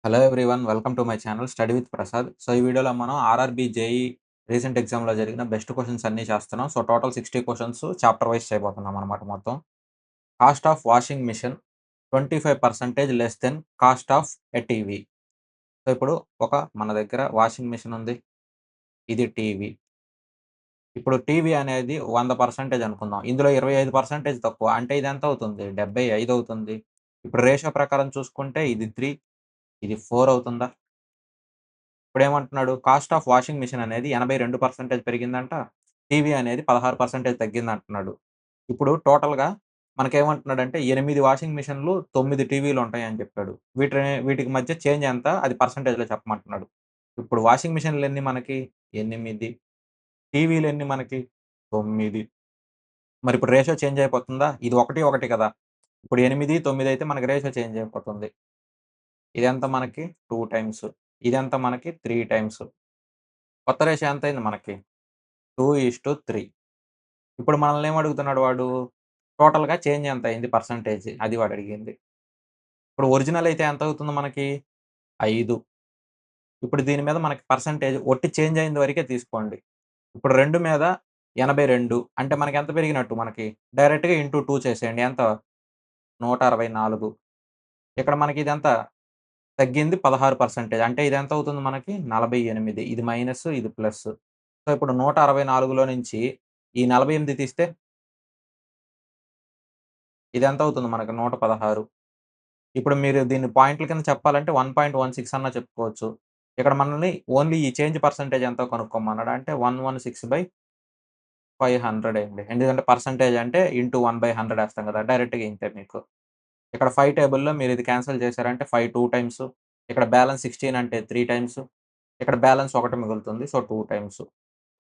Hello everyone. Welcome to my channel study with Prasad. So, ఈ వీడియోలో మనం ఆర్ఆర్‌బీ, జేఈఈ రీసెంట్ ఎగ్జామ్‌లో జరిగిన బెస్ట్ క్వెషన్స్ అన్నీ చేస్తున్నాం. So, total 60 questions chapter wise చేయబోతున్నాం అనమాట మొత్తం. Cost of washing machine 25% less than cost of a TV. So, ఇప్పుడు మన దగ్గర వాషింగ్ మిషన్ ఉంది. ఇది టీవీ. ఇప్పుడు టీవీ అనేది 100% అనుకుందాం. ఇందులో 25% తక్కువ. అంటే ఇది ఎంత అవుతుంది? 75 అవుతుంది. ఇప్పుడు రేషియో ప్రకారం చూసుకుంటే ఇది 3, ఇది 4 అవుతుందా? ఇప్పుడేమంటున్నాడు? కాస్ట్ ఆఫ్ వాషింగ్ మిషన్ అనేది 82% పెరిగిందంట. టీవీ అనేది 16% తగ్గిందంటున్నాడు. ఇప్పుడు టోటల్‌గా మనకేమంటున్నాడంటే 8 వాషింగ్ మిషన్‌లు, 9 టీవీలుంటాయని చెప్పాడు. వీటికి మధ్య చేంజ్ ఎంత? అది పర్సెంటేజ్‌లో చెప్పమంటున్నాడు. ఇప్పుడు వాషింగ్ మిషన్‌లెన్ని మనకి? 8. టీవీలెన్ని మనకి? 9. మరిప్పుడు రేషియో చేంజ్ అయిపోతుందా? ఇది 1, 1 కదా! ఇప్పుడు 8, 9 అయితే మనకి రేషియో చేంజ్ అయిపోతుంది. ఇదెంత మనకి? 2 టైమ్స్. ఇదెంత మనకి? 3 టైమ్స్. కొత్త రేషియో ఎంతయింది మనకి? 2:3. ఇప్పుడు మనల్నేమడుగుతున్నాడు వాడు? టోటల్‌గా చేంజ్ ఎంతయింది పర్సెంటేజ్ అది వాడడిగింది. ఇప్పుడు ఒరిజినల్ అయితే ఎంతవుతుంది మనకి? 5. ఇప్పుడు దీని మీద మనకి పర్సెంటేజ్ ఒట్టి చేంజ్ అయింది వరకే తీసుకోండి. ఇప్పుడు 2 మీద 82 అంటే మనకెంత పెరిగినట్టు మనకి? డైరెక్ట్‌గా ఇంటూ 2 చేసేయండి. ఎంత? 164. ఇక్కడ మనకి ఇదెంత? తగ్గింది 16%. అంటే ఇదెంతవుతుంది మనకి? 48. ఇది మైనస్, ఇది ప్లస్. సో, ఇప్పుడు 164లో నుంచి ఈ 48 తీస్తే ఇదెంతవుతుంది మనకు? 116. ఇప్పుడు మీరు దీన్ని పాయింట్ల కింద చెప్పాలంటే 1.16 అన్నా చెప్పుకోవచ్చు. ఇక్కడ మనల్ని ఓన్లీ ఈ చేంజ్ పర్సెంటేజ్ ఎంతో కనుక్కోమన్నాడు. అంటే 116/500 అండి. ఎందుకంటే పర్సెంటేజ్ అంటే ఇంటూ 1/100 ఏస్తాం కదా! డైరెక్ట్‌గా ఇంతే మీకు. ఇక్కడ 5 టేబుల్‌లో మీరు ఇది క్యాన్సెల్ చేశారంటే 5 2 టైమ్స్. ఇక్కడ బ్యాలెన్స్ 16 అంటే 3 టైమ్స్. ఇక్కడ బ్యాలెన్స్ 1 మిగులుతుంది. So, 2 times.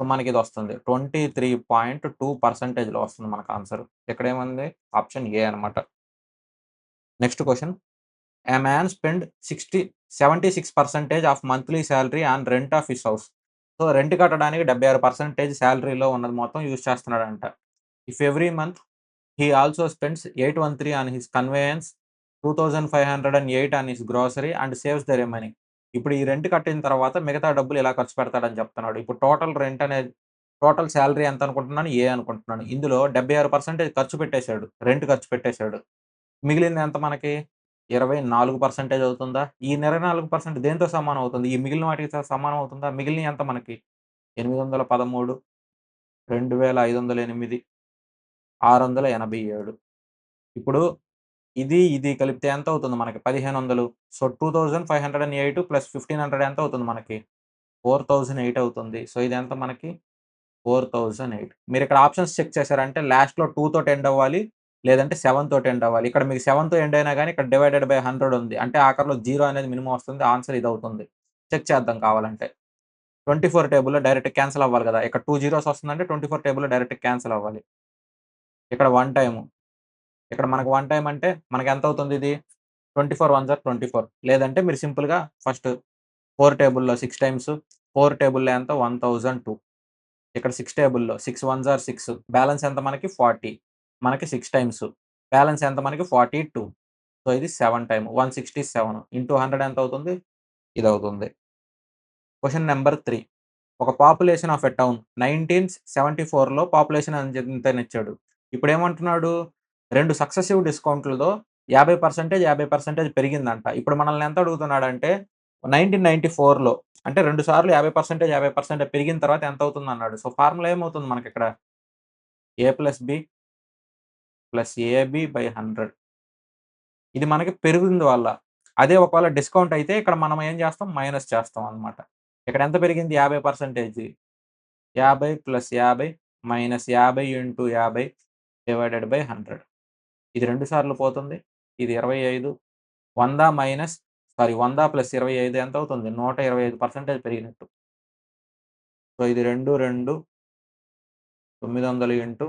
సో, మనకిదొస్తుంది. 23.2%లో వస్తుంది మనకు ఆన్సర్. ఇక్కడేముంది? ఆప్షన్ ఏ అనమాట. Next question. A man spent 76% of monthly salary on rent of his house. So, rent కట్టడానికి 76% సాలరీలో ఉన్నది మొత్తం యూజ్ చేస్తున్నాడంట. If every month he also spends 813 on his conveyance, 2508 on his grocery and saves the remaining. ఇప్పుడు ఈ rent కట్టిన తర్వాత మిగతా డబ్బులు ఇలా ఖర్చు పెడతాడని చెప్తున్నాడు. ఇప్పుడు టోటల్ సాలరీ ఎంత అనుకుంటున్నాను? ఏ అనుకుంటున్నాను. ఇందులో 76% ఖర్చు పెట్టేసాడు. రెంట్ ఖర్చు పెట్టేసాడు. మిగిలింది ఎంత మనకి? 24% అవుతుందా? ఈ 24% దేనితో సమానం అవుతుంది? ఈ మిగిలిన వాటికి సమానం అవుతుందా? మిగిలినయి ఎంత మనకి? 813, 2508, 687. ఇప్పుడు ఇది కలిపితే ఎంత అవుతుంది మనకి? 1500. సో, 2508 ప్లస్ 1500 ఎంత అవుతుంది మనకి? 4008 అవుతుంది. సో, ఇదెంత మనకి? 4008. మీరిక్కడ ఆప్షన్స్ చెక్ చేసారంటే లాస్ట్‌లో 2 తోటి ఎండ్ అవ్వాలి. లేదంటే 7 తోటి ఎండ్ అవ్వాలి. ఇక్కడ మీకు 7తో ఎండ్ అయినా గాని ఇక్కడ డివైడెడ్ బై 100 ఉంది. అంటే ఆఖరిలో 0 అనేది మినిమమ్ వస్తుంది. ఆన్సర్ ఇదవుతుంది. చెక్ చేద్దాం కావాలంటే. 24 టేబుల్‌లో డైరెక్ట్ క్యాన్సెల్ అవ్వాలి గదా! ఇక్కడ 2 జీరోస్ వస్తుందంటే 24 టేబుల్‌లో డైరెక్ట్ క్యాన్సెల్ అవ్వాలి. ఇక్కడ 1 టైమ్. ఇక్కడ మనకు 1 టైమ్ అంటే మనకెంతవుతుంది ఇది? 24 వన్స్ ఆర్ 24. లేదంటే మీరు సింపుల్‌గా ఫస్ట్ 4 టేబుల్‌లో 6 టైమ్స్. 4 టేబుల్‌లో ఎంత? 1002. ఇక్కడ 6 టేబుల్‌లో 6 వన్స్ ఆర్ 6. బ్యాలెన్స్ ఎంత మనకి? 40. మనకి 6 టైమ్స్. బ్యాలెన్స్ ఎంత మనకి? 42. సో, ఇది 7 టైమ్. 167 ఇంటూ 100 ఎంత అవుతుంది? ఇదవుతుంది. Question number 3. ఒక పాపులేషన్ ఆఫ్ ఎ టౌన్ 1974లో పాపులేషన్ ఇంతనిచ్చాడు. ఇప్పుడేమంటున్నాడు? 2 సక్సెసివ్ డిస్కౌంట్‌లతో 50%, 50% పెరిగిందంట. ఇప్పుడు మనల్ని ఎంత అడుగుతున్నాడంటే 1994లో అంటే 2 సార్లు 50%, 50% పెరిగిన తర్వాత ఎంతవుతుందన్నాడు. సో, ఫార్ములా ఏమవుతుంది మనకిక్కడ? A plus B plus A B by 100. ఇది మనకి పెరిగింది వల్ల. అదే ఒకవేళ డిస్కౌంట్ అయితే ఇక్కడ మనం ఏం చేస్తాం? మైనస్ చేస్తాం అన్నమాట. ఇక్కడ ఎంత పెరిగింది? 50%. 50 plus 50 minus 50 into 50 divided by 100. ఇది 2 సార్లు పోతుంది. ఇది 25. 100 మైనస్ 100 ప్లస్ 25 ఎంతవుతుంది? 125% పెరిగినట్టు. సో, ఇది 2, 2 900 ఇంటూ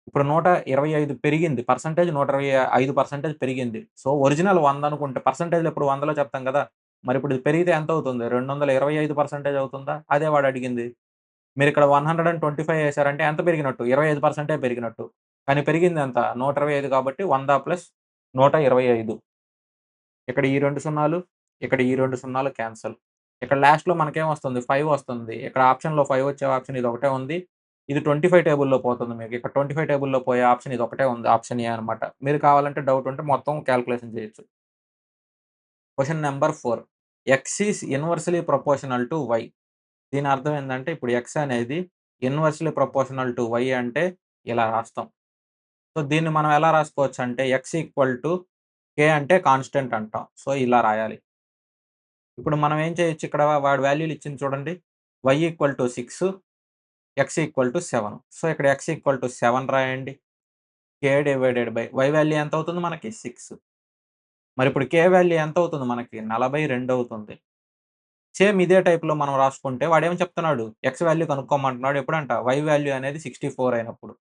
ఇప్పుడు 125 పెరిగింది. పర్సెంటేజ్ 125% పెరిగింది. సో, ఒరిజినల్ 100 అనుకుంటే పర్సెంటేజ్‌లో ఎప్పుడు 100లో చెప్తాం గదా! మరిప్పుడు ఇది పెరిగితే ఎంతవుతుంది? 225% అవుతుందా? అదే వాడడిగింది. మీరిక్కడ 125 ఏసారంటే ఎంత పెరిగినట్టు? 25% పెరిగినట్టు. కానీ పెరిగిందెంత? 125 కాబట్టి 100 ప్లస్ 125. ఇక్కడ ఈ 2 సున్నాలు ఇక్కడ ఈ 2 సున్నాలు క్యాన్సల్. ఇక్కడ లాస్ట్‌లో మనకేమొస్తుంది 5 వస్తుంది. ఇక్కడ ఆప్షన్‌లో 5 వచ్చే ఆప్షన్ ఇదొకటే ఉంది. ఇది 25 టేబుల్‌లో పోతుంది మీకు. ఇక్కడ 25 టేబుల్‌లో పోయే ఆప్షన్ ఇదొకటే ఉంది. ఆప్షన్ ఏ అనమాట. మీరు కావాలంటే డౌట్ ఉంటే మొత్తం కాలిక్యులేషన్ చేయొచ్చు. Question number 4 x is inversely proportional to y. దీని అర్థం ఏందంటే ఇప్పుడు ఎక్స్ అనేది ఇన్వర్స్‌లీ ప్రపోర్షనల్ టు వై అంటే ఇలా రాస్తాం. సో, దీన్ని మనం ఎలా రాసుకోవచ్చంటే ఎక్స్ ఈక్వల్ టు కే అంటే కాన్స్టెంట్ అంటాం. సో, ఇలా రాయాలి. ఇప్పుడు మనం ఏం చేయొచ్చు ఇక్కడ వాడి వాల్యూలు ఇచ్చింది చూడండి. y equal to 6, x equal to 7. So, ఇక్కడ x ఈక్వల్ టు 7 రాయండి. k divided by y value ఎంత అవుతుంది మనకి 6. మరిప్పుడు k వాల్యూ ఎంత అవుతుంది మనకి 42 అవుతుంది. సేమ్ ఇదే టైప్‌లో మనం రాసుకుంటే వాడేం చెప్తున్నాడు? x వాల్యూ కనుక్కోమంటున్నాడు. ఎప్పుడంట? y వాల్యూ అనేది 64 అయినప్పుడు.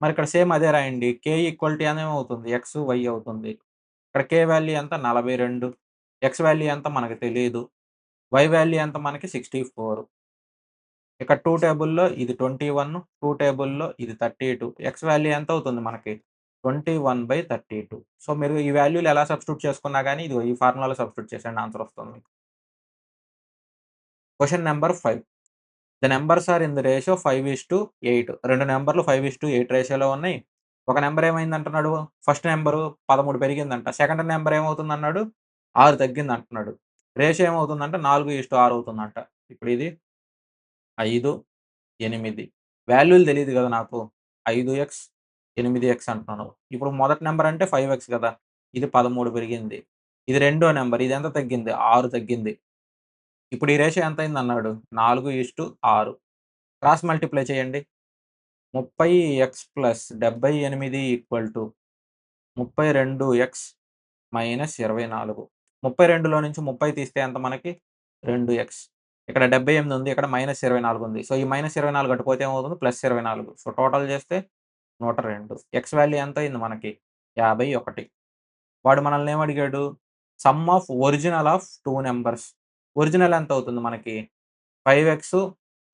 మరి ఇక్కడ సేమ్ అదే రాయండి. k ఈక్వల్ టు ఏమవుతుంది? x, y అవుతుంది. ఇక్కడ k వాల్యూ ఎంత? 42. x వాల్యూ ఎంత మనకు తెలీదు. y వాల్యూ ఎంత మనకి 64. ఇక్కడ 2 టేబుల్‌లో ఇది 21, 2 టేబుల్‌లో ఇది 32. x వాల్యూ ఎంత అవుతుంది మనకి? 21/32. సో, మీరు ఈ వాల్యూలు ఎలా సబ్స్టిట్యూట్ చేసుకున్నా గాని ఇదిగో ఈ ఫార్ములాలో సబ్స్టిట్యూట్ చేసేయండి ఆన్సర్ వస్తుంది మీకు. Question number 5 the numbers are in the ratio 5:8. 2 నంబర్‌లు 5:8 రేషియోలో ఉన్నాయి. ఒక నంబర్ ఏమైందంటున్నాడు? ఫస్ట్ నంబరు 13 పెరిగిందంట. సెకండ్ నంబర్ ఏమవుతుందన్నాడు? 6 తగ్గిందంటున్నాడు. రేషియో ఏమవుతుందంటే 4:6 అవుతుందంట. ఇప్పుడు ఇది 5, 8 వాల్యూలు తెలీదు గదా నాకు. 5x, 8x అంటున్నాను. ఇప్పుడు మొదటి నంబర్ అంటే 5x గదా! ఇది 13 పెరిగింది. ఇది రెండో నంబర్ ఇదెంత తగ్గింది? 6 తగ్గింది. ఇప్పుడు ఈ రేషియో ఎంతయిందన్నాడు? 4:6. క్రాస్ మల్టిప్లై చేయండి. 30x plus 78 equal to 32x minus 24. 32లో నుంచి 30 తీస్తే ఎంత మనకి? 2x. ఇక్కడ 78 ఉంది. ఇక్కడ -24 ఉంది. సో, ఈ -24 అటు పోతే ఏమవుతుంది? +24. సో, టోటల్ చేస్తే 102. x వాల్యూ ఎంత అయింది మనకి? 51. వాడు మనల్ని ఏమడిగాడు? Sum of original of 2 numbers. Original ఎంత అవుతుంది మనకి? 5x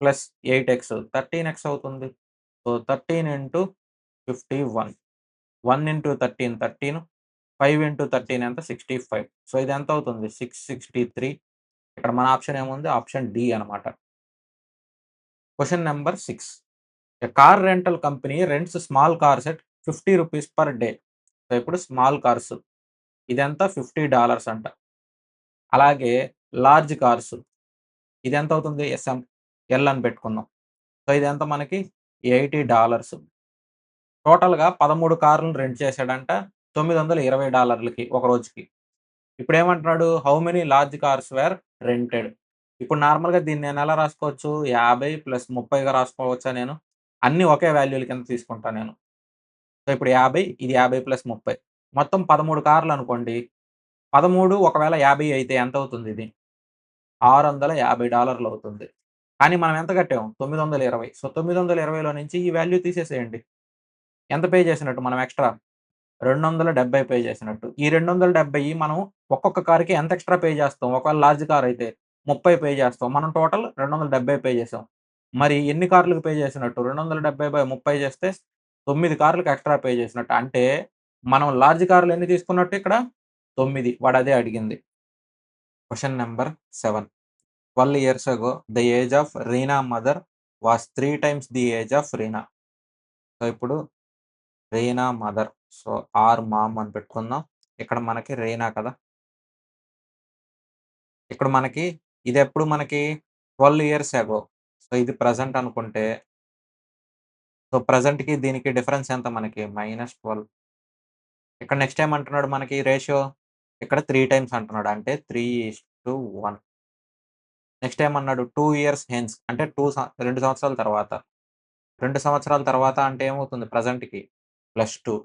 ప్లస్ 8x 13x అవుతుంది. So, 13 into 51. 1 ఇంటూ 13 13. 5 ఇంటూ 13 ఎంత? 65. సో, ఇది ఎంత అవుతుంది? 663. ఇక్కడ మన ఆప్షన్ ఏముంది? ఆప్షన్ డి అనమాట. Question number 6 a car rental company rents small cars at ₹50 per day. So, ఇప్పుడు స్మాల్ కార్స్ ఇదెంత? $50 అంట. అలాగే లార్జ్ కార్స్ ఇదెంత అవుతుంది? ఎల్ అని పెట్టుకుందాం. సో, ఇదెంత మనకి? $80. టోటల్‌గా 13 కార్‌లను రెంట్ చేశాడంట. $920కి ఒక రోజుకి. ఇప్పుడేమంటున్నాడు? How many large cars were rented. ఇప్పుడు నార్మల్‌గా దీన్ని నేనెలా రాసుకోవచ్చు? 50 ప్లస్ 30గా రాసుకోవచ్చా నేను? అన్నీ ఒకే వాల్యూల కింద తీసుకుంటా నేను. సో, ఇప్పుడు 50 ఇది 50 ప్లస్ 30 మొత్తం 13 కార్‌లనుకోండి. 13 ఒకవేళ 50 అయితే ఎంతవుతుంది ఇది? $650 అవుతుంది. కానీ మనం ఎంత కట్టాం? 920. సో, 920లో నుంచి ఈ వాల్యూ తీసేసేయండి. ఎంత పే చేసినట్టు మనం ఎక్స్‌ట్రా? 270 పే చేసినట్టు. ఈ 270 మనం ఒక్కొక్క కార్‌కి ఎంత ఎక్స్‌ట్రా పే చేస్తాం? ఒకవేళ లార్జ్ కార్ అయితే 30 పే చేస్తాం. మనం టోటల్ 270 పే చేసాం. మరి ఎన్ని కార్‌లకి పే చేసినట్టు? 270/30 చేస్తే 9 కార్‌లకి ఎక్స్‌ట్రా పే చేసినట్టు. అంటే మనం లార్జ్ కార్‌లు ఎన్ని తీసుకున్నట్టు ఇక్కడ? 9 వాడదే అడిగింది. Question number 7 12 years ago the age of Reena mother was 3 times the age of Reena. So, ఇప్పుడు Reena mother. So, or mom అని పెట్టుకుందాం. ఇక్కడ మనకి రీనా కదా! ఇక్కడ మనకి ఇదెప్పుడు మనకి 12 ఇయర్స్ అగో. సో, ఇది ప్రెజెంట్ అనుకుంటే, సో, ప్రెజెంట్‌కి దీనికి డిఫరెన్స్ ఎంత మనకి? -12. ఇక్కడ నెక్స్ట్ ఏమంటున్నాడు మనకి రేషియో? ఇక్కడ 3 టైమ్స్ అంటున్నాడు. అంటే 3:1. నెక్స్ట్ ఏమన్నాడు? 2 ఇయర్స్ హెన్స్ అంటే 2 సంవత్సరాల తర్వాత. 2 సంవత్సరాల తర్వాత అంటే ఏమవుతుంది ప్రెజెంట్‌కి? +2.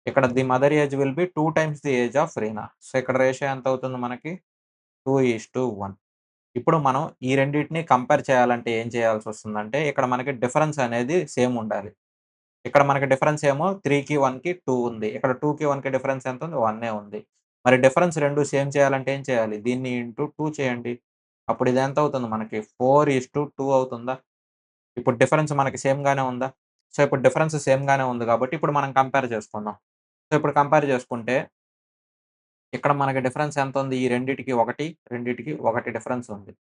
ఇక్కడ the mother age will be 2 times the age of Reena. So, ఇక్కడ రేషియో ఎంత అవుతుంది మనకి? 2:1. ఇప్పుడు మనం ఈ రెండిటిని కంపేర్ చేయాలంటే ఏం చేయాల్సొస్తుందంటే, ఇక్కడ మనకి డిఫరెన్స్ అనేది సేమ్ ఉండాలి. ఇక్కడ మనకి డిఫరెన్స్ ఏమో 3కి, 1కి 2 ఉంది. ఇక్కడ 2కి, 1కి డిఫరెన్స్ ఎంత ఉంది? 1 ఉంది. మరి డిఫరెన్స్ 2 సేమ్ చేయాలంటే ఏం చేయాలి? దీన్ని ఇంటూ 2 చేయండి. అప్పుడు ఇది ఎంత అవుతుంది మనకి? 4:2 అవుతుందా? ఇప్పుడు డిఫరెన్స్ మనకి సేమ్ గానే ఉందా? సో, ఇప్పుడు డిఫరెన్స్ సేమ్ గానే ఉంది కాబట్టి ఇప్పుడు మనం కంపేర్ చేసుకుందాం. సో, ఇప్పుడు కంపేర్ చేసుకుంటే ఇక్కడ మనకి డిఫరెన్స్ ఎంతుంది? ఈ రెండిటికి 1, రెండిటికి 1 డిఫరెన్స్ ఉంది.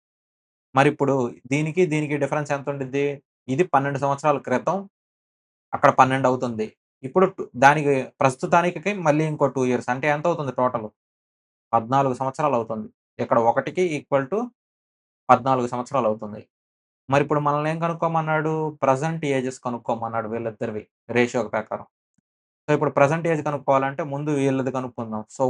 మరిప్పుడు దీనికి డిఫరెన్స్ ఎంతుండిద్ది? ఇది 12 సంవత్సరాల క్రితం, అక్కడ 12 అవుతుంది. ఇప్పుడు దానికి ప్రస్తుతానికి మళ్ళీ ఇంకో 2 ఇయర్స్ అంటే ఎంతవుతుంది టోటలు? 14 సంవత్సరాలవుతుంది. ఇక్కడ 1కి ఈక్వల్ టు 14 సంవత్సరాలవుతుంది. మరిప్పుడు మనల్ని ఏం కనుక్కోమన్నాడు? ప్రెజెంట్ ఏజెస్ కనుక్కోమన్నాడు వీళ్ళిద్దరివి రేషియో ప్రకారం. సో, ఇప్పుడు ప్రెజెంట్ ఏజ్ కనుక్కోవాలంటే ముందు వీళ్ళది కనుక్కుందాం. సో,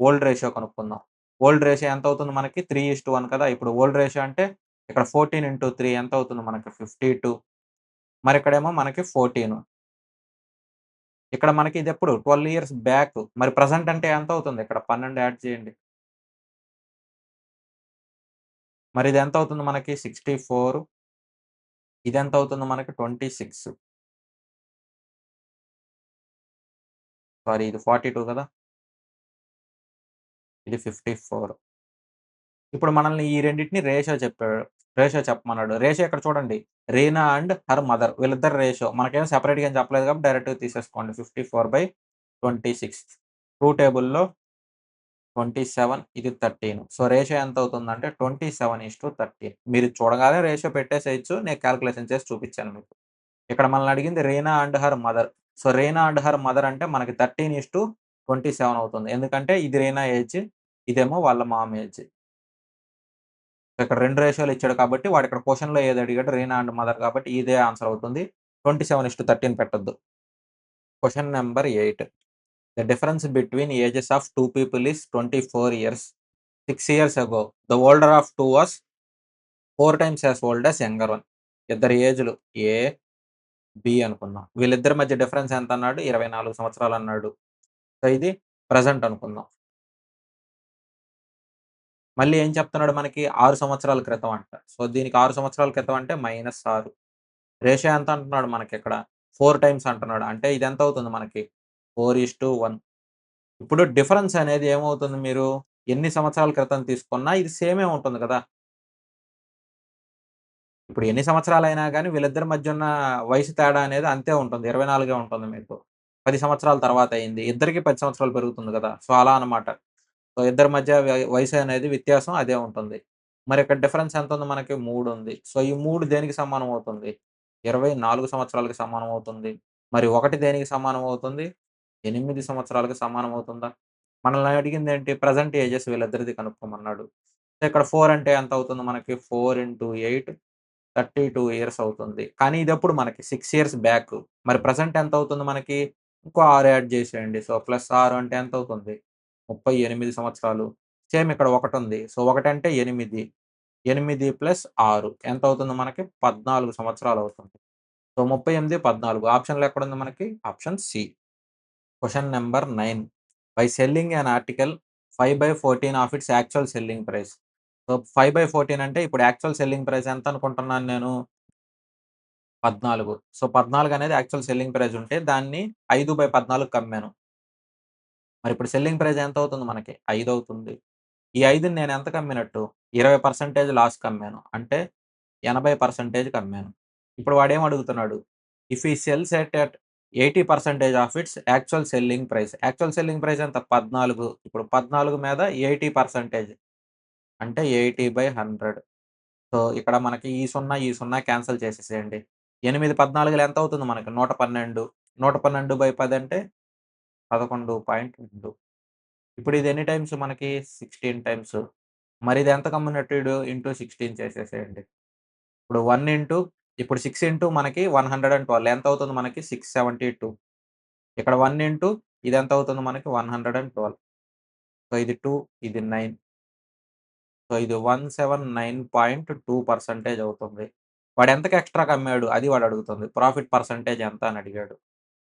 ఓల్డ్ రేషియో కనుక్కుందాం. ఓల్డ్ రేషియో ఎంతవుతుంది మనకి? 3:1 కదా! ఇప్పుడు ఓల్డ్ రేషియో అంటే ఇక్కడ 14 x 3 ఎంతవుతుంది మనకి? 52. మరిక్కడేమో మనకి 14. ఇక్కడ మనకి ఇదెప్పుడు? 12 ఇయర్స్ బ్యాక్. మరి ప్రెజెంట్ అంటే ఎంతవుతుంది? ఇక్కడ 12 యాడ్ చేయండి. మరి ఇదెంతవుతుంది మనకి? 64. ఇదెంతవుతుంది మనకి? 26. సారీ, ఇది 42 కదా! ఇది 54. ఇప్పుడు మనల్ని ఈ రెండిటిని రేషియో చెప్పమన్నాడు. రేషియో ఇక్కడ చూడండి. రీనా అండ్ హర్ మదర్ వీళ్ళిద్దరి రేషియో. మనకేమో సెపరేట్‌గా ఏం చెప్పలేదు కాబట్టి డైరెక్ట్‌గా తీసేసుకోండి. 54/26. ట్రూత్ టేబుల్‌లో 27, ఇది 13. సో, రేషియో ఎంతవుతుందంటే 27:13. మీరు చూడగానే రేషియో పెట్టేసేయొచ్చు. నేను కాలిక్యులేషన్ చేసి చూపిచ్చాను మీకు. ఇక్కడ మనల్ని అడిగింది Reena and her mother. So, Reena and her mother అంటే మనకి 13:27 అవుతుంది. ఎందుకంటే ఇది రీనా ఏజ్, ఇదేమో వాళ్ళ మామ్ ఏజ్. ఇక్కడ 2 రేషియోలు ఇచ్చాడు కాబట్టి వాడిక్కడ క్వెషన్‌లో ఏది అడిగాడో రీనా అండ్ మదర్ కాబట్టి ఇదే ఆన్సర్ అవుతుంది. 27:13 పెట్టొద్దు. Question number 8. The difference between ages of 2 people is 24 years. 6 years ago the older of 2 was 4 times as old as younger one. ఇద్దరి ఏజ్‌లు ఏ, బి అనుకుందాం. వీళ్ళిద్దరి మధ్య డిఫరెన్స్ ఎంతన్నాడు? 24 సంవత్సరాలన్నాడు. సో, ఇది ప్రెజెంట్ అనుకుందాం. మళ్ళీ ఏం చెప్తున్నాడు మనకి? 6 సంవత్సరాల క్రితం అంట. సో, దీనికి 6 సంవత్సరాల క్రితం అంటే -6. రేషియో ఎంత అంటున్నాడు మనకిక్కడ? 4 టైమ్స్ అంటున్నాడు. అంటే ఇదెంతవుతుంది మనకి? 4:1. ఇప్పుడు డిఫరెన్స్ అనేది ఏమవుతుంది మీరు ఎన్ని సంవత్సరాల క్రితం తీసుకున్నా ఇది సేమే ఉంటుంది కదా! ఇప్పుడు ఎన్ని సంవత్సరాలైనా గాని వీళ్ళిద్దరి మధ్య ఉన్న వయసు తేడా అనేది అంతే ఉంటుంది. 24 ఉంటుంది మీకు. 10 సంవత్సరాల తర్వాత అయింది. ఇద్దరికీ 10 సంవత్సరాలు పెరుగుతుంది కదా! సో, అలా అన్నమాట. సో, ఇద్దరి మధ్య వయసు అనేది వ్యత్యాసం అదే ఉంటుంది. మరి ఇక్కడ డిఫరెన్స్ ఎంతుంది మనకి? 3 ఉంది. సో, ఈ 3 దేనికి సమానం అవుతుంది? 24 సంవత్సరాలకి సమానం అవుతుంది. మరి 1 దేనికి సమానం అవుతుంది? 8 సంవత్సరాలకి సమానం అవుతుందా? మనల్ని అడిగిందేంటి? ప్రెజెంట్ ఏజెస్ వీళ్ళిద్దరిది కనుక్కోమన్నాడు. సో, ఇక్కడ 4 అంటే ఎంత అవుతుంది మనకి? 4 x 8 32 ఇయర్స్ అవుతుంది. కానీ ఇదెప్పుడు మనకి 6 ఇయర్స్ బ్యాక్. మరి ప్రెజెంట్ ఎంత అవుతుంది మనకి? ఇంకో 6 యాడ్ చేసేయండి. సో, +6 అంటే ఎంతవుతుంది? 38 సంవత్సరాలు. సేమ్ ఇక్కడ ఒకటుంది. సో, 1 అంటే 8. 8 + 6 ఎంతవుతుంది మనకి? 14 సంవత్సరాలవుతుంది. సో, 38, 14 ఆప్షన్‌లో ఎక్కడుంది మనకి? Option C. Question number 9. By selling an article 5/14 of its actual selling price. So, 5/14 అంటే ఇప్పుడు యాక్చువల్ సెల్లింగ్ ప్రైస్ ఎంత అనుకుంటున్నాను నేను? 14. సో, 14 అనేది యాక్చువల్ సెల్లింగ్ ప్రైస్ ఉంటే దాన్ని 5/14కి అమ్మాను. మరిప్పుడు సెల్లింగ్ ప్రైస్ ఎంతవుతుంది మనకి? 5 అవుతుంది. ఈ 5ని నేను ఎంతకు అమ్మినట్టు? 20% లాస్‌కమ్మాను. అంటే 80%కి అమ్మాను. ఇప్పుడు వాడేం అడుగుతున్నాడు? If he cells at 80% of its actual selling price. Actual selling price ఎంత? 14. ఇప్పుడు 14 మీద 80% అంటే 80/100. సో, ఇక్కడ మనకి ఈ 0 క్యాన్సెల్ చేసేసేయండి. 8 14లు ఎంతవుతుంది మనకి? 112. 112/10 అంటే 11.2. ఇప్పుడు ఇది ఎన్ని టైమ్స్ మనకి? 16 టైమ్స్. మరి ఇది ఎంత కమ్మినట్టు ఈడు? ఇంటూ 16 చేసేసేయండి. ఇప్పుడు 1 ఇంటూ ఇప్పుడు 6 ఇంటూ మనకి 112 ఎంతవుతుంది మనకి? 672. ఇక్కడ 1 ఇంటూ ఇదెంతవుతుంది మనకి? 112. సో, ఇది 2, ఇది 9. సో, ఇది 179.2% అవుతుంది. వాడెంతకి ఎక్స్‌ట్రాకి అమ్మాడు? అది వాడడుగుతుంది. ప్రాఫిట్ పర్సెంటేజ్ ఎంత అని అడిగాడు.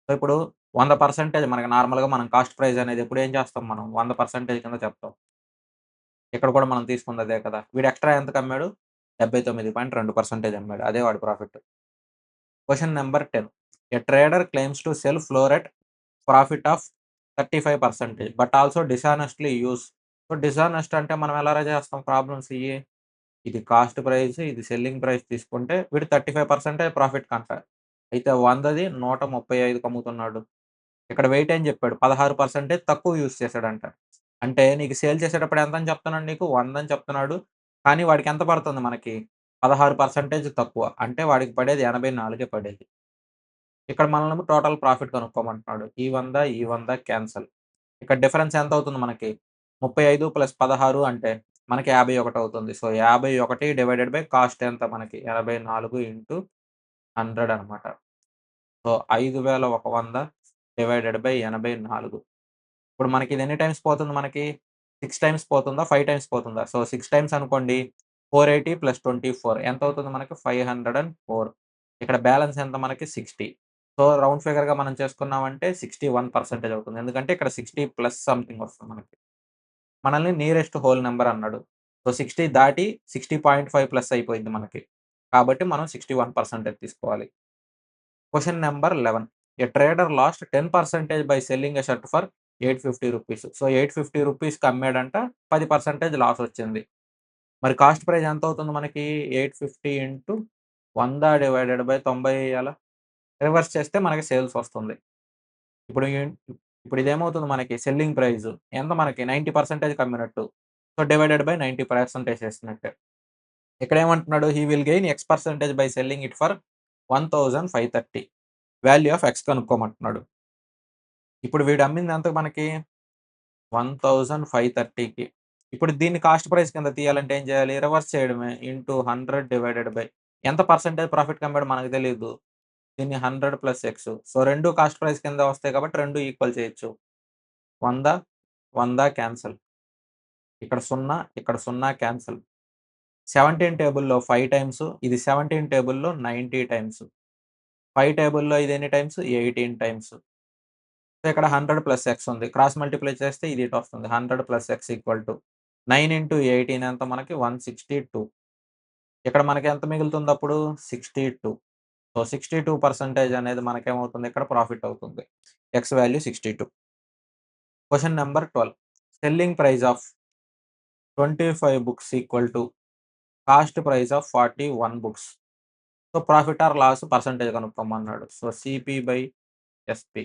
సో, ఇప్పుడు 100% మనకి నార్మల్‌గా మనం కాస్ట్ ప్రైస్ అనేది ఎప్పుడు ఏం చేస్తాం మనం? 100% కింద చెప్తాం. ఇక్కడ కూడా మనం తీసుకుందదే కదా! వీడు ఎక్స్‌ట్రా ఎంతకమ్మాడు? 79.2% అమ్మాడు. అదే వాడి profit. Question number 10. A trader claims to sell floor at profit of 35% but also dishonestly use. So, dishonest అంటే మనం ఎలారా చేస్తాం ప్రాబ్లమ్స్ ఇయ్యి? ఇది కాస్ట్ ప్రైస్, ఇది సెల్లింగ్ ప్రైస్ తీసుకుంటే వీడు 35% ప్రాఫిట్ కంట. అయితే 100ది 135కి అమ్ముతున్నాడు. ఇక్కడ వెయిట్ ఏం చెప్పాడు? 16% తక్కువ యూజ్ చేశాడంట. అంటే నీకు సేల్ చేసేటప్పుడు ఎంతని చెప్తున్నాడు నీకు? 100 అని చెప్తున్నాడు. కానీ వాడికి ఎంత పడుతుంది మనకి? 16% తక్కువ. అంటే వాడికి పడేది 84 పడేది. ఇక్కడ మనల్నేమో టోటల్ ప్రాఫిట్ కనుక్కోమంటున్నాడు. ఈ 100, ఈ 100 క్యాన్సెల్. ఇక్కడ డిఫరెన్స్ ఎంత అవుతుంది మనకి? 35 ప్లస్ 16 అంటే మనకి 51 అవుతుంది. సో, 51 డివైడెడ్ బై కాస్ట్ ఎంత మనకి? 84 ఇంటూ 100 అనమాట. So, 5100 divided by 84. ఇప్పుడు మనకి ఇది ఎన్ని టైమ్స్ పోతుంది మనకి? 6 టైమ్స్ పోతుందా? 5 టైమ్స్ పోతుందా? సో, 6 టైమ్స్ అనుకోండి. 480 ప్లస్ 24 ఎంత అవుతుంది మనకి? 504. ఇక్కడ బ్యాలెన్స్ ఎంత మనకి? 60. సో, రౌండ్ ఫిగర్‌గా మనం చేసుకున్నామంటే 61% అవుతుంది. ఎందుకంటే ఇక్కడ 60 ప్లస్ సంథింగ్ వస్తుంది మనకి. మనల్ని నియరెస్ట్ హోల్ నంబర్ అన్నాడు. సో, 60 దాటి 60.5 ప్లస్ అయిపోయింది మనకి. కాబట్టి మనం 61% తీసుకోవాలి. Question number 11. A trader lost 10% by selling a shirt for ₹850. So, ₹850కి అమ్మాడంట. 10% లాస్ వచ్చింది. మరి కాస్ట్ ప్రైస్ ఎంత అవుతుంది మనకి? 850 ఇంటూ 100 డివైడెడ్ బై 90 ఎయ్యాలా? రివర్స్ చేస్తే మనకి సేల్స్ వస్తుంది. ఇప్పుడు ఇప్పుడు ఇదేమవుతుంది మనకి సెల్లింగ్ ప్రైస్ ఎంత మనకి 90% కమ్మినట్టు. సో, డివైడెడ్ బై 90% ఏసినట్టే. ఇక్కడేమంటున్నాడు? He will gain X percentage by selling it for 1530. Value of X కనుక్కోమంటున్నాడు. ఇప్పుడు వీడు అమ్మింది ఎంతకు మనకి? 1530కి. ఇప్పుడు దీన్ని కాస్ట్ ప్రైస్ కింద తీయాలంటే ఏం చేయాలి? రివర్స్ చేయడమే. ఇంటూ 100 డివైడెడ్ బై ఎంత పర్సెంటేజ్ ప్రాఫిట్‌కి అమ్మాడో మనకు తెలీదు. దీన్ని 100 plus X. So, 2 cost price కింద వస్తాయి కాబట్టి 2 ఈక్వల్ చేయొచ్చు. 100, 100 క్యాన్సెల్. ఇక్కడ 0, ఇక్కడ 0 క్యాన్సెల్. 17 టేబుల్‌లో 5 టైమ్స్, ఇది 17 టేబుల్‌లో 90 టైమ్స్. 5 టేబుల్‌లో ఇది ఎన్ని టైమ్స్? 18 టైమ్స్. సో, ఇక్కడ 100 ప్లస్ ఎక్స్ ఉంది. క్రాస్ మల్టిప్లై చేస్తే ఇది ఇటొస్తుంది. 100 plus X equal to 9 into 18 ఎంత మనకి? 162. ఇక్కడ మనకి ఎంత మిగులుతుందప్పుడు? 62. సో, 62% అనేది మనకేమవుతుంది? ఇక్కడ ప్రాఫిట్ అవుతుంది. X value 62. Question number 12. Selling price of 25 books equal to cost price of 41 books. So, profit or loss percentage కనుక్కోమన్నాడు. So, CP by SP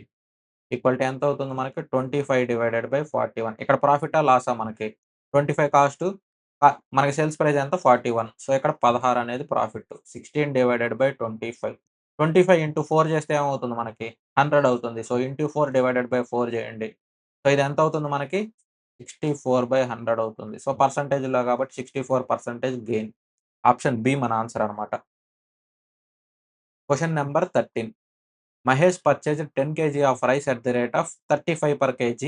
equal to ఎంత అవుతుంది మనకి? 25 డివైడెడ్ బై 41. ఇక్కడ ప్రాఫిటా? లాసా మనకి? 25 కాస్ట్ మనకి సేల్స్ ప్రైస్ ఎంత? 41. So, ఇక్కడ 16 అనేది ప్రాఫిట్. 16 divided by 25. 25 ఇంటూ 4 చేస్తే ఏమవుతుంది మనకి? 100 అవుతుంది. సో, ఇంటూ 4 డివైడెడ్ బై 4 చేయండి. సో, ఇది ఎంత అవుతుంది మనకి? 64/100 అవుతుంది. సో, పర్సెంటేజ్‌లో కాబట్టి 64% గెయిన్. ఆప్షన్ బి మన ఆన్సర్ అనమాట. Question number 13. Mahesh purchased 10 kg of rice at the rate of 35 per kg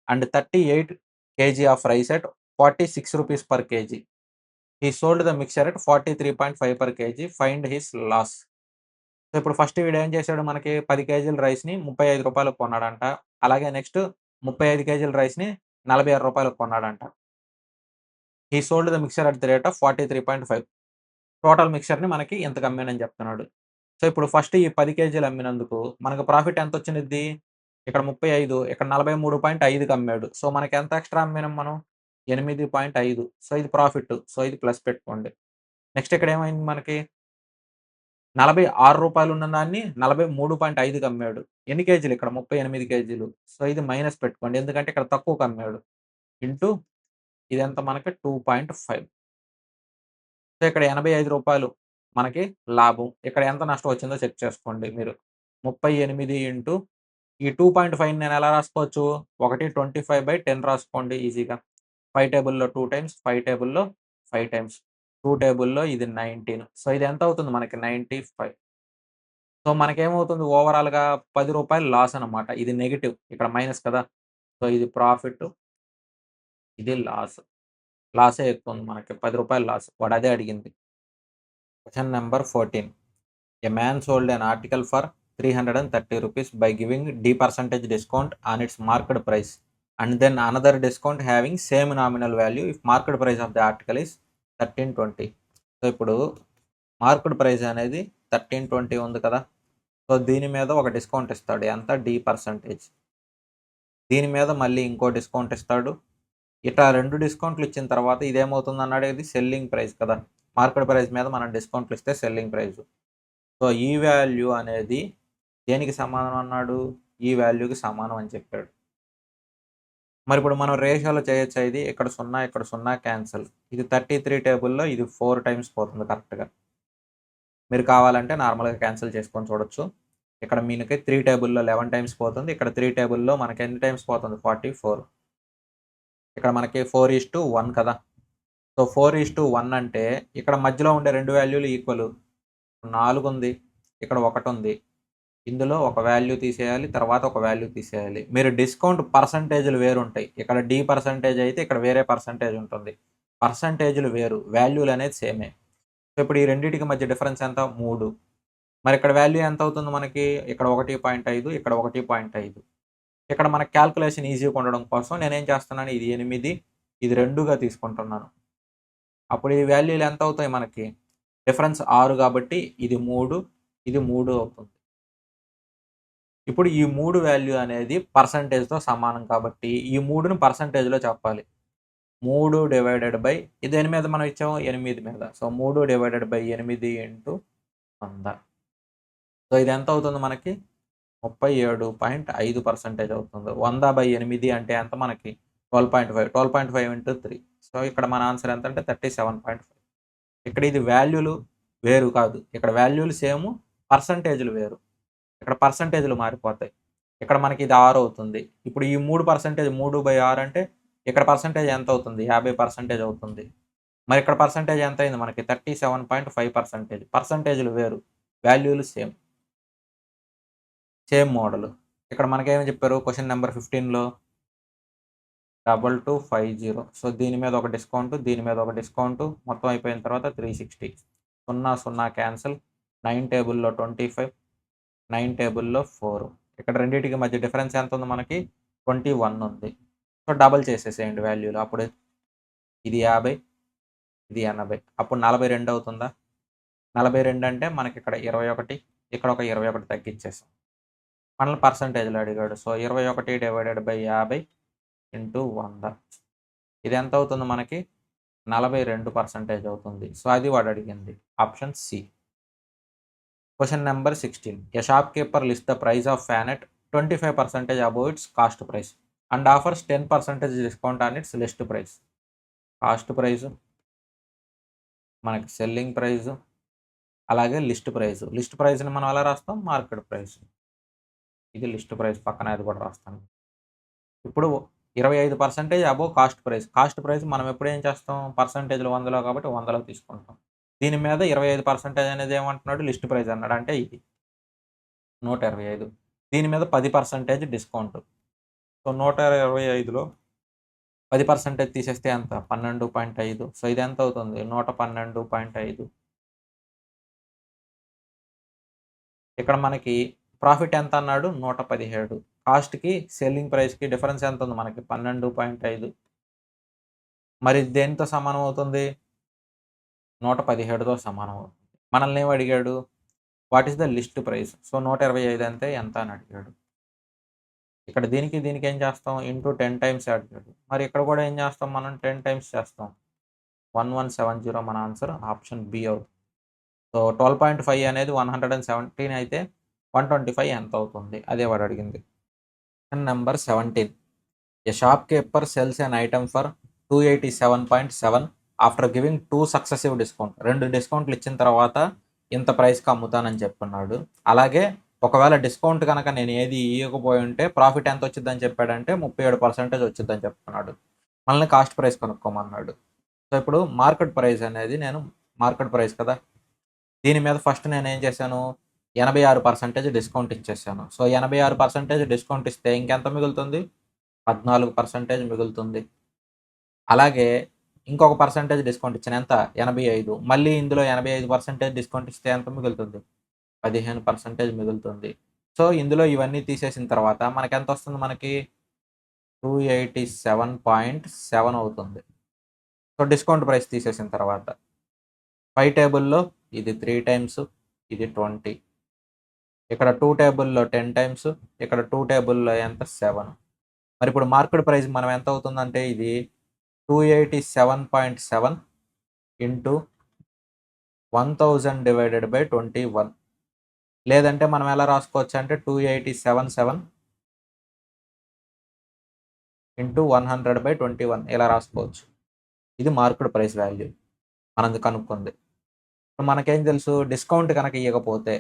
and 38 kg of rice at 46 rupees per kg. He sold the mixture at 43.5 per kg. Find his loss. So, ఇప్పుడు first వీడు ఏం చేశాడు మనకి 10 కేజీల రైస్‌ని రూ. 35కి కొన్నాడంట. అలాగే నెక్స్ట్ 35 కేజీల రైస్‌ని రూ. 46కి కొన్నాడంట. He sold the mixture at the rate of 43.5. Total మిక్స్చర్‌ని మనకి ఇంతకు అమ్మానని చెప్తున్నాడు. సో, ఇప్పుడు ఫస్ట్ ఈ 10 కేజీలు అమ్మినందుకు మనకు ప్రాఫిట్ ఎంతొచ్చినిద్ది? ఇక్కడ 35, ఇక్కడ 43.5కి అమ్మాడు. సో, మనకెంత ఎక్స్‌ట్రా అమ్మినాం మనం? 8.5. సో, ఇది ప్రాఫిట్. సో, ఇది ప్లస్ పెట్టుకోండి. నెక్స్ట్ ఇక్కడ ఏమైంది మనకి? రూ. 46 ఉన్న దాన్ని 43.5కి అమ్మాడు. ఎన్ని కేజీలు? ఇక్కడ 38 కేజీలు. సో, ఇది మైనస్ పెట్టుకోండి. ఎందుకంటే ఇక్కడ తక్కువకి అమ్మాడు. ఇంటూ ఇదెంత మనకి? 2.5. సో, ఇక్కడ రూ. 85 మనకి లాభం. ఇక్కడ ఎంత నష్టం వచ్చిందో చెక్ చేసుకోండి మీరు. 38 ఇంటూ ఈ 2.5ని నేను ఎలా రాసుకోవచ్చు? 1 25/10 రాసుకోండి ఈజీగా. 5 టేబుల్‌లో 2 టైమ్స్, 5 టేబుల్‌లో 5 టైమ్స్, 2 టేబుల్‌లో ఇది 19. సో, ఇది ఎంత అవుతుంది మనకి? 95. సో, మనకేమవుతుంది ఓవరాల్‌గా రూ. 10 లాస్ అనమాట. ఇది నెగెటివ్. ఇక్కడ మైనస్ కదా! సో, ఇది ప్రాఫిట్. ఇది లాస్. లాసే ఎక్కువుంది మనకి. రూ. 10 లాస్. వాడు అదే అడిగింది. Question number 14. A man sold an article for ₹330 by giving D% discount on its market price and then another discount having same nominal value if market price of the article is 1320. So, ఇప్పుడు market price అనేది 1320 ఉంది కదా! So, దీని మీద ఒక discount ఇస్తాడు. ఎంత? D%. దీని మీద మళ్ళీ ఇంకో డిస్కౌంట్ ఇస్తాడు. ఇట్లా 2 డిస్కౌంట్లు ఇచ్చిన తర్వాత ఇదేమవుతుందన్నాడు? ఇది సెల్లింగ్ ప్రైస్ కదా! మార్కెట్ ప్రైస్ మీద మనం డిస్కౌంట్లు ఇస్తే సెల్లింగ్ ప్రైస్. సో, ఈ వాల్యూ అనేది దేనికి సమానం అన్నాడు? ఈ వాల్యూకి సమానం అని చెప్పాడు. మరి ఇప్పుడు మనం రేషియోలో చేయొచ్చా ఇది? ఇక్కడ 0, ఇక్కడ 0 క్యాన్సల్. ఇది 33 టేబుల్‌లో ఇది 4 టైమ్స్ పోతుంది కరెక్ట్‌గా. మీరు కావాలంటే నార్మల్‌గా క్యాన్సల్ చేసుకొని చూడొచ్చు. ఇక్కడ మనకి 3 టేబుల్‌లో 11 టైమ్స్ పోతుంది. ఇక్కడ 3 టేబుల్‌లో మనకి ఎన్ని టైమ్స్ పోతుంది? 44. ఇక్కడ మనకి 4:1 కదా! సో, 4:1 అంటే ఇక్కడ మధ్యలో ఉండే 2 వాల్యూలు ఈక్వల్. 4 ఉంది. ఇక్కడ 1 ఉంది. ఇందులో ఒక వాల్యూ తీసేయాలి. తర్వాత ఒక వాల్యూ తీసేయాలి. మీరు డిస్కౌంట్ పర్సెంటేజ్‌లు వేరుంటాయి. ఇక్కడ డి పర్సెంటేజ్ అయితే ఇక్కడ వేరే పర్సెంటేజ్ ఉంటుంది. పర్సెంటేజ్‌లు వేరు. వాల్యూలనేది సేమే. సో, ఇప్పుడు ఈ రెండిటికి మధ్య డిఫరెన్స్ ఎంత? 3. మరి ఇక్కడ వాల్యూ ఎంత అవుతుంది మనకి? ఇక్కడ 1.5, ఇక్కడ 1.5. ఇక్కడ మనకి కాలిక్యులేషన్ ఈజీగా ఉండడం కోసం నేనేం చేస్తున్నాను? ఇది 8, ఇది 2గా తీసుకుంటున్నాను. అప్పుడు ఈ వాల్యూలు ఎంత అవుతాయి మనకి? డిఫరెన్స్ 6 కాబట్టి ఇది 3, ఇది 3 అవుతుంది. ఇప్పుడు ఈ 3 వాల్యూ అనేది పర్సెంటేజ్‌తో సమానం కాబట్టి ఈ 3ని పర్సెంటేజ్‌లో చెప్పాలి. 3 డివైడెడ్ బై ఇది దేని మీద మనం ఇచ్చాము? 8 మీద. So, 3 divided by 8 into 100. So, ఇది ఎంత అవుతుంది మనకి? 37.5% అవుతుంది. 100/8 అంటే ఎంత మనకి? 12.5. 12.5 ఇంటూ 3. సో, ఇక్కడ మన ఆన్సర్ ఎంత అంటే 37.5. ఇక్కడ ఇది వాల్యూలు వేరు కాదు. ఇక్కడ వాల్యూలు సేము, పర్సెంటేజ్‌లు వేరు. ఇక్కడ పర్సెంటేజ్‌లు మారిపోతాయి. ఇక్కడ మనకి ఇది 6 అవుతుంది. ఇప్పుడు ఈ 3% 3/6 అంటే ఇక్కడ పర్సెంటేజ్ ఎంత అవుతుంది? 50% అవుతుంది. మరి ఇక్కడ పర్సెంటేజ్ ఎంత అయింది మనకి? 37.5%. పర్సెంటేజ్‌లు వేరు. వాల్యూలు సేమ్. Same model. ఇక్కడ మనకేమి చెప్పారు క్వెషన్ నంబర్ 15లో 2250. సో, దీని మీద ఒక డిస్కౌంట్, దీని మీద ఒక డిస్కౌంట్ మొత్తం అయిపోయిన తర్వాత 360. 0, 0 క్యాన్సల్. 9 టేబుల్‌లో 25, 9 టేబుల్‌లో 4. ఇక్కడ రెండిటికి మధ్య డిఫరెన్స్ ఎంత ఉంది మనకి? 21 ఉంది. సో, డబుల్ చేసేసేయండి వాల్యూలు. అప్పుడు ఇది 50, ఇది 80. అప్పుడు 42 అవుతుందా? 42 అంటే మనకి ఇక్కడ 21, ఇక్కడ ఒక 21 తగ్గించేసాం. మనల్ని పర్సెంటేజ్‌లో అడిగాడు. So, 21 divided by 50 into 100. ఇది ఎంత అవుతుంది మనకి? 42% అవుతుంది. సో, అది వాడు అడిగింది. Option C. Question number 16. A shopkeeper lists the price of fan at 25% above its cost price and offers 10% discount on its list price. Cost price, మనకి సెల్లింగ్ ప్రైస్, అలాగే లిస్ట్ ప్రైస్. లిస్ట్ ప్రైస్‌ని మనం ఎలా రాస్తాం? Market price. ఇది list price పక్కన అది కూడా రాస్తాను. ఇప్పుడు 25% above cost price. Cost price మనం ఎప్పుడు ఏం చేస్తాం? పర్సెంటేజ్‌లు 100లో కాబట్టి 100లో తీసుకుంటాం. దీని మీద 25% అనేది ఏమంటున్నాడు? లిస్ట్ ప్రైస్ అన్నాడు. అంటే ఇది 125. దీని మీద 10% డిస్కౌంట్. సో, 125లో 10% తీసేస్తే ఎంత? 12.5. సో, ఇది ఎంత అవుతుంది? 112.5. ఇక్కడ మనకి ప్రాఫిట్ ఎంత అన్నాడు? 117. కాస్ట్‌కి, సెల్లింగ్ ప్రైస్‌కి డిఫరెన్స్ ఎంత ఉంది మనకి? 12.5. మరి దేనితో సమానం అవుతుంది? 117తో సమానం అవుతుంది. మనల్ని ఏమి అడిగాడు? What is the list price? So, 125 అంటే ఎంత అని అడిగాడు. ఇక్కడ దీనికి, దీనికి ఏం చేస్తాం? ఇంటూ 10 టైమ్స్ అడిగాడు. మరి ఇక్కడ కూడా ఏం చేస్తాం మనం? 10 టైమ్స్ చేస్తాం. 1170 మన ఆన్సర్ ఆప్షన్ బి అవుతుంది. సో, 12.5 అనేది 117 అయితే 125 ఎంత అవుతుంది? అదే వాడు అడిగింది. Question number 17. A shopkeeper sells an item for 287.7 after giving 2 successive discount. 2 డిస్కౌంట్లు ఇచ్చిన తర్వాత ఇంత ప్రైస్‌కి అమ్ముతానని చెప్పున్నాడు. అలాగే ఒకవేళ డిస్కౌంట్ గనక నేను ఏది ఇయ్యకపోయి ఉంటే ప్రాఫిట్ ఎంత వచ్చిద్దని చెప్పాడంటే 37% వచ్చిద్దని చెప్తున్నాడు. మనల్ని కాస్ట్ ప్రైస్ కనుక్కోమన్నాడు. సో, ఇప్పుడు మార్కెట్ ప్రైస్ అనేది మార్కెట్ ప్రైస్ కదా! దీని మీద ఫస్ట్ నేనేం చేశాను? 86% డిస్కౌంట్ ఇచ్చేసాను. సో, 86% డిస్కౌంట్ ఇస్తే ఇంకెంత మిగులుతుంది? 14% మిగులుతుంది. అలాగే ఇంకొక పర్సెంటేజ్ డిస్కౌంట్ ఇచ్చాను. ఎంత? 85. మళ్ళీ ఇందులో 85% డిస్కౌంట్ ఇస్తే ఎంత మిగులుతుంది? 15% మిగులుతుంది. సో, ఇందులో ఇవన్నీ తీసేసిన తర్వాత మనకెంతొస్తుంది మనకి? 287.7 అవుతుంది. సో, డిస్కౌంట్ ప్రైస్ తీసేసిన తర్వాత. 5 టేబుల్‌లో ఇది 3 టైమ్స్, ఇది 20. ఇక్కడ 2 టేబుల్‌లో 10 టైమ్స్, ఇక్కడ 2 టేబుల్‌లో ఎంత? 7. మరి ఇప్పుడు మార్కెట్ ప్రైస్ మనం ఎంత అవుతుందంటే ఇది 287.7 ఇంటూ 1000 డివైడెడ్ బై 21. లేదంటే మనం ఎలా రాసుకోవచ్చు అంటే 2877 ఇంటూ 100/21 ఇలా రాసుకోవచ్చు. ఇది మార్కెట్ ప్రైస్ వాల్యూ మనం కనుక్కుంది. ఇప్పుడు మనకేం తెలుసు డిస్కౌంట్ కనుక ఇయ్యకపోతే,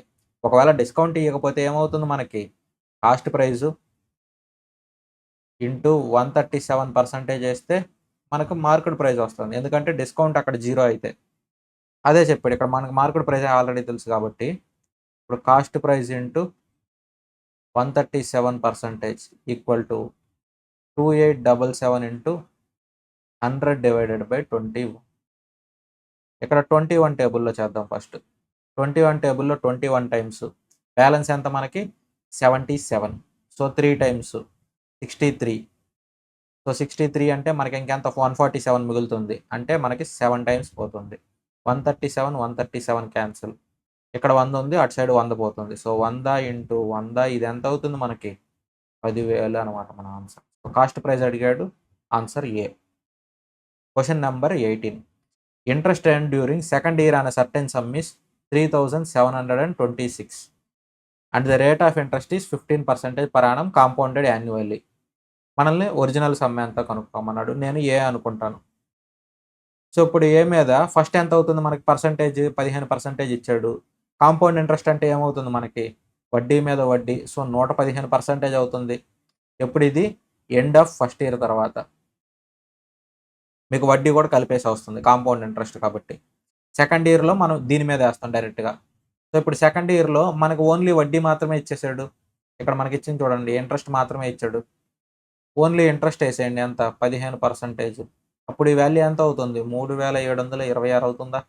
ఒకవేళ డిస్కౌంట్ ఇయ్యకపోతే ఏమవుతుంది మనకి? కాస్ట్ ప్రైసు ఇంటూ 137% ఏస్తే మనకు మార్కెట్ ప్రైస్ వస్తుంది. ఎందుకంటే డిస్కౌంట్ అక్కడ 0 అయితే. అదే చెప్పాడు ఇక్కడ మనకు మార్కెట్ ప్రైస్ ఆల్రెడీ తెలుసు కాబట్టి, ఇప్పుడు cost price into 137% equal to 2877 into 100/20. ఇక్కడ 21 టేబుల్‌లో చేద్దాం ఫస్ట్. 21 టేబుల్‌లో 21 టైమ్స్ బ్యాలెన్స్ ఎంత మనకి? 77. So, 3 times 63. సో, 63 అంటే మనకి ఇంకెంత 147 మిగులుతుంది. అంటే మనకి 7 టైమ్స్ పోతుంది. 137, 137 క్యాన్సిల్. ఇక్కడ 100 ఉంది. అటు సైడ్ 100 పోతుంది. సో, 100 ఇంటూ 100 ఇది ఎంత అవుతుంది మనకి? 10,000 అనమాట మన ఆన్సర్. సో, కాస్ట్ ప్రైస్ అడిగాడు. Answer A. Question number 18. Interest earned during second year on a certain sum is 3,726 and the rate of interest is 15% per annum compounded annually. మనల్ని original some ఎంత కనుక్కోమన్నాడు. నేను ఏ అనుకుంటాను. సో, ఇప్పుడు ఏ మీద first ఎంత అవుతుంది మనకి పర్సెంటేజ్ 15% ఇచ్చాడు. కాంపౌండ్ ఇంట్రెస్ట్ అంటే ఏమవుతుంది మనకి? వడ్డీ మీద వడ్డీ. సో, 115% అవుతుంది. ఎప్పుడు ఇది? ఎండ్ ఆఫ్ ఫస్ట్ ఇయర్ తర్వాత. మీకు వడ్డీ కూడా కలిపేసి వస్తుంది కాంపౌండ్ ఇంట్రెస్ట్ కాబట్టి. సెకండ్ ఇయర్‌లో మనం దీని మీద ఏస్తాం డైరెక్ట్‌గా. సో, ఇప్పుడు సెకండ్ ఇయర్‌లో మనకు ఓన్లీ వడ్డీ మాత్రమే ఇచ్చేసాడు. ఇక్కడ మనకిచ్చింది చూడండి ఇంట్రెస్ట్ మాత్రమే ఇచ్చాడు. ఓన్లీ ఇంట్రెస్ట్ ఏసేయండి ఎంత? 15%. అప్పుడు ఈ వాల్యూ ఎంత అవుతుంది? 3,726 అవుతుందా?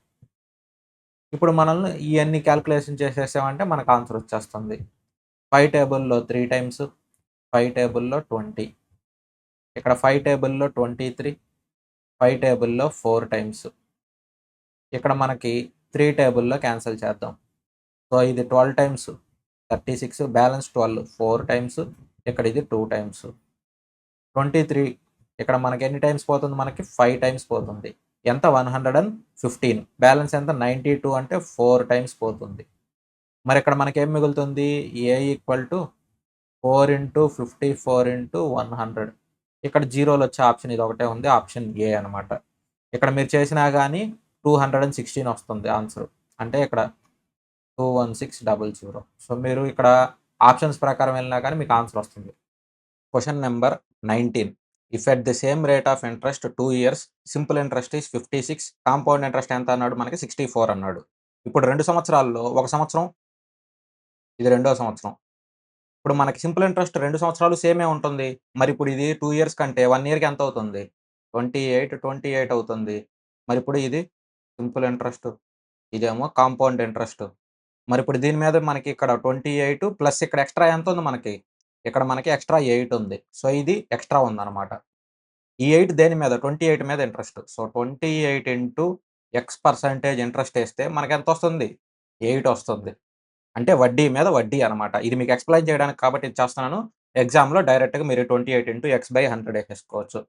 ఇప్పుడు మనల్ని ఇయన్నీ క్యాలిక్యులేషన్ చేసేసామంటే మనకు ఆన్సర్ వచ్చేస్తుంది. 5 టేబుల్‌లో 3 టైమ్స్, 5 టేబుల్‌లో 20. ఇక్కడ 5 టేబుల్‌లో 23, 5 టేబుల్‌లో 4 టైమ్స్. ఇక్కడ మనకి 3 టేబుల్‌లో క్యాన్సిల్ చేద్దాం. సో, ఇది 12 టైమ్స్ 36 బ్యాలెన్స్ 12 4 టైమ్స్. ఇక్కడ ఇది 2 టైమ్స్. 23 ఇక్కడ మనకి ఎన్ని టైమ్స్ పోతుంది మనకి? 5 టైమ్స్ పోతుంది. ఎంత? 115. బ్యాలెన్స్ ఎంత? 92 అంటే 4 టైమ్స్ పోతుంది. మరి ఇక్కడ మనకేం మిగులుతుంది? ఏ ఈక్వల్ టు 4 ఇంటూ 54 ఇంటూ 100. ఇక్కడ జీరోలు వచ్చే ఆప్షన్ ఇది ఒకటే ఉంది. ఆప్షన్ ఏ అనమాట. ఇక్కడ మీరు చేసినా కానీ 216 వస్తుంది ఆన్సర్. అంటే ఇక్కడ 21600. సో, మీరు ఇక్కడ ఆప్షన్స్ ప్రకారం వెళ్ళినా కానీ మీకు ఆన్సర్ వస్తుంది. Question number 19. If at the same rate of interest 2 years simple interest is 56, compound interest ఎంత అన్నాడు? మనకి 64 అన్నాడు. ఇప్పుడు 2 సంవత్సరాల్లో ఒక సంవత్సరం, ఇది రెండో సంవత్సరం. ఇప్పుడు మనకి సింపుల్ ఇంట్రెస్ట్ 2 సంవత్సరాలు సేమే ఉంటుంది. మరి ఇప్పుడు ఇది 2 ఇయర్స్ కంటే 1 ఇయర్‌కి ఎంత అవుతుంది? 28, 28 అవుతుంది. మరి ఇప్పుడు ఇది సింపుల్ ఇంట్రెస్ట్, ఇదేమో కాంపౌండ్ ఇంట్రెస్ట్. మరి ఇప్పుడు దీని మీద మనకి ఇక్కడ 28 ప్లస్ ఇక్కడ ఎక్స్ట్రా ఎంత ఉంది మనకి? ఇక్కడ మనకి ఎక్స్ట్రా 8 ఉంది. సో, ఇది ఎక్స్ట్రా ఉందన్నమాట. ఈ 8 దేని మీద? 28 మీద interest. So, 28 into X percentage interest ఏస్తే మనకెంతొస్తుంది? 8 వస్తుంది. అంటే వడ్డీ మీద వడ్డీ అనమాట. ఇది మీకు ఎక్స్‌ప్లెయిన్ చేయడానికి కాబట్టి ఇది చేస్తున్నాను. ఎగ్జామ్‌లో డైరెక్ట్‌గా మీరు 28 ఇంటూ ఎక్స్/100 ఏసేసుకోవచ్చు.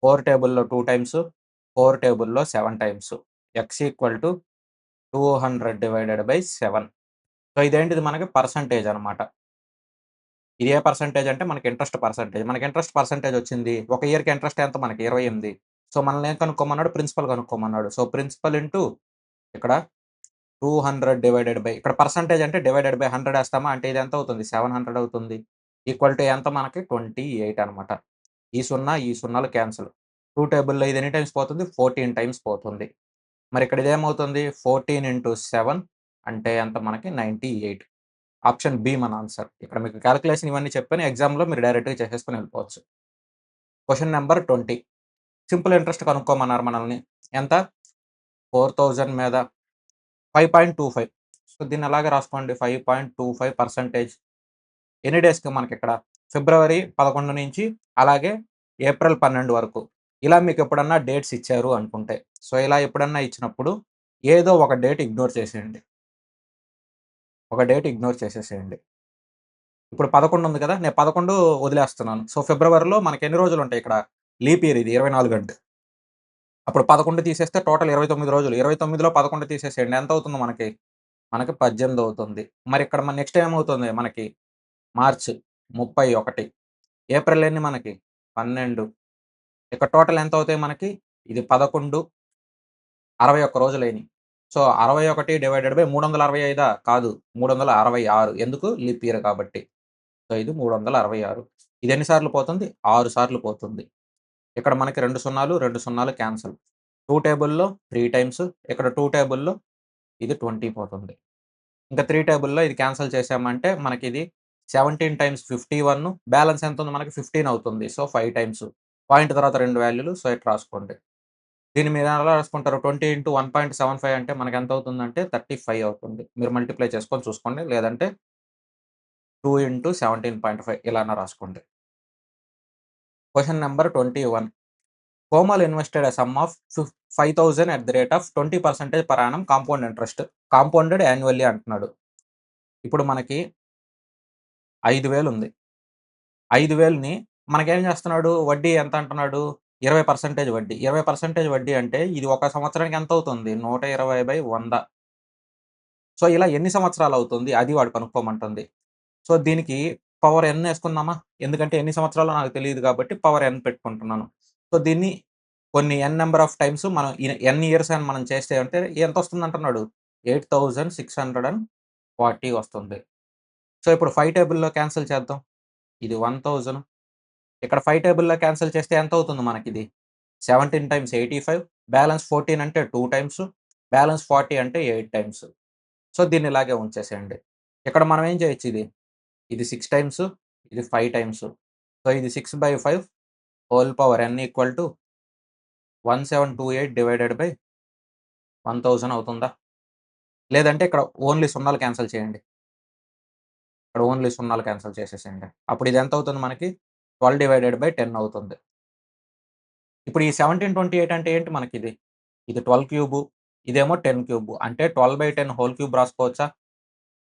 4 టేబుల్‌లో 2 టైమ్స్, 4 టేబుల్‌లో 7 times. X equal to 200/7. So, ఇదేంటిది మనకి పర్సెంటేజ్ అనమాట. ఇది ఏ పర్సెంటేజ్ అంటే మనకి ఇంట్రెస్ట్ పర్సెంటేజ్. మనకి ఇంట్రెస్ట్ పర్సెంటేజ్ వచ్చింది. ఒక ఇయర్‌కి ఇంట్రెస్ట్ ఎంత మనకి? 28. సో, మనల్ని ఏం కనుక్కోమన్నాడు? ప్రిన్సిపల్ కనుక్కోమన్నాడు. సో, ప్రిన్సిపల్ ఇంటూ ఇక్కడ 200 ఇక్కడ పర్సెంటేజ్ అంటే డివైడెడ్ బై 100 ఏస్తామా? అంటే ఇది ఎంత అవుతుంది? 700 అవుతుంది. ఈక్వల్ టు ఎంత మనకి? 28 అనమాట. ఈ 0, ఈ 0లు క్యాన్సిల్. 2 టేబుల్‌లో ఇది ఎన్ని టైమ్స్ పోతుంది? 14 టైమ్స్ పోతుంది. మరి ఇక్కడ ఇదేమవుతుంది? 14 ఇంటూ 7 అంటే ఎంత మనకి? 98. ఆప్షన్ బి మన ఆన్సర్. ఇక్కడ మీకు కాలిక్యులేషన్ ఇవన్నీ చెప్పాను. ఎగ్జామ్‌లో మీరు డైరెక్ట్‌గా చేసేసుకొని వెళ్ళిపోవచ్చు. Question number 20. సింపుల్ ఇంట్రెస్ట్ కనుక్కోమన్నారు మనల్ని. ఎంత? 4000 మీద 5.25. సో, దీన్ని అలాగే రాసుకోండి. 5.25% ఎన్ని డేస్‌కి మనకిక్కడ? ఫిబ్రవరి 11 నుంచి అలాగే ఏప్రిల్ 12 వరకు. ఇలా మీకు ఎప్పుడన్నా డేట్స్ ఇచ్చారు అనుకుంటే. సో, ఇలా ఎప్పుడన్నా ఇచ్చినప్పుడు ఏదో ఒక డేట్ ఇగ్నోర్ చేసేయండి. ఒక డేట్ ఇగ్నోర్ చేసేసేయండి. ఇప్పుడు 11 ఉంది కదా! నేను 11 వదిలేస్తున్నాను. సో, ఫిబ్రవరిలో మనకెన్ని రోజులుంటాయి ఇక్కడ? లీప్ ఇయర్ ఇది 24 అంటే. అప్పుడు 11 తీసేస్తే టోటల్ 29 రోజులు. 29లో 11 తీసేసేయండి. ఎంతవుతుంది మనకి? మనకి 18 అవుతుంది. మరి ఇక్కడ నెక్స్ట్ ఏమవుతుంది మనకి? మార్చ్ 31. ఏప్రిల్ ఎన్ని మనకి? 12 ఇక్కడ టోటల్ ఎంత అవుతాయి మనకి? ఇది 11, 61 రోజులయినియి. సో, 61 డివైడెడ్ బై 365 కాదు. 366 ఎందుకు? లీప్ ఇయర్ కాబట్టి. సో, ఇది 366. ఇది ఎన్ని సార్లు పోతుంది? 6 సార్లు పోతుంది. ఇక్కడ మనకి 2 సున్నాలు, 2 సున్నాలు క్యాన్సెల్. 2 టేబుల్‌లో 3 టైమ్స్, ఇక్కడ 2 టేబుల్‌లో ఇది 20 పోతుంది. ఇంకా 3 టేబుల్‌లో ఇది క్యాన్సెల్ చేసామంటే మనకిది 17 టైమ్స్ 51 బ్యాలెన్స్ ఎంతుంది మనకి 15 అవుతుంది. So, 5 times. పాయింట్ తర్వాత 2 వాల్యూలు. సో, ఇటు రాసుకోండి. దీన్ని మీరు ఎలా రాసుకుంటారు? 20 ఇంటూ 1.75 అంటే మనకెంతవుతుందంటే 35 అవుతుంది. మీరు మల్టిప్లై చేసుకొని చూసుకోండి. లేదంటే 2 ఇంటూ 17.5 ఇలా అన్నా రాసుకోండి. Question number 21. Komal invested a sum of 5,000 at the rate of 20% per annum compound interest. Compounded annually అంటున్నాడు. ఇప్పుడు మనకి 5,000 ఉంది. 5,000ని మనకేం చేస్తున్నాడు? వడ్డీ ఎంత అంటున్నాడు? 20% వడ్డీ. 20% వడ్డీ అంటే ఇది ఒక సంవత్సరానికి ఎంతవుతుంది? 120/100. సో, ఇలా ఎన్ని సంవత్సరాలవుతుంది? అది వాడు కనుక్కోమంటుంది. సో, దీనికి పవర్ n ఏసుకుందామా? ఎందుకంటే ఎన్ని సంవత్సరాలో నాకు తెలీదు కాబట్టి పవర్ n పెట్టుకుంటున్నాను. సో, దీన్ని కొన్ని n నంబర్ ఆఫ్ టైమ్స్ మనం n ఇయర్స్ అని మనం చేస్తే అంటే ఎంతొస్తుందంటున్నాడు? 8,640 వస్తుంది. సో, ఇప్పుడు 5 టేబుల్‌లో క్యాన్సెల్ చేద్దాం. ఇది 1,000. ఇక్కడ 5 టేబుల్‌లో క్యాన్సెల్ చేస్తే ఎంతవుతుంది మనకిది? 17 టైమ్స్ 85 బ్యాలెన్స్ 14 అంటే 2 టైమ్స్, బ్యాలెన్స్ 40 అంటే 8 టైమ్స్. సో, దీన్ని ఇలాగే ఉంచేసేయండి. ఇక్కడ మనం ఏం చేయొచ్చు ఇది? ఇది 6 టైమ్స్, ఇది 5 టైమ్స్. సో, ఇది 6/5 whole power n equal to 1728 divided by 1000 అవుతుందా? లేదంటే ఇక్కడ ఓన్లీ సున్నాలు క్యాన్సెల్ చేయండి. ఇక్కడ ఓన్లీ సున్నాలు క్యాన్సెల్ చేసేసేయండి. అప్పుడు ఇది ఎంత అవుతుంది మనకి? 12/10 అవుతుంది. ఇప్పుడు ఈ 1728 అంటే ఏంటి మనకిది? ఇది 12 క్యూబు, ఇదేమో 10 క్యూబు. అంటే 12/10 హోల్ క్యూబ్ రాసుకోవచ్చా?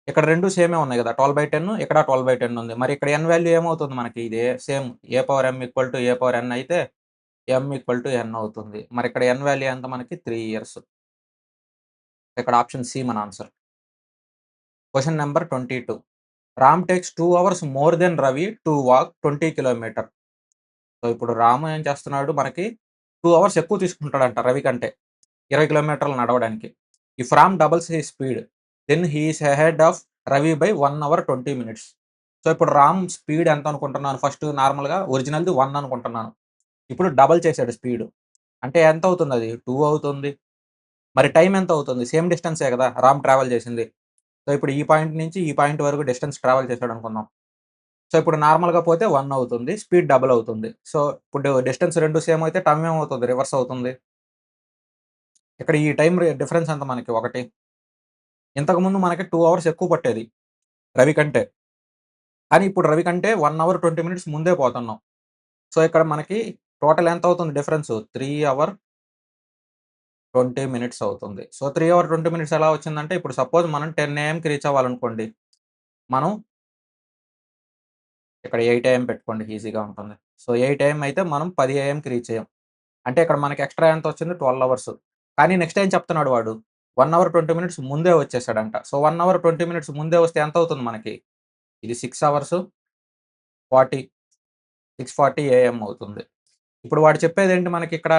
ఇక్కడ 2 సేమే ఉన్నాయి గదా! 12/10 ఇక్కడ 12/10 ఉంది. మరి ఇక్కడ n వాల్యూ ఏమవుతుంది మనకి? ఇదే same A power m equal to A power n అయితే m ఈక్వల్ టు n అవుతుంది. మరి ఇక్కడ n వాల్యూ ఎంత మనకి? 3 ఇయర్స్. ఇక్కడ ఆప్షన్ సి మన answer. Question number 22. Ram takes 2 hours more than Ravi to walk 20 kilometre. So, ఇప్పుడు రాము ఏం చేస్తున్నాడు మనకి 2 అవర్స్ ఎక్కువ తీసుకుంటాడంట రవి కంటే. 20 కిలోమీటర్లు నడవడానికి. If Ram doubles his speed then he is ahead of Ravi by 1 hour 20 minutes. So, ఇప్పుడు రామ్ స్పీడ్ ఎంత అనుకుంటున్నాను ఫస్ట్ నార్మల్‌గా ఒరిజినల్‌ది 1 అనుకుంటున్నాను. ఇప్పుడు డబుల్ చేసాడు స్పీడ్. అంటే ఎంత అవుతుందది? 2 అవుతుంది. మరి టైమ్ ఎంత అవుతుంది? సేమ్ డిస్టెన్సే గదా! రామ్ ట్రావెల్ చేసింది. సో, ఇప్పుడు ఈ పాయింట్ నుంచి ఈ పాయింట్ వరకు డిస్టెన్స్ ట్రావెల్ చేసాడనుకుందాం. సో, ఇప్పుడు నార్మల్‌గా పోతే 1 అవుతుంది. స్పీడ్ డబుల్ అవుతుంది. సో, ఇప్పుడు డిస్టెన్స్ 2 సేమ్ అయితే టైమ్ ఏమవుతుంది? రివర్స్ అవుతుంది. ఇక్కడ ఈ టైమ్ డిఫరెన్స్ ఎంత మనకి? 1. ఇంతకుముందు మనకి 2 అవర్స్ ఎక్కువ పట్టేది రవి కంటే. కానీ ఇప్పుడు రవి కంటే 1 అవర్ 20 మినిట్స్ ముందే పోతున్నాం. సో, ఇక్కడ మనకి టోటల్ ఎంత అవుతుంది డిఫరెన్స్? 3 అవర్ 20 మినిట్స్ అవుతుంది. సో, 3 అవర్ 20 మినిట్స్ ఎలా వచ్చిందంటే ఇప్పుడు సపోజ్ మనం 10 ఏఎంకి రీచ్ అవ్వాలనుకోండి. మనం ఇక్కడ 8 ఏఎం పెట్టుకోండి ఈజీగా ఉంటుంది. సో, 8 ఏఎం అయితే మనం 10 ఏఎంకి రీచ్ అయ్యాం. అంటే ఇక్కడ మనకి ఎక్స్‌ట్రా ఎంతొచ్చింది? 12 అవర్స్. కానీ నెక్స్ట్ ఏం చెప్తున్నాడు వాడు? 1 అవర్ 20 మినిట్స్ ముందే వచ్చేసాడంట. సో, 1 అవర్ 20 మినిట్స్ ముందే వస్తే ఎంతవుతుంది మనకి? ఇది 6 అవర్స్ 40 6:40 ఏఎం అవుతుంది. ఇప్పుడు వాడు చెప్పేదేంటి మనకిక్కడ?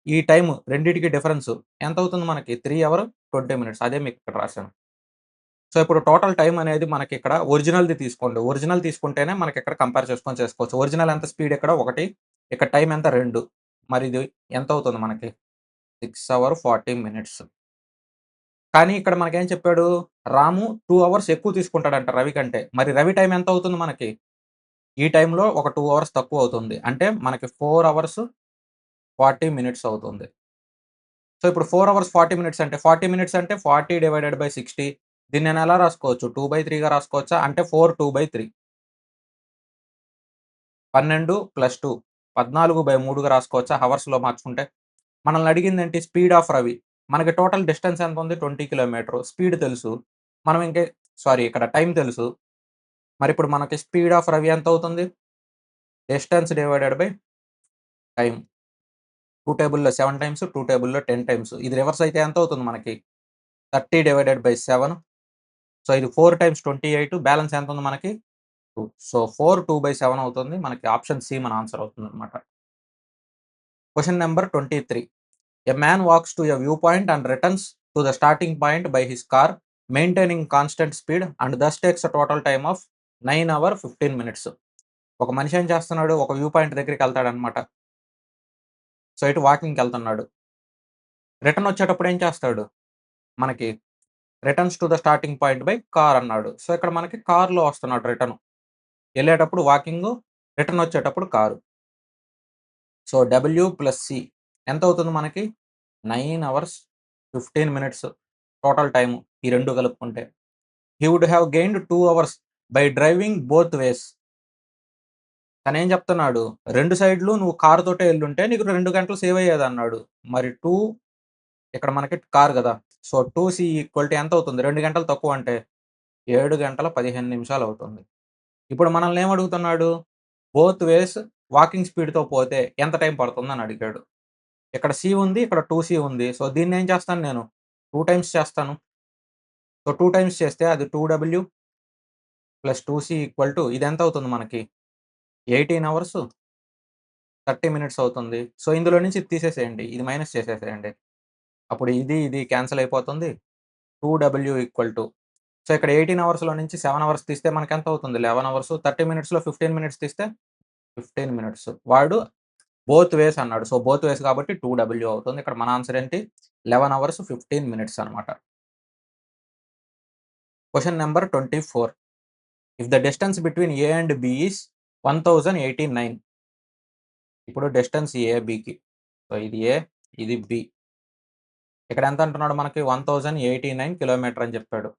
ఈ టైమ్ రెండిటికి డిఫరెన్స్ ఎంతవుతుంది మనకి? 3 అవర్ 20 మినిట్స్. అదే మీకిక్కడ రాసాను. సో, ఇప్పుడు టోటల్ టైమ్ అనేది మనకిక్కడ ఒరిజినల్‌ది తీసుకోండి. ఒరిజినల్ తీసుకుంటేనే మనకిక్కడ కంపేర్ చేసుకొని చేసుకోవచ్చు. ఒరిజినల్ ఎంత స్పీడ్ ఇక్కడ 1 ఇక్కడ టైమ్ ఎంత 2 మరి ఇది ఎంతవుతుంది మనకి? 6 అవర్ 40 మినిట్స్. కానీ ఇక్కడ మనకేం చెప్పాడు? రాము 2 అవర్స్ ఎక్కువ తీసుకుంటాడంట రవి కంటే. మరి రవి టైమ్ ఎంతవుతుంది మనకి? ఈ టైమ్‌లో ఒక 2 అవర్స్ తక్కువవుతుంది. అంటే మనకి 4 అవర్స్ 40 మినిట్స్ అవుతుంది. సో, ఇప్పుడు 4 అవర్స్ 40 మినిట్స్ అంటే 40 మినిట్స్ అంటే 40 డివైడెడ్ బై 60 దీన్ని నేను ఎలా రాసుకోవచ్చు? 2/3గా రాసుకోవచ్చా? అంటే 4 2/3 12 + 2 14/3గా రాసుకోవచ్చా హవర్స్‌లో మార్చుకుంటే? మనల్ని అడిగిందేంటి? Speed of Ravi. మనకి టోటల్ డిస్టెన్స్ ఎంతుంది? 20 కిలోమీటరు. స్పీడ్ తెలుసు. మనం ఇంకే సారీ ఇక్కడ టైమ్ తెలుసు. మరిప్పుడు మనకి స్పీడ్ ఆఫ్ రవి ఎంతవుతుంది? Distance divided by time. 2 టేబుల్‌లో 7 టైమ్స్, 2 టేబుల్‌లో 10 టైమ్స్. ఇది రివర్స్ అయితే ఎంతవుతుంది మనకి? 30 డివైడెడ్ బై 7. సో, ఇది 4 టైమ్స్ 28 బ్యాలెన్స్ ఎంతుంది మనకి? 2. సో, 4 2/7 అవుతుంది. మనకి ఆప్షన్ సి మన ఆన్సర్ అవుతుందనమాట. Question number 23. A man walks to a viewpoint and returns to the starting point by his car, maintaining constant speed and thus takes a total time of 9 hours 15 minutes. ఒక మనిషి ఏం చేస్తున్నాడు? ఒక view point దగ్గరికెళ్తాడనమాట. So, ఇటు వాకింగ్‌కెళ్తున్నాడు. Return వచ్చేటప్పుడు ఏం చేస్తాడు? మనకి returns to the starting point by car అన్నాడు. సో, ఇక్కడ మనకి కార్‌లో వస్తున్నాడు రిటర్న్. ఎళ్ళేటప్పుడు వాకింగు, రిటర్న్ వచ్చేటప్పుడు car. So, W plus C ఎంతవుతుంది మనకి? 9 అవర్స్ 15 మినిట్స్ టోటల్ టైము ఈ 2 కలుపుకుంటే. He would have gained 2 hours by driving both ways. తనేం చెప్తున్నాడు? 2 సైడ్‌లు నువ్వు కారుతోటే ఎళ్ళుంటే నీకు 2 గంటలు సేవ్ అయ్యేదన్నాడు. మరి 2 ఇక్కడ మనకి కారు గదా! సో, 2సి ఈక్వల్ టు ఎంతవుతుంది? 2 గంటలు తక్కువంటే 7 గంటల 15 నిమిషాలవుతుంది. ఇప్పుడు మనల్ని ఏమడుగుతున్నాడు? బోత్ వేస్ వాకింగ్ స్పీడ్‌తో పోతే ఎంత టైం పడుతుందని అడిగాడు. ఇక్కడ సి ఉంది. ఇక్కడ 2సి ఉంది. సో, దీన్నేం చేస్తాను నేను? 2 టైమ్స్ చేస్తాను. సో, 2 టైమ్స్ చేస్తే అది 2డబ్ల్యూ ప్లస్ 2సి ఈక్వల్ టు ఇదెంతవుతుంది మనకి? 18 అవర్స్ 30 మినిట్స్ అవుతుంది. సో, ఇందులో నుంచి ఇది తీసేసేయండి. ఇది మైనస్ చేసేసేయండి. అప్పుడు ఇది క్యాన్సెల్ అయిపోతుంది. 2డబ్ల్యూ ఈక్వల్ టు సో, ఇక్కడ 18 అవర్స్‌లో నుంచి 7 అవర్స్ తీస్తే మనకెంతవుతుంది? 11 అవర్స్. 30 మినిట్స్‌లో 15 మినిట్స్ తీస్తే 15 మినిట్స్. వాడు బోత్ వేస్ అన్నాడు. సో, బోత్ వేస్ కాబట్టి 2డబ్ల్యూ అవుతుంది. ఇక్కడ మన ఆన్సర్ ఏంటి? 11 అవర్స్ 15 మినిట్స్ అనమాట. Question number 24. If the distance between A and B is 1089. ఇప్పుడు డిస్టెన్స్ ఏ, బికి. సో, ఇది ఏ, ఇది బి. ఇక్కడ ఎంత అంటున్నాడు మనకి? 1089 కిలోమీటర్ అని చెప్పాడు.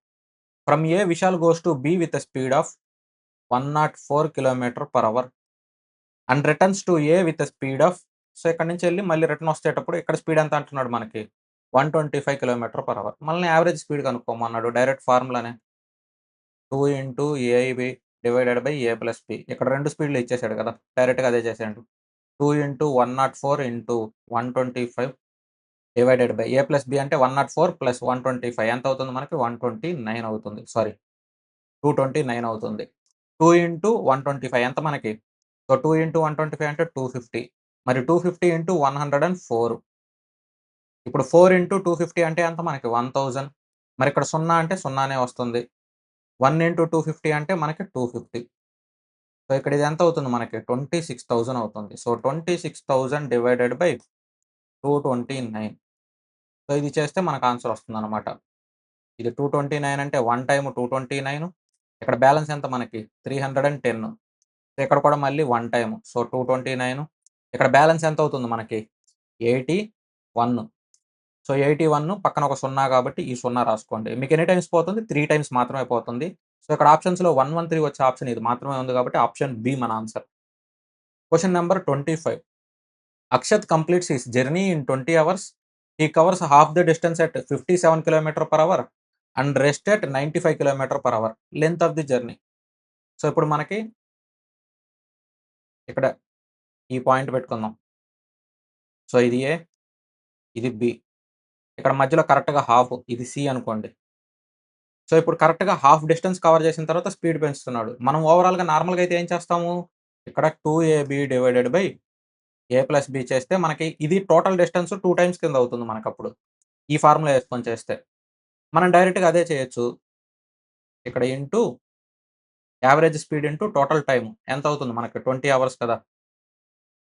From A Vishal goes to B with a speed of 104 kilometre per hour and returns to A with a speed of so, ఇక్కడి నుంచి ఎళ్లి మళ్ళీ రిటర్న్ వచ్చేటప్పుడు ఇక్కడ స్పీడ్ ఎంత అంటున్నాడు మనకి? 125 కిలోమీటర్ పర్ అవర్. మనల్ని యావరేజ్ స్పీడ్ కనుక్కోమన్నాడు. డైరెక్ట్ ఫార్ములానే. 2 into AB divided by A plus B. ఇక్కడ 2 స్పీడ్‌లు ఇచ్చేసాడు కదా! డైరెక్ట్‌గా అదే చేసేయండి. 2 into 104 into 125 divided by A plus B అంటే 104 ప్లస్ 125 ఎంత అవుతుంది మనకి? 129 అవుతుంది. సారీ 229 అవుతుంది. 2 ఇంటూ 125 ఎంత మనకి? సో, 2 ఇంటూ 125 అంటే 250. మరి 250 ఇంటూ 104 ఇప్పుడు 4 ఇంటూ 250 అంటే ఎంత మనకి? 1000. మరిక్కడ 0 అంటే 0నే వస్తుంది. 1 ఇంటూ 250 అంటే మనకి 250. సో, ఇక్కడ ఇది ఎంత అవుతుంది మనకి? 26,000 అవుతుంది. So, 26,000 divided by 229. సో, ఇది చేస్తే మనకు ఆన్సర్ వస్తుందనమాట. ఇది 229 అంటే 1 టైమ్ 229 ఇక్కడ బ్యాలెన్స్ ఎంత మనకి? 310. సో, ఇక్కడ కూడా మళ్ళీ 1 టైమ్. సో, 229 ఇక్కడ బ్యాలెన్స్ ఎంత అవుతుంది మనకి? 81. సో, 81 పక్కన ఒక 0 కాబట్టి ఈ 0 రాసుకోండి. మీకు ఎన్ని టైమ్స్ పోతుంది? 3 టైమ్స్ మాత్రమే పోతుంది. సో, ఇక్కడ ఆప్షన్స్‌లో 113 వచ్చే ఆప్షన్ ఇది మాత్రమే ఉంది కాబట్టి ఆప్షన్ బి మన answer. Question number 25. Akshat completes his journey in 20 hours. He covers half the distance at 57 km per hour and rest at 95 km per hour. Length of the journey. So, ఇప్పుడు మనకి ఇక్కడ ఈ point పెట్టుకుందాం. So, ఇది ఏ, ఇది B. ఇక్కడ మధ్యలో కరెక్ట్‌గా హాఫ్ ఇది సి అనుకోండి. సో, ఇప్పుడు కరెక్ట్‌గా హాఫ్ డిస్టెన్స్ కవర్ చేసిన తర్వాత స్పీడ్ పెంచుతున్నాడు. మనం ఓవరాల్‌గా నార్మల్‌గా అయితే ఏం చేస్తాము? ఇక్కడ 2ఏబీ divided by A plus B చేస్తే మనకి ఇది టోటల్ డిస్టెన్స్ 2 టైమ్స్ కింద అవుతుంది మనకప్పుడు. ఈ ఫార్ములా యేసుకొని చేస్తే. మనం డైరెక్ట్‌గా అదే చేయొచ్చు. ఇక్కడ into average speed into total time ఎంత అవుతుంది మనకి? 20 అవర్స్ కదా!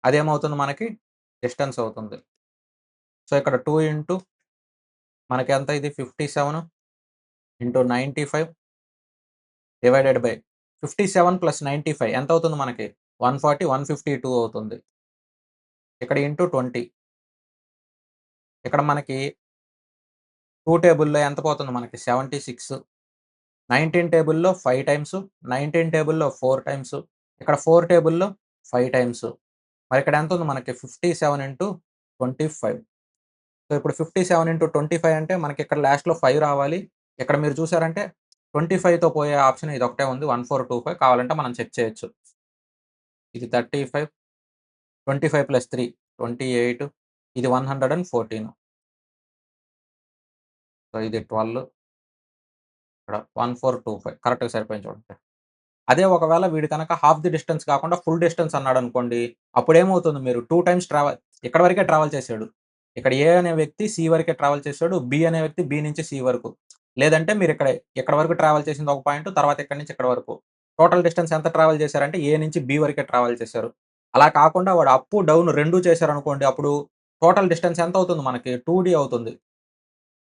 అదేమవుతుంది మనకి? డిస్టెన్స్ అవుతుంది. సో, ఇక్కడ 2 ఇంటూ మనకి ఎంత ఇది 57 ఇంటూ 95 డివైడెడ్ బై 57 ప్లస్ 95 ఎంత అవుతుంది మనకి? 140, 152 అవుతుంది. ఇక్కడ ఇంటూ 20 ఇక్కడ మనకి 2 టేబుల్‌లో ఎంత పోతుంది మనకి? 76 19 టేబుల్‌లో 5 టైమ్స్ 19 టేబుల్‌లో 4 టైమ్స్ ఇక్కడ 4 టేబుల్‌లో 5 టైమ్స్ మరి ఇక్కడ ఎంత ఉంది మనకి? 57 ఇంటూ 25 సో, ఇప్పుడు 57 ఇంటూ 25 అంటే మనకి ఇక్కడ లాస్ట్‌లో 5 రావాలి. ఇక్కడ మీరు చూసారంటే 25తో పోయే ఆప్షన్ ఇదొకటే ఉంది. 1425 కావాలంటే మనం చెక్ చేయొచ్చు. ఇది 35 25 ప్లస్ 3 28 ఇది 114 సో, ఇది 12 ఇక్కడ 1425 కరెక్ట్‌గా సరిపోయింది చూడండి. అదే ఒకవేళ వీడు కనుక హాఫ్ ది డిస్టెన్స్ కాకుండా ఫుల్ డిస్టెన్స్ అన్నాడనుకోండి, అప్పుడేమవుతుంది మీరు 2 టైమ్స్ ఇక్కడి వరకే ట్రావెల్ చేసాడు. ఇక్కడ ఏ అనే వ్యక్తి సి వరకే ట్రావెల్ చేసాడు. బి అనే వ్యక్తి బి నుంచి సి వరకు. లేదంటే ఇక్కడి వరకు ట్రావెల్ చేసింది ఒక పాయింట్. తర్వాత ఇక్కడి నుంచి ఇక్కడి వరకు. టోటల్ డిస్టెన్స్ ఎంత ట్రావెల్ చేశారంటే ఏ నుంచి బి వరకే ట్రావెల్ చేశారు. అలా కాకుండా వాడు అప్, డౌన్ 2 చేశారనుకోండి, అప్పుడు టోటల్ డిస్టెన్స్ ఎంత అవుతుంది మనకి 2డి అవుతుంది.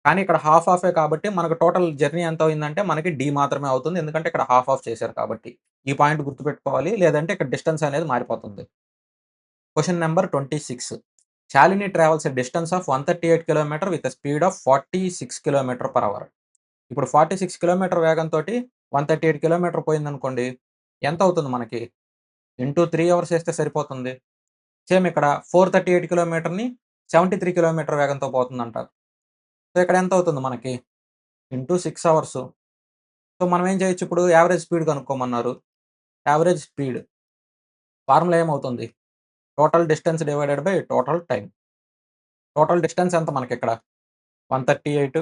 కానీ ఇక్కడ హాఫ్ హాఫే కాబట్టి మనకు టోటల్ జర్నీ ఎంత అయిందంటే మనకి డి మాత్రమే అవుతుంది. ఎందుకంటే ఇక్కడ హాఫ్ హాఫ్ చేశారు కాబట్టి. ఈ పాయింట్ గుర్తుపెట్టుకోవాలి. లేదంటే ఇక్కడ డిస్టెన్స్ అనేది మారిపోతుంది. Question number 26. Shalini travels a distance of 138 kilometre with a speed of 46 kilometre per hour. ఇప్పుడు 46 కిలోమీటర్ వేగంతోటి 138 కిలోమీటర్ పోయిందనుకోండి. ఎంత అవుతుంది మనకి? ఇంటూ 3 అవర్స్ ఏస్తే సరిపోతుంది. సేమ్ ఇక్కడ 438 కిలోమీటర్‌ని 73 కిలోమీటర్ వేగంతో పోతుందంట. సో, ఇక్కడ ఎంత అవుతుంది మనకి? Into 6 hours. సో, మనం ఏం చేయొచ్చు ఇప్పుడు యావరేజ్ స్పీడ్ కనుక్కోమన్నారు. యావరేజ్ స్పీడ్ ఫార్ములా ఏమవుతుంది? Total distance divided by total time. Total distance ఎంత మనకిక్కడ? 138,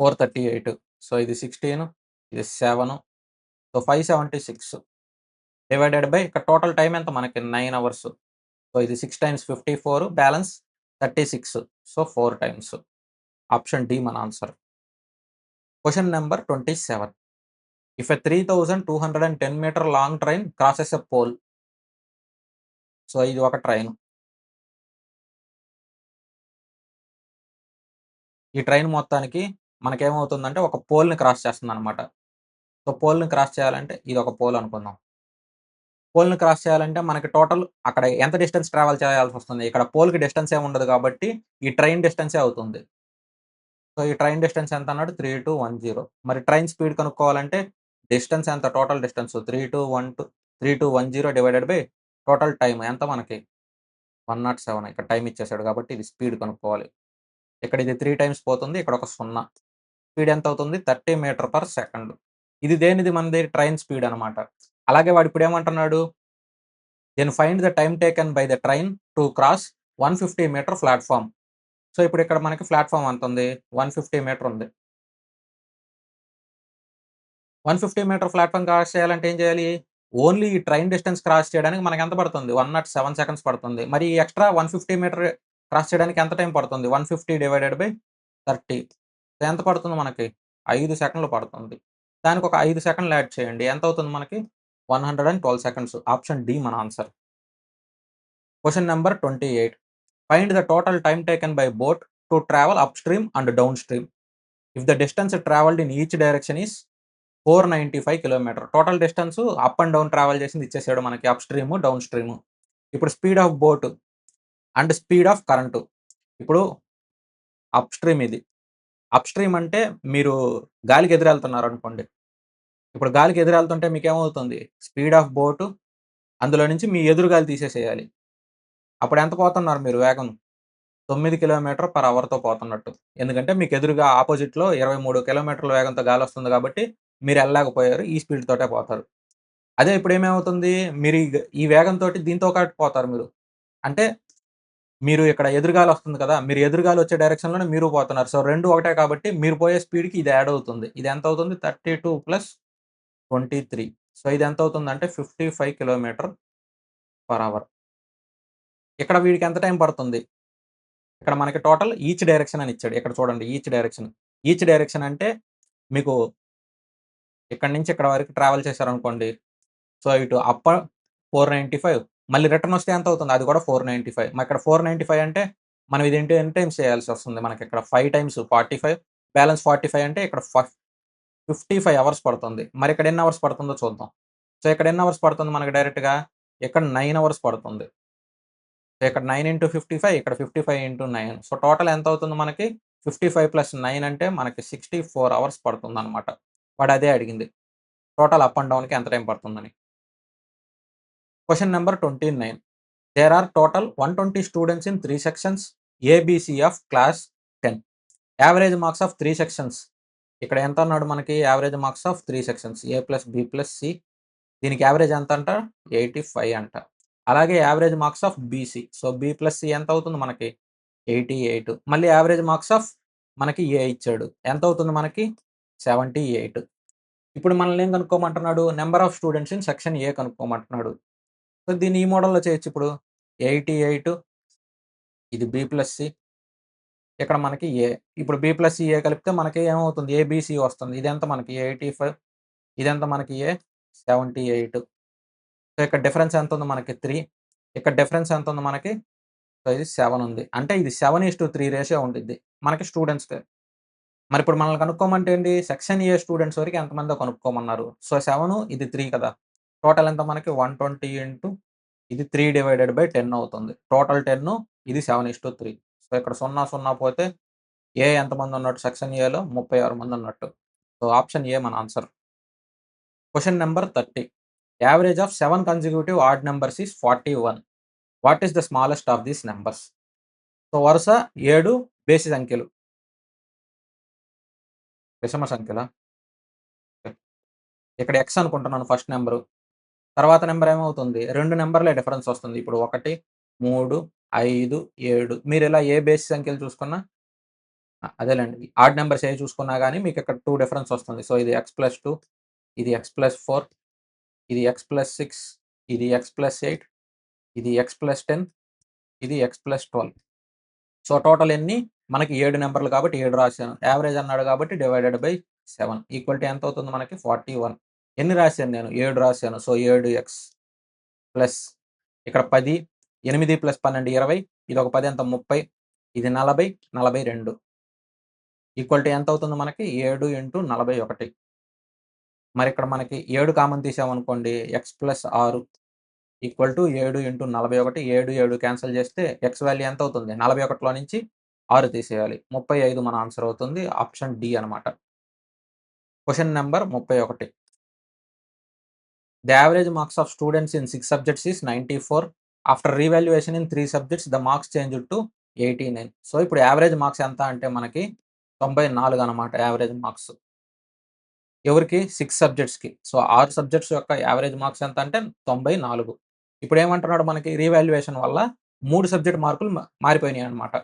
438. సో, ఇది 16, ఇది 7. సో, 576 డివైడెడ్ బై ఇక్కడ టోటల్ టైమ్ ఎంత మనకి 9 అవర్స్. సో, ఇది 6 times 54 balance 36. So, 4 times. Option D మన answer. Question number 27. If a 3210 metre long train crosses a pole. So, ఇది ఒక ట్రైన్. ఈ ట్రైన్ మొత్తానికి మనకేమవుతుందంటే ఒక పోల్‌ని క్రాస్ చేస్తుందనమాట. సో, పోల్‌ని క్రాస్ చేయాలంటే ఇదొక పోల్ అనుకుందాం. పోల్‌ని క్రాస్ చేయాలంటే మనకి టోటల్ అక్కడ ఎంత డిస్టెన్స్ ట్రావెల్ చేయాల్సొస్తుంది? ఇక్కడ పోల్‌కి డిస్టెన్స్ ఏమి ఉండదు కాబట్టి ఈ ట్రైన్ డిస్టెన్సే అవుతుంది. సో, ఈ ట్రైన్ డిస్టెన్స్ ఎంత అన్నాడు? 3210. మరి ట్రైన్ స్పీడ్ కనుక్కోవాలంటే డిస్టెన్స్ ఎంత? Total distance 3210 divided by total time ఎంత మనకి? 107. ఇక్కడ టైమ్ ఇచ్చేసాడు కాబట్టి ఇది స్పీడ్ కనుక్కోవాలి. ఇక్కడ ఇది 3 టైమ్స్ పోతుంది. ఇక్కడ ఒక 0. స్పీడ్ ఎంత అవుతుంది? 30 మీటర్ పర్ సెకండ్. ఇది దేనిది మనది? ట్రైన్ స్పీడ్ అనమాట. అలాగే వాడు ఇప్పుడు ఏమంటున్నాడు? Then find the time taken by the train to cross 150 metre platform. So, ఇప్పుడు ఇక్కడ మనకి ప్లాట్‌ఫార్మ్ ఎంతుంది? 150 మీటర్ ఉంది. 150 మీటర్ ప్లాట్‌ఫార్మ్ క్రాస్ చేయాలంటే ఏం చేయాలి? ఓన్లీ ఈ ట్రైన్ డిస్టెన్స్ క్రాస్ చేయడానికి మనకెంత పడుతుంది? 107 సెకండ్స్ పడుతుంది. మరి ఈ ఎక్స్‌ట్రా 150 మీటర్ క్రాస్ చేయడానికి ఎంత టైం పడుతుంది? 150 డివైడెడ్ బై 30. ఎంత పడుతుంది మనకి? 5 సెకన్లు పడుతుంది. దానికొక 5 సెకన్లు యాడ్ చేయండి. ఎంతవుతుంది మనకి? 112 సెకండ్స్. ఆప్షన్ డి మన answer. Question number 28. Find the total time taken by boat to travel upstream and downstream. If the distance travelled in each direction is 495 kilometre. Total distance up and down travel చేసింది ఇచ్చేసాడు మనకి upstream, downstream. ఇప్పుడు speed of boat and speed of current. ఇప్పుడు upstream ఇది. Upstream అంటే మీరు గాలికి ఎదురెళ్తున్నారనుకోండి. ఇప్పుడు గాలికి ఎదురెళ్తుంటే మీకేమవుతుంది? స్పీడ్ ఆఫ్ బోట్ అందులో నుంచి మీ ఎదురు గాలి తీసేసేయాలి. అప్పుడు ఎంత పోతున్నారు మీరు వేగం? 9 కిలోమీటర్ పర్ అవర్‌తో పోతున్నట్టు. ఎందుకంటే మీకు ఎదురుగా అపోజిట్‌లో 23 కిలోమీటర్ల వేగంతో గాలొస్తుంది కాబట్టి మీరు ఎళ్ళలేకపోయారు. ఈ స్పీడ్ తోటే పోతారు. అదే ఇప్పుడేమవుతుంది? మీరు ఈ వేగంతోటి దీంతో పాటు పోతారు మీరు. అంటే మీరు ఇక్కడ ఎదురుగాలొస్తుంది కదా! మీరు ఎదురుగాలొచ్చే డైరెక్షన్‌లోనే మీరు పోతున్నారు. సో, 2 ఒకటే కాబట్టి మీరు పోయే స్పీడ్‌కి ఇది యాడ్ అవుతుంది. ఇది ఎంతవుతుంది? 32 ప్లస్ 23. సో, ఇది ఎంతవుతుందంటే 55 కిలోమీటర్ పర్ అవర్. ఇక్కడ వీడికి ఎంత టైం పడుతుంది? ఇక్కడ మనకి టోటల్ ఈచ్ డైరెక్షన్ అని ఇచ్చాడు. ఇక్కడ చూడండి ఈచ్ డైరెక్షన్. ఈచ్ డైరెక్షన్ అంటే మీకు ఇక్కడి నుంచి ఇక్కడ వరకు ట్రావెల్ చేశారనుకోండి. సో, ఇటు అప్ 495 మళ్ళీ రిటర్న్ వస్తే ఎంత అవుతుంది? అది కూడా 495. ఇక్కడ 495 అంటే మనం ఇది ఎన్ని టైమ్స్ చేయాల్సొస్తుంది? మనకిక్కడ 5 టైమ్స్ 45 బ్యాలెన్స్ 45 అంటే ఇక్కడ 55 అవర్స్ పడుతుంది. మరి ఇక్కడ ఎన్ని అవర్స్ పడుతుందో చూద్దాం. సో, ఇక్కడ ఎన్ని అవర్స్ పడుతుంది మనకి డైరెక్ట్‌గా? ఇక్కడ 9 అవర్స్ పడుతుంది. సో, ఇక్కడ 9 ఇంటూ 55 ఇక్కడ 55 ఇంటూ 9. సో, టోటల్ ఎంత అవుతుంది మనకి? 55 ప్లస్ 9 అంటే మనకి 64 అవర్స్ పడుతుందనమాట. వాడు అదే అడిగింది. టోటల్ అప్ అండ్ డౌన్‌కి ఎంత టైం పడుతుందని. Question number 29. There are total 120 students in 3 sections ABC of class 10. Average marks of 3 sections. ఇక్కడ ఎంత అన్నాడు మనకి? Average marks of 3 sections A plus B plus C. దీనికి యావరేజ్ ఎంత అంట? 85 అంట. అలాగే average marks of BC. So, B plus C ఎంత అవుతుంది మనకి? 88. మళ్ళీ యావరేజ్ మార్క్స్ ఆఫ్ మనకి ఏ ఇచ్చాడు. ఎంత అవుతుంది మనకి? 78. ఇప్పుడు మనల్ని ఏం కనుక్కోమంటున్నాడు? Number of students in section A కనుక్కోమంటున్నాడు. సో, దీన్ని ఈ మోడల్‌లో చేయొచ్చు ఇప్పుడు. 88 ఇది బి ప్లస్ సి. ఇక్కడ మనకి ఏ. ఇప్పుడు బి ప్లస్ సి, ఏ కలిపితే మనకి ఏమవుతుంది? ఏబీసీ వస్తుంది. ఇదెంత మనకి 85. ఇదెంత మనకి ఏ 78. సో, ఇక్కడ డిఫరెన్స్ ఎంతుంది మనకి 3. ఇక్కడ డిఫరెన్స్ ఎంతుంది మనకి? సో, ఇది 7 ఉంది. అంటే ఇది 7:3 రేషియో ఉండిద్ది మనకి స్టూడెంట్స్‌కి. మరిప్పుడు మనల్ని కనుక్కోమంటే ఏంటి? సెక్షన్ ఏ స్టూడెంట్స్ వరకు ఎంతమందో కనుక్కోమన్నారు. సో, 7 ఇది 3 కదా! టోటల్ ఎంత మనకి 120 ఇంటూ ఇది 3 డివైడెడ్ బై 10 అవుతుంది. టోటల్ 10 ఇది 7:3. సో, ఇక్కడ 0, 0 పోతే ఏ ఎంతమంది ఉన్నట్టు సెక్షన్ ఏలో 36 మంది ఉన్నట్టు. సో, ఆప్షన్ ఏ మన answer. Question number 30. Average of 7 consecutive add numbers is 41. What is the smallest of these numbers? So, వరుస 7 బేసి సంఖ్యలు. విషమ సంఖ్యలా? ఇక్కడ ఎక్స్ అనుకుంటున్నాను ఫస్ట్ నంబరు. తర్వాత నంబర్ ఏమవుతుంది? 2 నంబర్‌లే డిఫరెన్స్ వస్తుంది. ఇప్పుడు 1, 3, 5, 7 మీరిలా ఏ బేసి సంఖ్యలు చూసుకున్నా అదేలెండి. ఆడ్ నంబర్స్ ఏవి చూసుకున్నా గాని మీకిక్కడ 2 డిఫరెన్స్ వస్తుంది. సో, ఇది x+2, ఇది x+4, ఇది x+6, ఇది x+8, ఇది x+10, ఇది x+12. సో, టోటల్ ఎన్ని? మనకి 7 నంబర్‌లు కాబట్టి 7 రాశాను. యావరేజ్ అన్నాడు కాబట్టి డివైడెడ్ బై 7 ఈక్వల్ టు ఎంతవుతుంది మనకి 41. ఎన్ని రాశాను నేను? 7 రాశాను. సో, 7x ప్లస్ ఇక్కడ 10, 8 + 12 20, ఇదొక 10 ఎంత 30, ఇది 40, 42 ఈక్వల్ టు ఎంతవుతుంది మనకి 7 × 41. మరిక్కడ మనకి 7 కామన్ తీసామనుకోండి x+6 ఈక్వల్ టు 7 × 41. 7, 7 క్యాన్సల్ చేస్తే x వాల్యూ ఎంతవుతుంది? 41లో నుంచి 6 తీసేయాలి. 35 మన ఆన్సర్ అవుతుంది. ఆప్షన్ డి అనమాట. Question number 31. The average marks of students in 6 subjects is 94. After revaluation in 3 subjects, the marks changed to 89. So, ఇప్పుడు యావరేజ్ మార్క్స్ ఎంత అంటే మనకి 94 అనమాట యావరేజ్ మార్క్స్. ఎవరికి? 6 సబ్జెక్ట్స్‌కి. సో, 6 సబ్జెక్ట్స్ యొక్క యావరేజ్ మార్క్స్ ఎంత అంటే 94. ఇప్పుడేమంటున్నాడు మనకి రీవాల్యుయేషన్ వల్ల 3 సబ్జెక్ట్ మార్కులు మారిపోయినాయన్నమాట.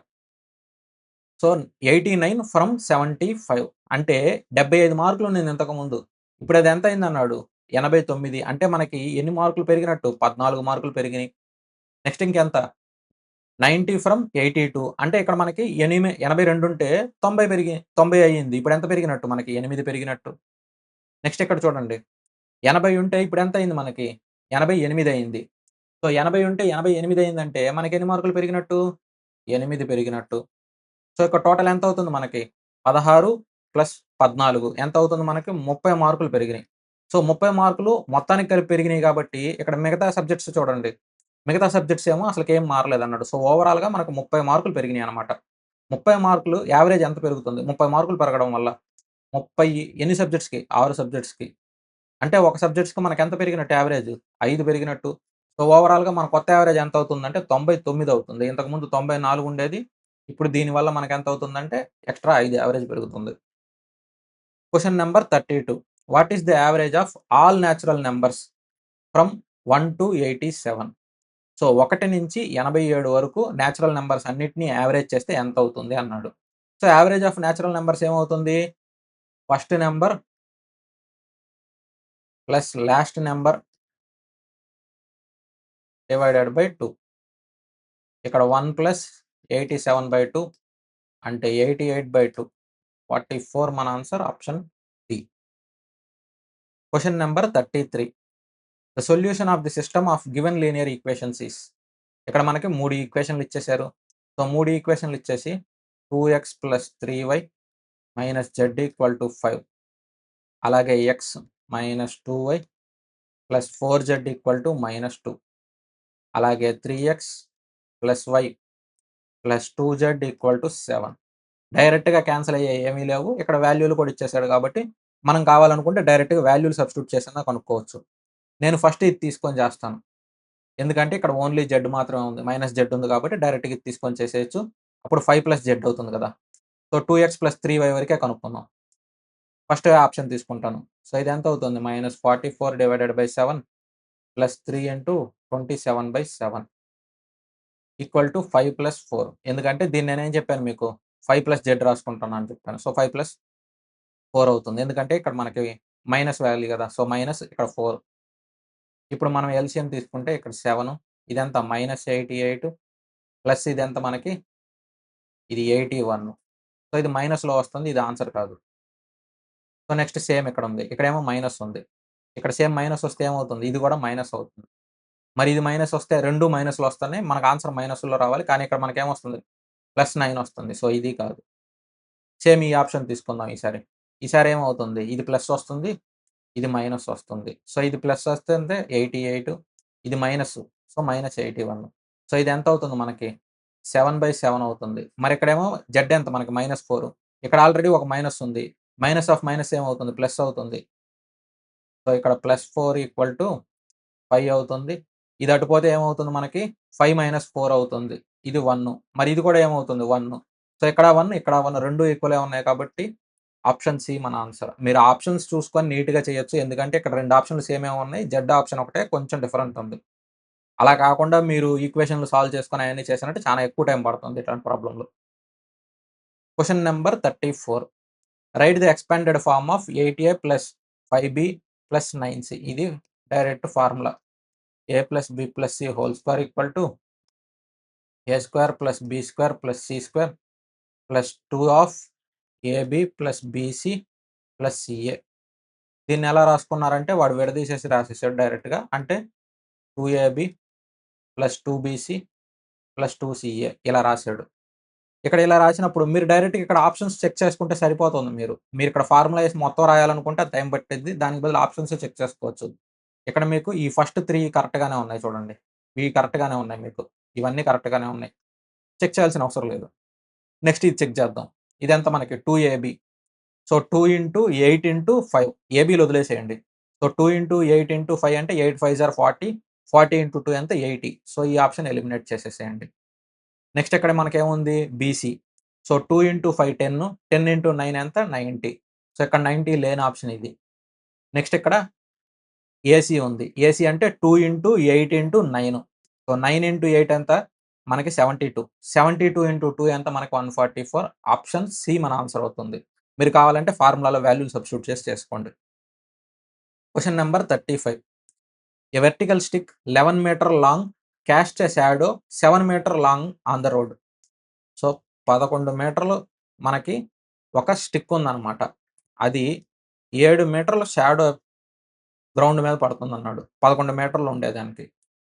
సో, 89 ఫ్రమ్ 75 అంటే 75 మార్కులు ఉండింది ఇంతకుముందు. ఇప్పుడది ఎంత అయిందన్నాడు? 89 అంటే మనకి ఎన్ని మార్కులు పెరిగినట్టు? 14 మార్కులు పెరిగినియి. నెక్స్ట్ ఇంకెంత? 90 ఫ్రమ్ 82 అంటే ఇక్కడ మనకి 82 ఉంటే 90 అయ్యింది. ఇప్పుడెంత పెరిగినట్టు మనకి? 8 పెరిగినట్టు. నెక్స్ట్ ఇక్కడ చూడండి. 80 ఉంటే ఇప్పుడెంత అయింది మనకి? 88 అయింది. సో, 80 ఉంటే 88 అయిందంటే మనకెన్ని మార్కులు పెరిగినట్టు? 8 పెరిగినట్టు. సో, ఇక్కడ టోటల్ ఎంతవుతుంది మనకి? 16 ప్లస్ 14 ఎంతవుతుంది మనకి? 30 మార్కులు పెరిగినియి. సో, 30 మార్కులు మొత్తానికి కలిపి పెరిగినియి గాబట్టి, ఇక్కడ మిగతా సబ్జెక్ట్స్ చూడండి. మిగతా సబ్జెక్ట్స్ ఏమో అసలకేం మారలేదన్నాడు. సో, ఓవరాల్‌గా మనకు 30 మార్కులు పెరిగినియనమాట. 30 మార్కులు యావరేజ్ ఎంత పెరుగుతుంది? 30 మార్కులు పెరగడం వల్ల. 30 ఎన్ని సబ్జెక్ట్స్‌కి? 6 సబ్జెక్ట్స్‌కి. అంటే ఒక సబ్జెక్ట్స్‌కి మనకెంత పెరిగినట్టు యావరేజ్? 5 పెరిగినట్టు. సో, ఓవరాల్‌గా మన కొత్త యావరేజ్ ఎంతవుతుందంటే 99 అవుతుంది. ఇంతకుముందు 94 ఉండేది. ఇప్పుడు దీనివల్ల మనకెంతవుతుందంటే ఎక్స్‌ట్రా 5 యావరేజ్ పెరుగుతుంది. Question number 32. What is the average of all natural numbers from 1-87? So, 1 నుంచి 87 వరకు న్యాచురల్ నంబర్స్ అన్నిటిని యావరేజ్ చేస్తే ఎంతవుతుంది అన్నాడు. So, average of natural numbers ఏమవుతుంది? First number plus last number divided by 2. ఇక్కడ 1 ప్లస్ 87/2 అంటే 88/2. 44 మన answer option D. Question number 33. The solution of the system of given linear equations is. ఇక్కడ మనకి 3 ఈక్వేషన్‌లు ఇచ్చేసారు. సో, 3 ఈక్వేషన్‌లు ఇచ్చేసి 2x + 3y - z = 5 అలాగే x - 2y + 4z = -2 అలాగే 3x + y + 2z = 7. డైరెక్ట్‌గా క్యాన్సెల్ అయ్యేయి ఏమీ లేవు. ఇక్కడ వాల్యూలు కూడా ఇచ్చేసాడు కాబట్టి, మనం కావాలనుకుంటే డైరెక్ట్‌గా వాల్యూలు సబ్స్టిట్యూట్ చేసన్నా కనుక్కోవచ్చు. నేను ఫస్ట్ ఇది తీసుకొని చేస్తాను. ఎందుకంటే ఇక్కడ ఓన్లీ z మాత్రమే ఉంది. -z ఉంది కాబట్టి డైరెక్ట్‌గా ఇది తీసుకొని చేసేయొచ్చు. అప్పుడు 5 + z అవుతుంది కదా! సో, 2x + 3y వరకే కనుక్కుందాం. ఫస్ట్ ఆప్షన్ తీసుకుంటాను. సో, ఇది ఎంత అవుతుంది? -44/7 + 3 × 27/7 = 5 + 4 ఎందుకంటే దీన్ని నేనేం చెప్పాను మీకు 5 + z రాసుకుంటున్నా అని చెప్పాను. సో, 5 + 4 అవుతుంది. ఎందుకంటే ఇక్కడ మనకి మైనస్ వాల్యూ కదా! సో, మైనస్ ఇక్కడ 4. ఇప్పుడు మనం ఎల్‌సిఎం తీసుకుంటే ఇక్కడ 7 ఇదెంత -88 ప్లస్ ఇదెంత మనకి ఇది 81. సో, ఇది మైనస్‌లో వస్తుంది. ఇది ఆన్సర్ కాదు. సో, నెక్స్ట్ సేమ్ ఇక్కడుంది. ఇక్కడేమో మైనస్ ఉంది. ఇక్కడ సేమ్ మైనస్ వస్తే ఏమవుతుంది? ఇది కూడా మైనస్ అవుతుంది. మరి ఇది మైనస్ వస్తే 2 మైనస్‌లు వస్తున్నాయి. మనకు ఆన్సర్ మైనస్‌లో రావాలి. కానీ ఇక్కడ మనకేమొస్తుంది? +9 వస్తుంది. సో, ఇది కాదు. సేమ్ ఈ ఆప్షన్ తీసుకుందాం ఈసారి. ఈసారి ఏమవుతుంది? ఇది ప్లస్ వస్తుంది. ఇది మైనస్ వస్తుంది. సో, ఇది ప్లస్ వస్తుంటే 88 ఇది మైనస్. సో, -81. సో, ఇది ఎంత అవుతుంది మనకి? 7/7 అవుతుంది. మరి ఇక్కడేమో జెడ్ ఎంత మనకి -4. ఇక్కడ ఆల్రెడీ ఒక మైనస్ ఉంది. మైనస్ ఆఫ్ మైనస్ ఏమవుతుంది? ప్లస్ అవుతుంది. సో, ఇక్కడ +4 = 5 అవుతుంది. ఇది అటుపోతే ఏమవుతుంది మనకి? 5 - 4 అవుతుంది. ఇది 1. మరి ఇది కూడా ఏమవుతుంది? 1. సో, ఇక్కడ 1, ఇక్కడ 1 2 ఈక్వలే ఉన్నాయి కాబట్టి ఆప్షన్ సి మన ఆన్సర్. మీరు ఆప్షన్స్ చూసుకొని నీట్‌గా చేయొచ్చు. ఎందుకంటే ఇక్కడ 2 ఆప్షన్‌లు సేమే ఉన్నాయి. జెడ్ ఆప్షన్ ఒకటే కొంచెం డిఫరెంట్ ఉంది. అలా కాకుండా మీరు ఈక్వేషన్‌లు సాల్వ్ చేసుకొని అయన్నీ చేశారంటే చాలా ఎక్కువ టైం పడుతుంది ఇట్లాంటి ప్రాబ్లమ్‌లు. Question number 34. Write the expanded form of 8a + 5b + 9c. ఇది direct formula. a + b + c whole square equal to a square + b square + c square + 2 of ab + bc + ca. దీన్ని ఎలా రాసుకున్నారంటే వాడు విడదీసేసి రాసేసాడు డైరెక్ట్‌గా. అంటే 2ab + 2bc + 2ca ఇలా రాసాడు. ఇక్కడ ఇలా రాసినప్పుడు మీరు డైరెక్ట్‌గా ఇక్కడ ఆప్షన్స్ చెక్ చేసుకుంటే సరిపోతుంది మీరు. మీరిక్కడ ఫార్ములా ఏసి మొత్తం రాయాలనుకుంటే అది టైం పట్టిద్ది. దానికి బదులు ఆప్షన్సే చెక్ చేసుకోవచ్చు. ఇక్కడ మీకు ఈ ఫస్ట్ 3 కరెక్ట్‌గానే ఉన్నాయి చూడండి. ఇవి కరెక్ట్‌గానే ఉన్నాయి మీకు. ఇవన్నీ కరెక్ట్‌గానే ఉన్నాయి. చెక్ చేయాల్సిన అవసరం లేదు. నెక్స్ట్ ఇది చెక్ చేద్దాం. ఇదెంత మనకి 2ab. సో, 2 ఇంటూ 8 ఇంటూ 5 ఏబీలు వదిలేసేయండి. సో, 2 ఇంటూ 8 ఇంటూ 5 అంటే 8 5 ఆర్ 40. 40 ఇంటూ 2 ఎంత 80. సో, ఈ ఆప్షన్ ఎలిమినేట్ చేసేసేయండి. నెక్స్ట్ ఇక్కడ మనకేముంది బీసీ. So, 2 into 5 10. 10 ఇంటూ 9 ఎంత 90. సో, ఇక్కడ 90 లేని ఆప్షన్ ఇది. నెక్స్ట్ ఇక్కడ ఏసీ ఉంది. ఏసీ అంటే 2 ఇంటూ 8 ఇంటూ 9. సో, 9 ఇంటూ 8 ఎంత మనకి 72. 72 ఇంటూ 2 ఎంత మనకి 144. ఆప్షన్ సి మన ఆన్సర్ అవుతుంది. మీరు కావాలంటే ఫార్ములాలో వాల్యూలు సబ్స్టిట్యూట్ చేసి చేసుకోండి. Question number 35. A vertical stick 11 metre long cast a shadow 7 metre long on the road. So, 11 మీటర్లు మనకి ఒక స్టిక్ ఉందన్నమాట. అది 7 మీటర్ల షాడో గ్రౌండ్ మీద పడుతుందన్నాడు. 11 మీటర్లు ఉండేదానికి.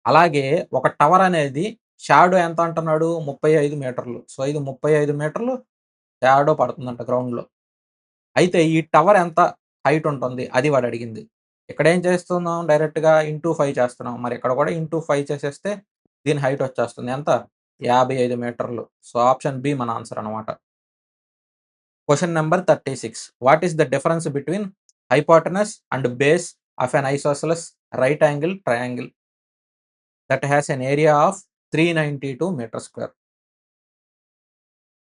అలాగే ఒక టవర్ అనేది షాడో ఎంత అంటున్నాడు? 35 మీటర్లు. సో, ఇది 35 మీటర్లు షాడో పడుతుందంట గ్రౌండ్‌లో. అయితే ఈ టవర్ ఎంత హైట్ ఉంటుంది? అది వాడడిగింది. ఇక్కడేం చేస్తున్నాం డైరెక్ట్‌గా ఇంటూ 5 చేస్తున్నాం. మరి ఇక్కడ కూడా ఇంటూ 5 చేసేస్తే దీని హైట్ వచ్చేస్తుంది. ఎంత? 55 మీటర్లు. సో, ఆప్షన్ బి మన ఆన్సర్ అనమాట. Question number 36. What is the difference between hypotenuse and base of an isosceles right angle triangle that has an area of 392 meter square.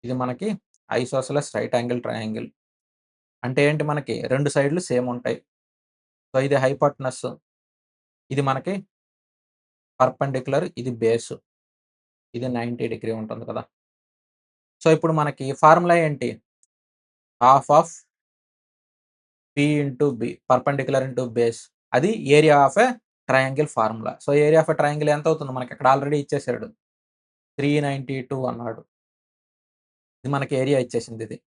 ఇది మనకి ఐసోసెలస్ రైట్ యాంగిల్ ట్రయాంగిల్. అంటే ఏంటి మనకి 2 సైడ్‌లు same ఉంటాయి. So, ఇది హైపోటెనస్. ఇది మనకి పర్పెండిక్యులర్. ఇది బేసు. ఇది 90 ఉంటుంది కదా! సో, ఇప్పుడు మనకి ఫార్ములా ఏంటి? Half of P into B perpendicular into base. అది area of a triangle formula. So, area of a triangle ఎంత అవుతుంది? మనకి ఇక్కడ ఆల్రెడీ ఇచ్చేసాడు. 392 అన్నాడు. ఇది మనకి ఏరియా ఇచ్చేసింది ఇది.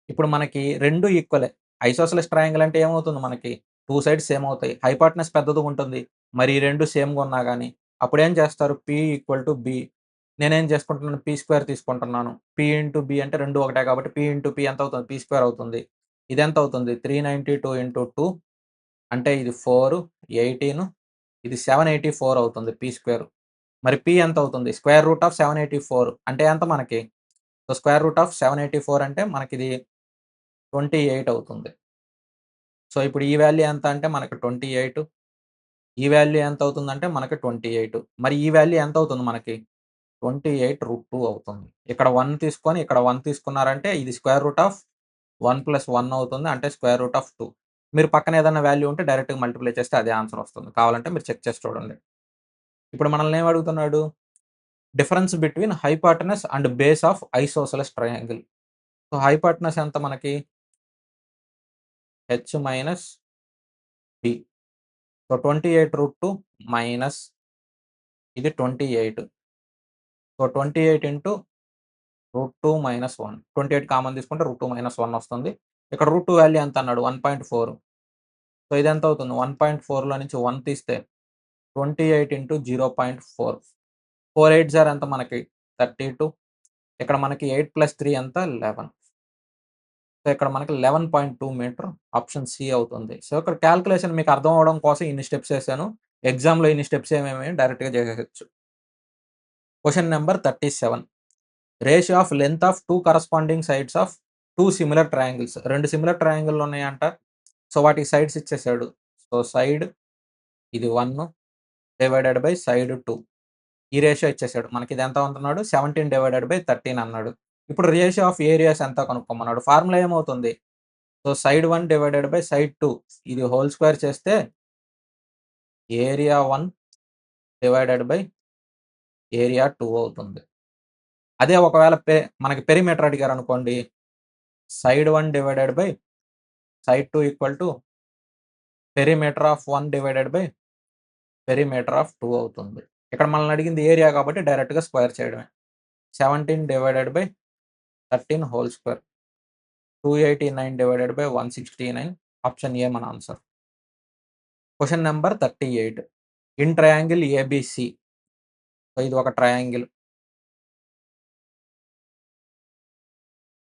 ఇప్పుడు మనకి 2 ఈక్వలే. ఐసోసెలస్ ట్రయాంగిల్ అంటే ఏమవుతుంది మనకి 2 సైడ్స్ సేమ్ అవుతాయి. హైపోటెనస్ పెద్దదిగా ఉంటుంది. మరి ఈ 2 సేమ్‌గా ఉన్నా గాని అప్పుడేం చేస్తారు? P equal to be. నేనేం చేసుకుంటున్నాను? పి స్క్వేర్ తీసుకుంటున్నాను. పి ఇంటూ బి అంటే 2 ఒకటే కాబట్టి పి ఇంటూ పి ఎంత అవుతుంది? పి స్క్వేర్ అవుతుంది. ఇదెంత అవుతుంది? 392 ఇంటూ 2 అంటే ఇది 4, 18 ఇది 784 అవుతుంది పి స్క్వేర్. మరి పి ఎంత అవుతుంది? స్క్వేర్ రూట్ ఆఫ్ 784 అంటే ఎంత మనకి? సో, స్క్వేర్ రూట్ ఆఫ్ 784 అంటే మనకిది 28 అవుతుంది. సో, ఇప్పుడు ఈ వాల్యూ ఎంత అంటే మనకు 28. ఈ వాల్యూ ఎంత అవుతుందంటే మనకి 28. మరి ఈ వాల్యూ ఎంత అవుతుంది మనకి? 28√2 అవుతుంది. ఇక్కడ 1 తీసుకొని ఇక్కడ 1 తీసుకున్నారంటే ఇది స్క్వేర్ రూట్ ఆఫ్ 1 + 1 అవుతుంది. అంటే స్క్వేర్ రూట్ ఆఫ్ 2. మీరు పక్కన ఏదన్నా వాల్యూ ఉంటే డైరెక్ట్‌గా మల్టిప్లై చేస్తే అదే ఆన్సర్ వస్తుంది. కావాలంటే మీరు చెక్ చేసి చూడండి. ఇప్పుడు మనల్ని ఏమి అడుగుతున్నాడు? Difference between hypotenuse and base of isosceles triangle. So, hypotenuse ఎంత మనకి? H minus B. So 28√2 minus ఇది 28. So 28 into √2 minus 1. 28 కామన్ తీసుకుంటే √2 మైనస్ 1 వస్తుంది. ఇక్కడ √2 వాల్యూ ఎంత అన్నాడు? 1.4. సో ఇదెంత అవుతుంది? 1.4లో నుంచి 1 తీస్తే 28 ఇంటూ 0.4. 4 8 జార్ ఎంత మనకి? 32. ఇక్కడ మనకి 8 + 3 ఎంత? 11. సో ఇక్కడ మనకి 11.2 మీటర్. ఆప్షన్ సి అవుతుంది. సో ఇక్కడ క్యాల్కులేషన్ మీకు అర్థం అవ్వడం కోసం ఇన్ని స్టెప్స్ ఏసాను. ఎగ్జామ్‌లో ఇన్ని స్టెప్స్ ఏమేమి డైరెక్ట్‌గా చేసేయొచ్చు. Question number 37. Ratio of length of 2 corresponding sides of 2 similar triangles. 2 similar ట్రయాంగిల్‌లు ఉన్నాయంట. సో వాటికి సైడ్స్ ఇచ్చేసాడు. సో సైడ్ ఇది 1 డివైడెడ్ బై సైడ్ 2. ఈ రేషియో ఇచ్చేసాడు. మనకి ఇది ఎంత అంటున్నాడు? 17/13 అన్నాడు. ఇప్పుడు రేషియో ఆఫ్ ఏరియాస్ ఎంత కనుక్కోమన్నాడు. ఫార్ములా ఏమవుతుంది? So side 1 divided by side 2 ఇది హోల్ స్క్వేర్ చేస్తే ఏరియా 1 డివైడెడ్ బై ఏరియా 2 అవుతుంది. అదే ఒకవేళ మనకి పెరిమీటర్ అడిగారు అనుకోండి. Side 1 divided by side 2 equal to perimeter of 1 divided by perimeter of 2 అవుతుంది. ఇక్కడ మనల్ని అడిగింది ఏరియా కాబట్టి డైరెక్ట్‌గా స్క్వేర్ చేయడమే. 17/13 హోల్ స్క్వేర్. 289/169. ఆప్షన్ ఏ మన answer. Question number 38. In triangle ABC. So ఇది ఒక ట్రయాంగిల్.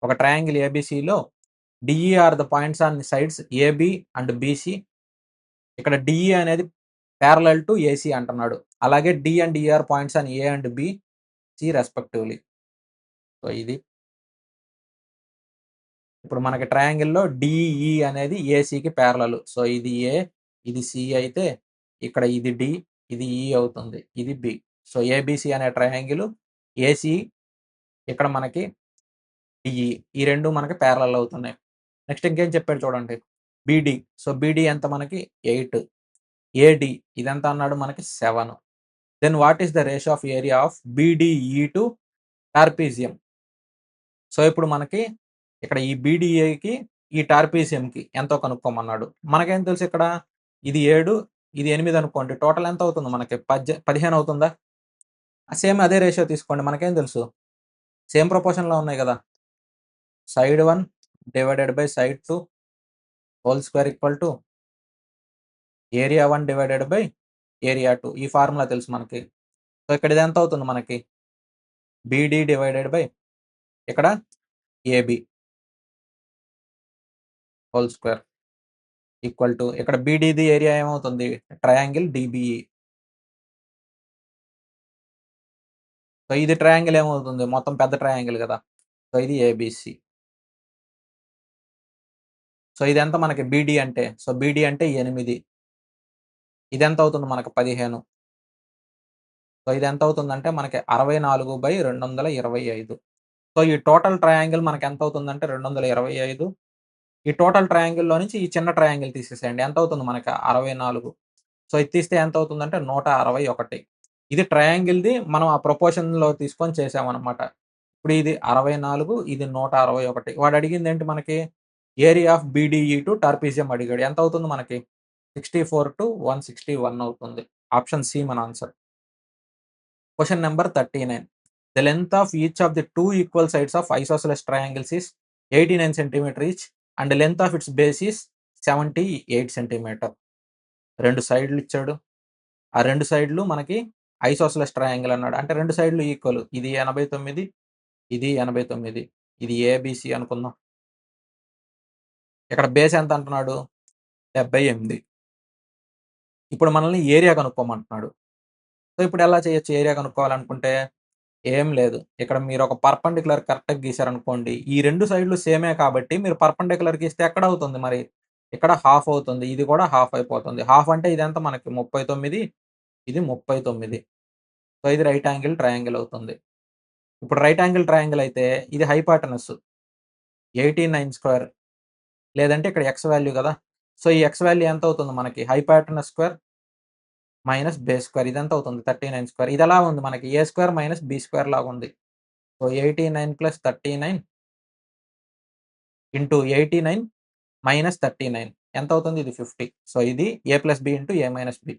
ఒక ట్రయాంగిల్ ఏబీసీలో DE are the points on sides AB and BC. ఇక్కడ డిఈ అనేది ప్యారలల్ టు ఏసీ అంటున్నాడు. అలాగే D and E are points on A and B, C respectively. So ఇది ఇప్పుడు మనకి ట్రయాంగిల్‌లో డిఈ అనేది ఏసీకి ప్యారలల్. సో ఇది ఏ, ఇది సి అయితే ఇక్కడ ఇది డి, ఇది ఈ అవుతుంది. ఇది బి. సో ఏబీసీ అనే ట్రయాంగిల్ ఏసీ ఇక్కడ మనకి డిఈ ఈ 2 మనకి ప్యారలల్ అవుతున్నాయి. నెక్స్ట్ ఇంకేం చెప్పాడు చూడండి. బీడీ. సో బీడీ ఎంత మనకి 8. ఏడీ ఇదెంత అన్నాడు మనకి 7. Then what is the ratio of area of BDE to trapezium. So ఇప్పుడు మనకి ఇక్కడ ఈ బీడీఏకి ఈ టార్పీజియంకి ఎంతో కనుక్కోమన్నాడు. మనకేం తెలుసు ఇక్కడ ఇది 7 ఇది 8 అనుకోండి. టోటల్ ఎంత అవుతుంది మనకి 15 అవుతుందా? సేమ్ అదే రేషియో తీసుకోండి. మనకేం తెలుసు? సేమ్ ప్రపోర్షన్‌లో ఉన్నాయి కదా! Side 1 divided by side 2 whole square equal to area 1 divided by area 2. ఈ ఫార్ములా తెలుసు మనకి. సో ఇక్కడ ఇది ఎంత అవుతుంది మనకి? బీడీ డివైడెడ్ బై ఇక్కడ AB whole square equal to ఇక్కడ బీడీది ఏరియా ఏమవుతుంది? ట్రయాంగిల్ డీబీఈ. సో ఇది ట్రయాంగిల్ ఏమవుతుంది? మొత్తం పెద్ద ట్రయాంగిల్ కదా! సో ఇది ఏబీసీ. సో ఇదెంత మనకి బీడీ అంటే? సో బీడీ అంటే 8. ఇదెంత అవుతుంది మనకు? 15. సో ఇదెంత అవుతుందంటే మనకి 64/225. సో ఈ టోటల్ ట్రయాంగిల్ మనకి ఎంత అవుతుందంటే 225. ఈ టోటల్ ట్రయాంగిల్‌లో నుంచి ఈ చిన్న ట్రయాంగిల్ తీసేసేయండి. ఎంత అవుతుంది మనకి? 64. సో ఇది తీస్తే ఎంత అవుతుందంటే 161. ఇది ట్రయాంగిల్‌ది మనం ఆ ప్రపోర్షన్‌లో తీసుకొని చేసామనమాట. ఇప్పుడు ఇది 64, ఇది 161. వాడు అడిగిందేంటి మనకి? Area of BDE to trapezium అడిగాడు. ఎంత అవుతుంది మనకి? 64/161 అవుతుంది. ఆప్షన్ సి మన answer. Question number 39. The length of each of the 2 equal sides of isosceles triangles is 89 centimeter each and length of its base is 78 centimeter. 2 సైడ్‌లు ఇచ్చాడు. ఆ 2 సైడ్‌లు మనకి ఐసోసెలస్ ట్రయాంగిల్ అన్నాడు. అంటే 2 సైడ్‌లు ఈక్వల్. ఇది 89, ఇది 89. ఇది ఏబీసీ అనుకుందాం. ఇక్కడ బేస్ ఎంత అంటున్నాడు? 78. ఇప్పుడు మనల్ని ఏరియా కనుక్కోమంటున్నాడు. సో ఇప్పుడు ఎలా చేయొచ్చు ఏరియా కనుక్కోవాలనుకుంటే? ఏం లేదు. ఇక్కడ మీరు ఒక పర్పెండిక్యులర్ కరెక్ట్‌గా గీసారనుకోండి. ఈ 2 సైడ్‌లు సేమే కాబట్టి మీరు పర్పెండిక్యులర్ గీస్తే ఎక్కడ అవుతుంది మరి? ఇక్కడ హాఫ్ అవుతుంది. ఇది కూడా హాఫ్ అయిపోతుంది. హాఫ్ అంటే ఇదెంత మనకి 39, ఇది 39. సో ఇది రైట్ యాంగిల్ ట్రయాంగిల్ అవుతుంది. ఇప్పుడు రైట్ యాంగిల్ ట్రయాంగిల్ అయితే ఇది హైపాటనస్ 89 లేదంటే ఇక్కడ ఎక్స్ వాల్యూ కదా! సో ఈ ఎక్స్ వాల్యూ ఎంత అవుతుంది మనకి? Hypotenuse square minus base square ఇదెంత అవుతుంది? 39 ఇది ఎలా ఉంది మనకి? ఏ స్క్వేర్ మైనస్ బి స్క్వేర్ లాగా ఉంది. సో 89 + 39 ఇంటూ 89 మైనస్ 39 ఎంత అవుతుంది? ఇది 50. సో, ఇది ఏ ప్లస్ బి ఇంటూ ఏ మైనస్ బి.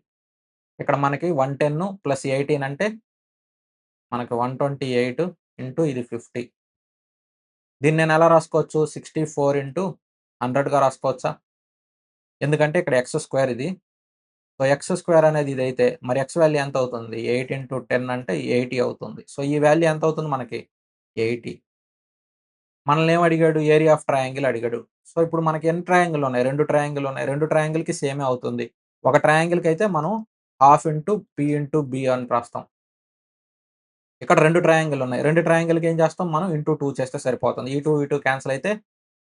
ఇక్కడ మనకి 110 ప్లస్ 18 అంటే మనకు 128 ఇంటూ ఇది 50. దీన్ని నేను ఎలా రాసుకోవచ్చు? 64 ఇంటూ 100గా రాసుకోవచ్చా? ఎందుకంటే ఇక్కడ ఎక్స్ స్క్వేర్ ఇది. సో, ఎక్స్ స్క్వేర్ అనేది ఇదైతే మరి ఎక్స్ వాల్యూ ఎంత అవుతుంది? 8 ఇంటూ 10 అంటే 80 అవుతుంది. సో, ఈ వాల్యూ ఎంత అవుతుంది మనకి? 80. మనల్ని ఏమి అడిగాడు? ఏరియా ఆఫ్ ట్రయాంగిల్ అడిగాడు. సో, ఇప్పుడు మనకి ఎన్ని ట్రయాంగిల్ ఉన్నాయి? 2 ట్రయాంగిల్ ఉన్నాయి. 2 ట్రయాంగిల్‌కి సేమే అవుతుంది. ఒక ట్రయాంగిల్‌కి అయితే మనం half into P into B అని రాస్తాం. ఇక్కడ 2 ట్రయాంగిల్ ఉన్నాయి. 2 ట్రయాంగిల్‌కి ఏం చేస్తాం మనం? ఇంటూ 2 చేస్తే సరిపోతుంది. ఈ 2, ఈ 2 క్యాన్సెల్ అయితే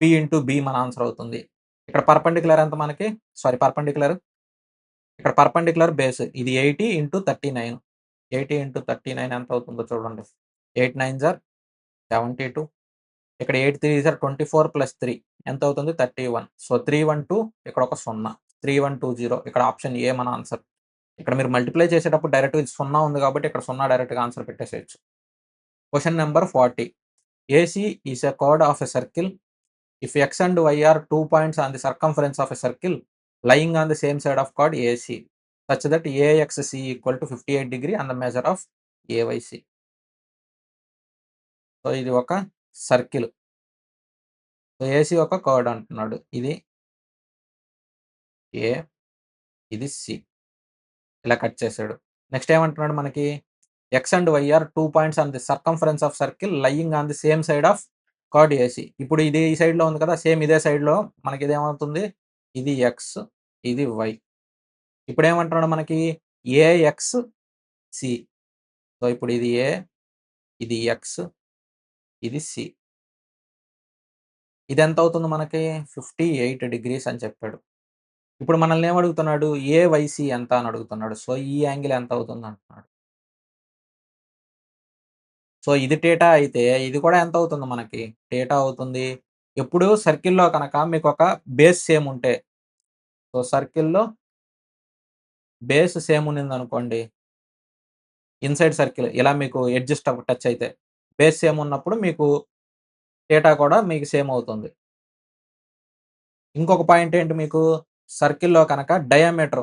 పి ఇంటూ బి మన ఆన్సర్ అవుతుంది. ఇక్కడ పర్పెండిక్యులర్ ఎంత మనకి? సారీ పర్పెండిక్యులర్ ఇక్కడ పర్పెండిక్యులర్ బేస్ ఇది 80 ఇంటూ 39. 80 ఇంటూ 39 ఎంత అవుతుందో చూడండి. 8 9 జార్ 72. ఇక్కడ 8 3 జార్ 24 ప్లస్ 3 ఎంత అవుతుంది? 31. సో, 312 ఇక్కడ ఒక 0. 3120 ఇక్కడ ఆప్షన్ ఏ మన ఆన్సర్. ఇక్కడ మీరు మల్టిప్లై చేసేటప్పుడు డైరెక్ట్‌గా ఇది 0 ఉంది కాబట్టి ఇక్కడ 0 డైరెక్ట్‌గా ఆన్సర్ పెట్టేసేయొచ్చు. Question number 40. AC is a chord of a circle. If x and y are 2 points on the circumference of a circle lying on the same side of chord AC, such that AXC equal to 58 degree on the measure of AYC. So, ఇది ఒక circle. So, AC ఒక curd అంటున్నాడు. ఇది A, ఇది C. ఇలా cut చేసాడు. Next ఏమంటున్నాడు మనకి? X and Y are 2 points on the circumference of circle lying on the same side of chord AC. ఇప్పుడు ఇది ఈ సైడ్‌లో ఉంది కదా! సేమ్ ఇదే సైడ్‌లో మనకి ఇదేమవుతుంది? ఇది ఎక్స్, ఇది వై. ఇప్పుడేమంటున్నాడు మనకి? AX C. సో, ఇప్పుడు ఇది ఏ, ఇది ఎక్స్, ఇది సి. ఇదెంత అవుతుంది మనకి? 58 డిగ్రీస్ అని చెప్పాడు. ఇప్పుడు మనల్ని ఏమడుగుతున్నాడు? ఏవైసీ ఎంత అని అడుగుతున్నాడు. సో, ఈ యాంగిల్ ఎంత అవుతుంది అంటున్నాడు. సో, ఇది θ అయితే ఇది కూడా ఎంత అవుతుంది మనకి? θ అవుతుంది. ఎప్పుడు సర్కిల్‌లో కనుక మీకొక బేస్ సేమ్ ఉంటే, సో, సర్కిల్‌లో బేస్ సేమ్ ఉన్నిందనుకోండి, ఇన్‌సైడ్ సర్కిల్ ఇలా మీకు ఎడ్జెస్ టచ్ అయితే, బేస్ సేమ్ ఉన్నప్పుడు మీకు θ కూడా మీకు సేమ్ అవుతుంది. ఇంకొక పాయింట్ ఏంటి మీకు? సర్కిల్‌లో కనుక డయామీటర్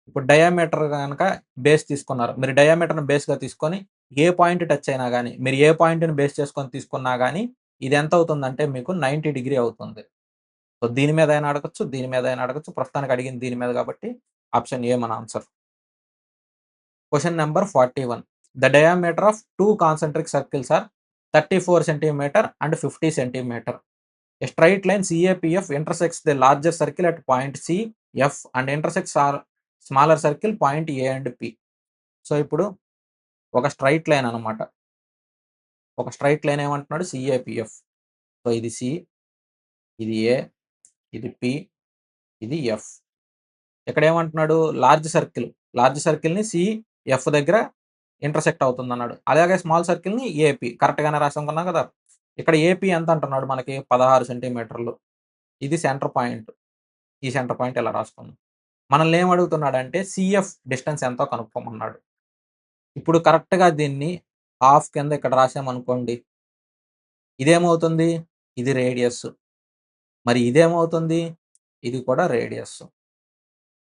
ఇప్పుడు డయామీటర్ గనక బేస్ తీసుకున్నారు. మీరు డయామీటర్‌ని బేస్‌గా తీసుకొని ఏ పాయింట్ టచ్ అయినా గాని, మీరు ఏ పాయింట్‌ని బేస్ చేసుకొని తీసుకున్నా గాని, ఇది ఎంత అవుతుందంటే మీకు 90 డిగ్రీ అవుతుంది. సో, దీని మీద అయినా అడగొచ్చు, దీని మీద అయినా అడగొచ్చు. ప్రస్తుతానికి అడిగింది దీని మీద కాబట్టి ఆప్షన్ ఏ మన answer. Question number 41. The diameter of 2 concentric circles are 34 centimeter and 50 centimeter. A straight line CAPF intersects the larger circle at point C, F and intersects our smaller circle point A and P. So, ఇప్పుడు ఒక straight line అనమాట. ఒక straight line ఏమంటున్నాడు? CAPF. So, ఇది C, ఇది A, ఇది P, ఇది F. ఇక్కడేమంటున్నాడు? Large circle. లార్జ్ సర్కిల్‌ని CF దగ్గర ఇంటర్సెక్ట్ అవుతుందన్నాడు. అలాగే స్మాల్ సర్కిల్‌ని AP కరెక్ట్‌గానే రాసామన్నాం కదా! ఇక్కడ AP ఎంత అంటున్నాడు మనకి? 16 సెంటీమీటర్లు. ఇది సెంటర్ పాయింట్. ఈ సెంటర్ పాయింట్ ఇలా రాసుకుందాం. మనల్ని ఏం అడుగుతున్నాడంటే CF డిస్టెన్స్ ఎంతో కనుక్కోమన్నాడు. ఇప్పుడు కరెక్ట్‌గా దీన్ని హాఫ్ కింద ఇక్కడ రాసామనుకోండి. ఇదేమవుతుంది? ఇది రేడియస్. మరి ఇదేమవుతుంది? ఇది కూడా రేడియస్.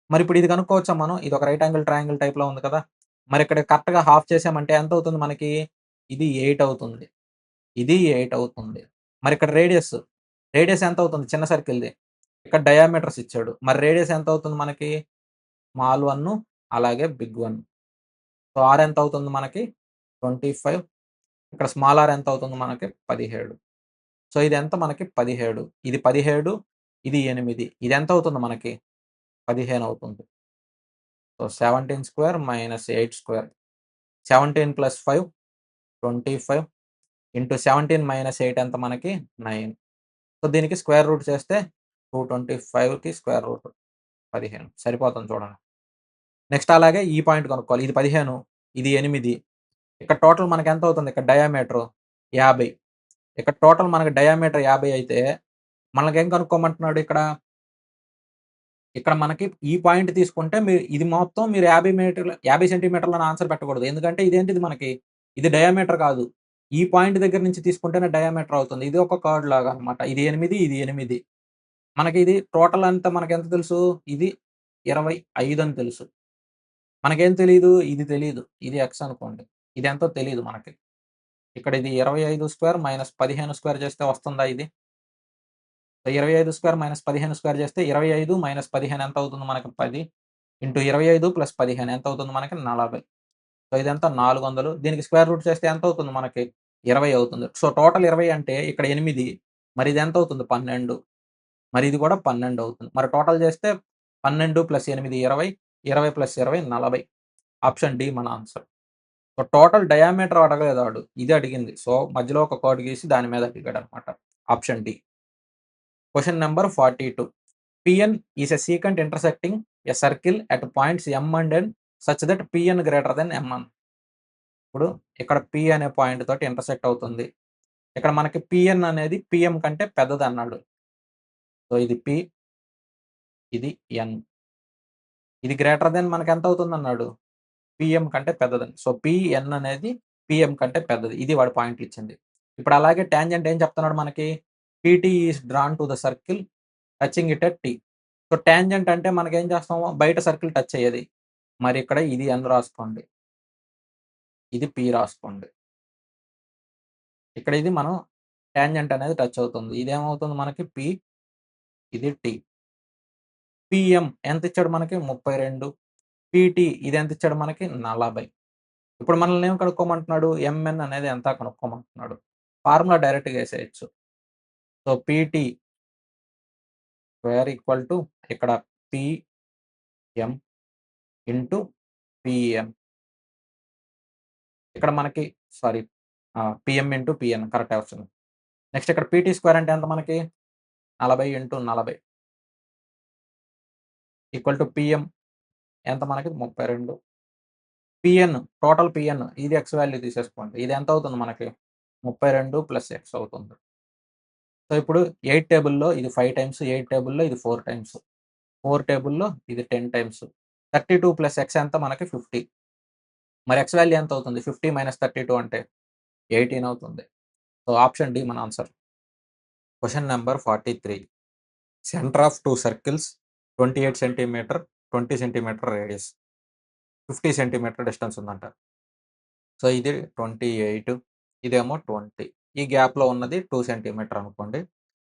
మరిప్పుడు ఇది కనుక్కోవచ్చా మనం? ఇదొక రైట్ యాంగిల్ ట్రయాంగిల్ టైప్‌లో ఉంది కదా! మరిక్కడ కరెక్ట్‌గా హాఫ్ చేసామంటే ఎంతవుతుంది మనకి? ఇది 8 అవుతుంది. ఇది 8 అవుతుంది. మరిక్కడ రేడియస్, రేడియస్ ఎంతవుతుంది చిన్న సర్కిల్‌ది? ఇక్కడ డయామీటర్స్ ఇచ్చాడు. మరి రేడియస్ ఎంతవుతుంది మనకి? స్మాల్ 1 అలాగే బిగ్ 1. సో, ఆర్ ఎంతవుతుంది మనకి? 25. ఇక్కడ స్మాల్ ఆర్ ఎంతవుతుంది మనకి? 17. సో, ఇదెంత మనకి? 17. ఇది 17, ఇది 8. ఇదెంతవుతుంది మనకి? 15 అవుతుంది. So, 17 square minus 8 square. 17 plus 5 25 into 17 minus 8 ఎంత మనకి? 9. సో, దీనికి స్క్వేర్ రూట్ చేస్తే 225కి స్క్వేర్ రూట్ 15 సరిపోతుంది చూడండి. నెక్స్ట్ అలాగే ఈ పాయింట్ కనుక్కోవాలి. ఇది 15, ఇది 8. ఇక్కడ టోటల్ మనకెంత అవుతుంది? ఇక్కడ డయామీటర్ 50. ఇక్కడ టోటల్ మనకి డయామీటర్ 50 అయితే మనకేం కనుక్కోమంటున్నాడు ఇక్కడ? ఇక్కడ మనకి ఈ పాయింట్ తీసుకుంటే ఇది మొత్తం మీరు 50 సెంటీమీటర్లని ఆన్సర్ పెట్టకూడదు. ఎందుకంటే ఇదేంటిది మనకి? ఇది డయామీటర్ కాదు. ఈ పాయింట్ దగ్గర నుంచి తీసుకుంటేనే డయామీటర్ అవుతుంది. ఇది ఒక కర్డ్ లాగా అన్నమాట. ఇది 8, ఇది 8. మనకి ఇది టోటల్ అంతా మనకెంత తెలుసు? ఇది 25 అని తెలుసు. మనకేం తెలీదు? ఇది తెలీదు. ఇది ఎక్స్ అనుకోండి. ఇదెంతో తెలీదు మనకి. ఇక్కడ ఇది 25 స్క్వేర్ మైనస్ 15 స్క్వేర్ చేస్తే వస్తుందా ఇది? సో, 25 స్క్వేర్ మైనస్ 15 స్క్వేర్ చేస్తే 25 మైనస్ 15 ఎంత అవుతుంది మనకి? 10 ఇంటూ 25 ప్లస్ 15 ఎంత అవుతుంది మనకి? 40. సో, ఇదెంత 400. దీనికి స్క్వేర్ రూట్ చేస్తే ఎంత అవుతుంది మనకి? 20 అవుతుంది. సో, టోటల్ 20 అంటే ఇక్కడ 8 మరి ఇది ఎంత అవుతుంది? 12 మరి ఇది కూడా 12 అవుతుంది. మరి టోటల్ చేస్తే 12 ప్లస్ 8 20, 20 ప్లస్ 20 40. ఆప్షన్ డి మన ఆన్సర్. సో, టోటల్ డయామీటర్ అడగలేదు ఆడు. ఇది అడిగింది. సో, మధ్యలో ఒక కర్వ్ గీసి దాని మీద అడిగాడనమాట. Option D. Question number 42. Pn is a secant intersecting a circle at points M and N such that Pn greater than Mn. ఇప్పుడు ఇక్కడ P అనే పాయింట్ తోటి ఇంటర్సెక్ట్ అవుతుంది. ఇక్కడ మనకి Pn అనేది Pm కంటే పెద్దదన్నాడు. సో, ఇది P, ఇది N. ఇది గ్రేటర్ దెన్ మనకెంత అవుతుందన్నాడు? Pm కంటే పెద్దదని. సో, Pn అనేది Pm కంటే పెద్దది. ఇది వాడు పాయింట్లిచ్చింది. ఇప్పుడు అలాగే టాంజెంట్ ఏం చెప్తున్నాడు మనకి? Pt is drawn to the circle touching it at T. So, tangent అంటే మనకేం చేస్తాము? బయట సర్కిల్ టచ్ అయ్యేది. మరి ఇక్కడ ఇది N రాసుకోండి. ఇది P రాసుకోండి. ఇక్కడ ఇది మనం టాంజెంట్ అనేది టచ్ అవుతుంది. ఇదేమవుతుంది మనకి P, ఇది T. Pm ఎంతిచ్చాడు మనకి? 32. Pt ఇదెంతిచ్చాడు మనకి? 40. ఇప్పుడు మనల్ని ఏం కనుక్కోమంటున్నాడు? Mn అనేది ఎంత కనుక్కోమంటున్నాడు. ఫార్ములా డైరెక్ట్‌గా ఏసేయొచ్చు. So, Pt square equal to ఇక్కడ Pm ఇంటూ Pn. ఇక్కడ మనకి సారీ Pm ఇంటూ Pn కరెక్టే వచ్చింది. నెక్స్ట్ ఇక్కడ Pt స్క్వేర్ అంటే ఎంత మనకి? 40 ఇంటూ 40 ఈక్వల్ టు Pm ఎంత మనకి? 32. Pn టోటల్ Pn ఇది x వాల్యూ తీసేసుకోండి. ఇది ఎంత అవుతుంది మనకి? 32 ప్లస్ x అవుతుంది. సో, ఇప్పుడు 8 టేబుల్‌లో ఇది 5 టైమ్స్, 8 టేబుల్‌లో ఇది 4 టైమ్స్, 4 టేబుల్‌లో ఇది 10 టైమ్స్. 32 ప్లస్ x ఎంత మనకి? 50. మరి x వాల్యూ ఎంత అవుతుంది? 50 మైనస్ 32 అంటే 18 అవుతుంది. సో, ఆప్షన్ డి మన answer. Question number 43. Center of 2 circles 28 centimeter, 20 centimeter radius. 50 centimeter distance ఉందంట. సో, ఇది 28 ఇదేమో 20. ఈ గ్యాప్‌లో ఉన్నది 2 సెంటీమీటర్ అనుకోండి.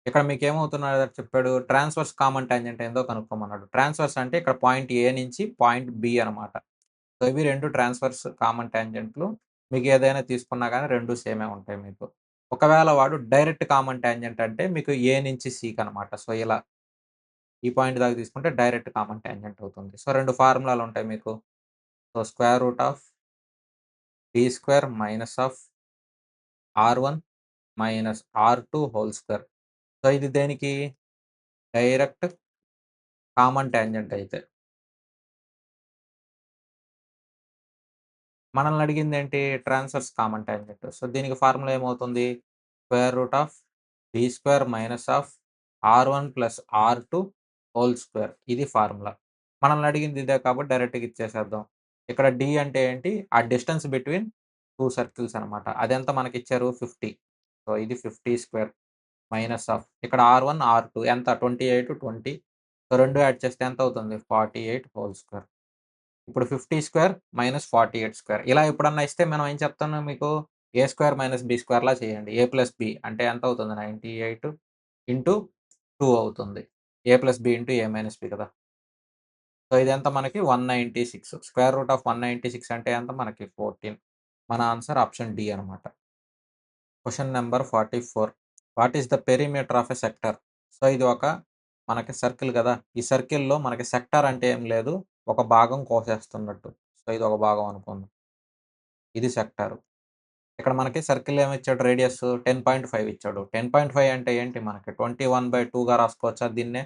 ఇక్కడ మీకేమవుతున్నాడో చెప్పాడు? ట్రాన్స్‌వర్స్ కామన్ టాంజెంట్ ఏందో కనుక్కోమన్నాడు. ట్రాన్స్‌వర్స్ అంటే ఇక్కడ పాయింట్ ఏ నుంచి పాయింట్ బి అనమాట. సో, ఇవి 2 ట్రాన్స్‌వర్స్ కామన్ టాంజెంట్‌లు. మీకు ఏదైనా తీసుకున్నా గాని 2 సేమే ఉంటాయి మీకు. ఒకవేళ వాడు డైరెక్ట్ కామన్ టాంజెంట్ అంటే మీకు ఏ నుంచి సికనమాట. సో, ఇలా ఈ పాయింట్ దాకా తీసుకుంటే డైరెక్ట్ కామన్ టాంజెంట్ అవుతుంది. సో, 2 ఫార్ములాలు ఉంటాయి మీకు. So, square root of D square minus of R1 minus R2 whole square. So, ఇది దేనికి? డైరెక్ట్ కామన్ టాంజెంట్ అయితే. మనల్ని అడిగిందేంటి? Transverse common tangent. సో, దీనికి ఫార్ములా ఏమవుతుంది? Square root of D square minus of R1 plus R2 whole square. ఇది formula. మనల్ని అడిగింది ఇదే కాబట్టి డైరెక్ట్‌గా ఇచ్చేసేద్దాం. ఇక్కడ డి అంటే ఏంటి? ఆ డిస్టెన్స్ బిట్వీన్ 2 సర్కిల్స్ అనమాట. అదెంత మనకిచ్చారు? 50. సో, ఇది 50 స్క్వేర్ మైనస్ ఆఫ్ ఇక్కడ R1, R2 ఎంత? 28, 20. సో, 2 యాడ్ చేస్తే ఎంత అవుతుంది? 48 హోల్ స్క్వేర్. ఇప్పుడు 50 స్క్వేర్ మైనస్ 48 స్క్వేర్. ఇలా ఎప్పుడన్నా ఇస్తే మనం ఏం చెప్తాను మీకు? ఏ స్క్వేర్ మైనస్ బి స్క్వేర్‌లా చేయండి. ఏ ప్లస్ బి అంటే ఎంత అవుతుంది? 98 ఇంటూ 2 అవుతుంది. ఏ ప్లస్ బి ఇంటూ ఏ మైనస్ బి కదా! సో, ఇదెంత మనకి 196. స్క్వేర్ రూట్ ఆఫ్ 196 అంటే ఎంత మనకి? 14. మన ఆన్సర్ ఆప్షన్ డి అనమాట. Question number 44. What is the perimeter of a sector? So, ఇది ఒక మనకి సర్కిల్ గదా! ఈ సర్కిల్‌లో మనకి సెక్టార్ అంటే ఏం లేదు. ఒక భాగం కోసేస్తున్నట్టు. సో, ఇది ఒక భాగం అనుకుందాం. ఇది సెక్టార్. ఇక్కడ మనకి సర్కిల్ ఏమిచ్చాడు? రేడియస్ 10.5 ఇచ్చాడు. 10.5 అంటే ఏంటి మనకి 21/2గా రాసుకోవచ్చా దీన్నే?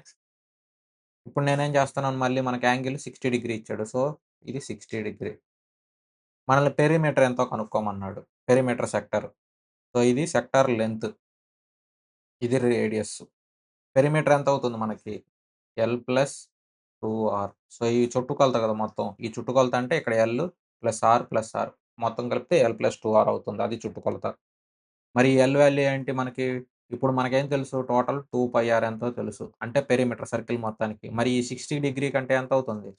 ఇప్పుడు నేనేం చేస్తున్నాను మళ్ళీ మనకి యాంగిల్ 60 డిగ్రీ ఇచ్చాడు. సో, ఇది 60 డిగ్రీ. మనల్ని పెరిమీటర్ ఎంతో కనుక్కోమన్నాడు. Perimeter sector. సో, ఇది సెక్టార్ లెంత్. ఇది రేడియస్. పెరిమీటర్ ఎంత అవుతుంది మనకి? L plus 2ఆర్. సో, ఈ చుట్టుకొలత కదా మొత్తం. ఈ చుట్టుకొలత అంటే ఇక్కడ L plus R plus R. మొత్తం కలిపితే ఎల్ ప్లస్ 2ఆర్ అవుతుంది. అది చుట్టుకొలత. మరి ఎల్ వాల్యూ ఏంటి మనకి? ఇప్పుడు మనకేం తెలుసు టోటల్ 2πr ఎంతో తెలుసు. అంటే పెరిమీటర్ సర్కిల్ మొత్తానికి. మరి ఈ 60 డిగ్రీ కంటే ఎంతవుతుంది?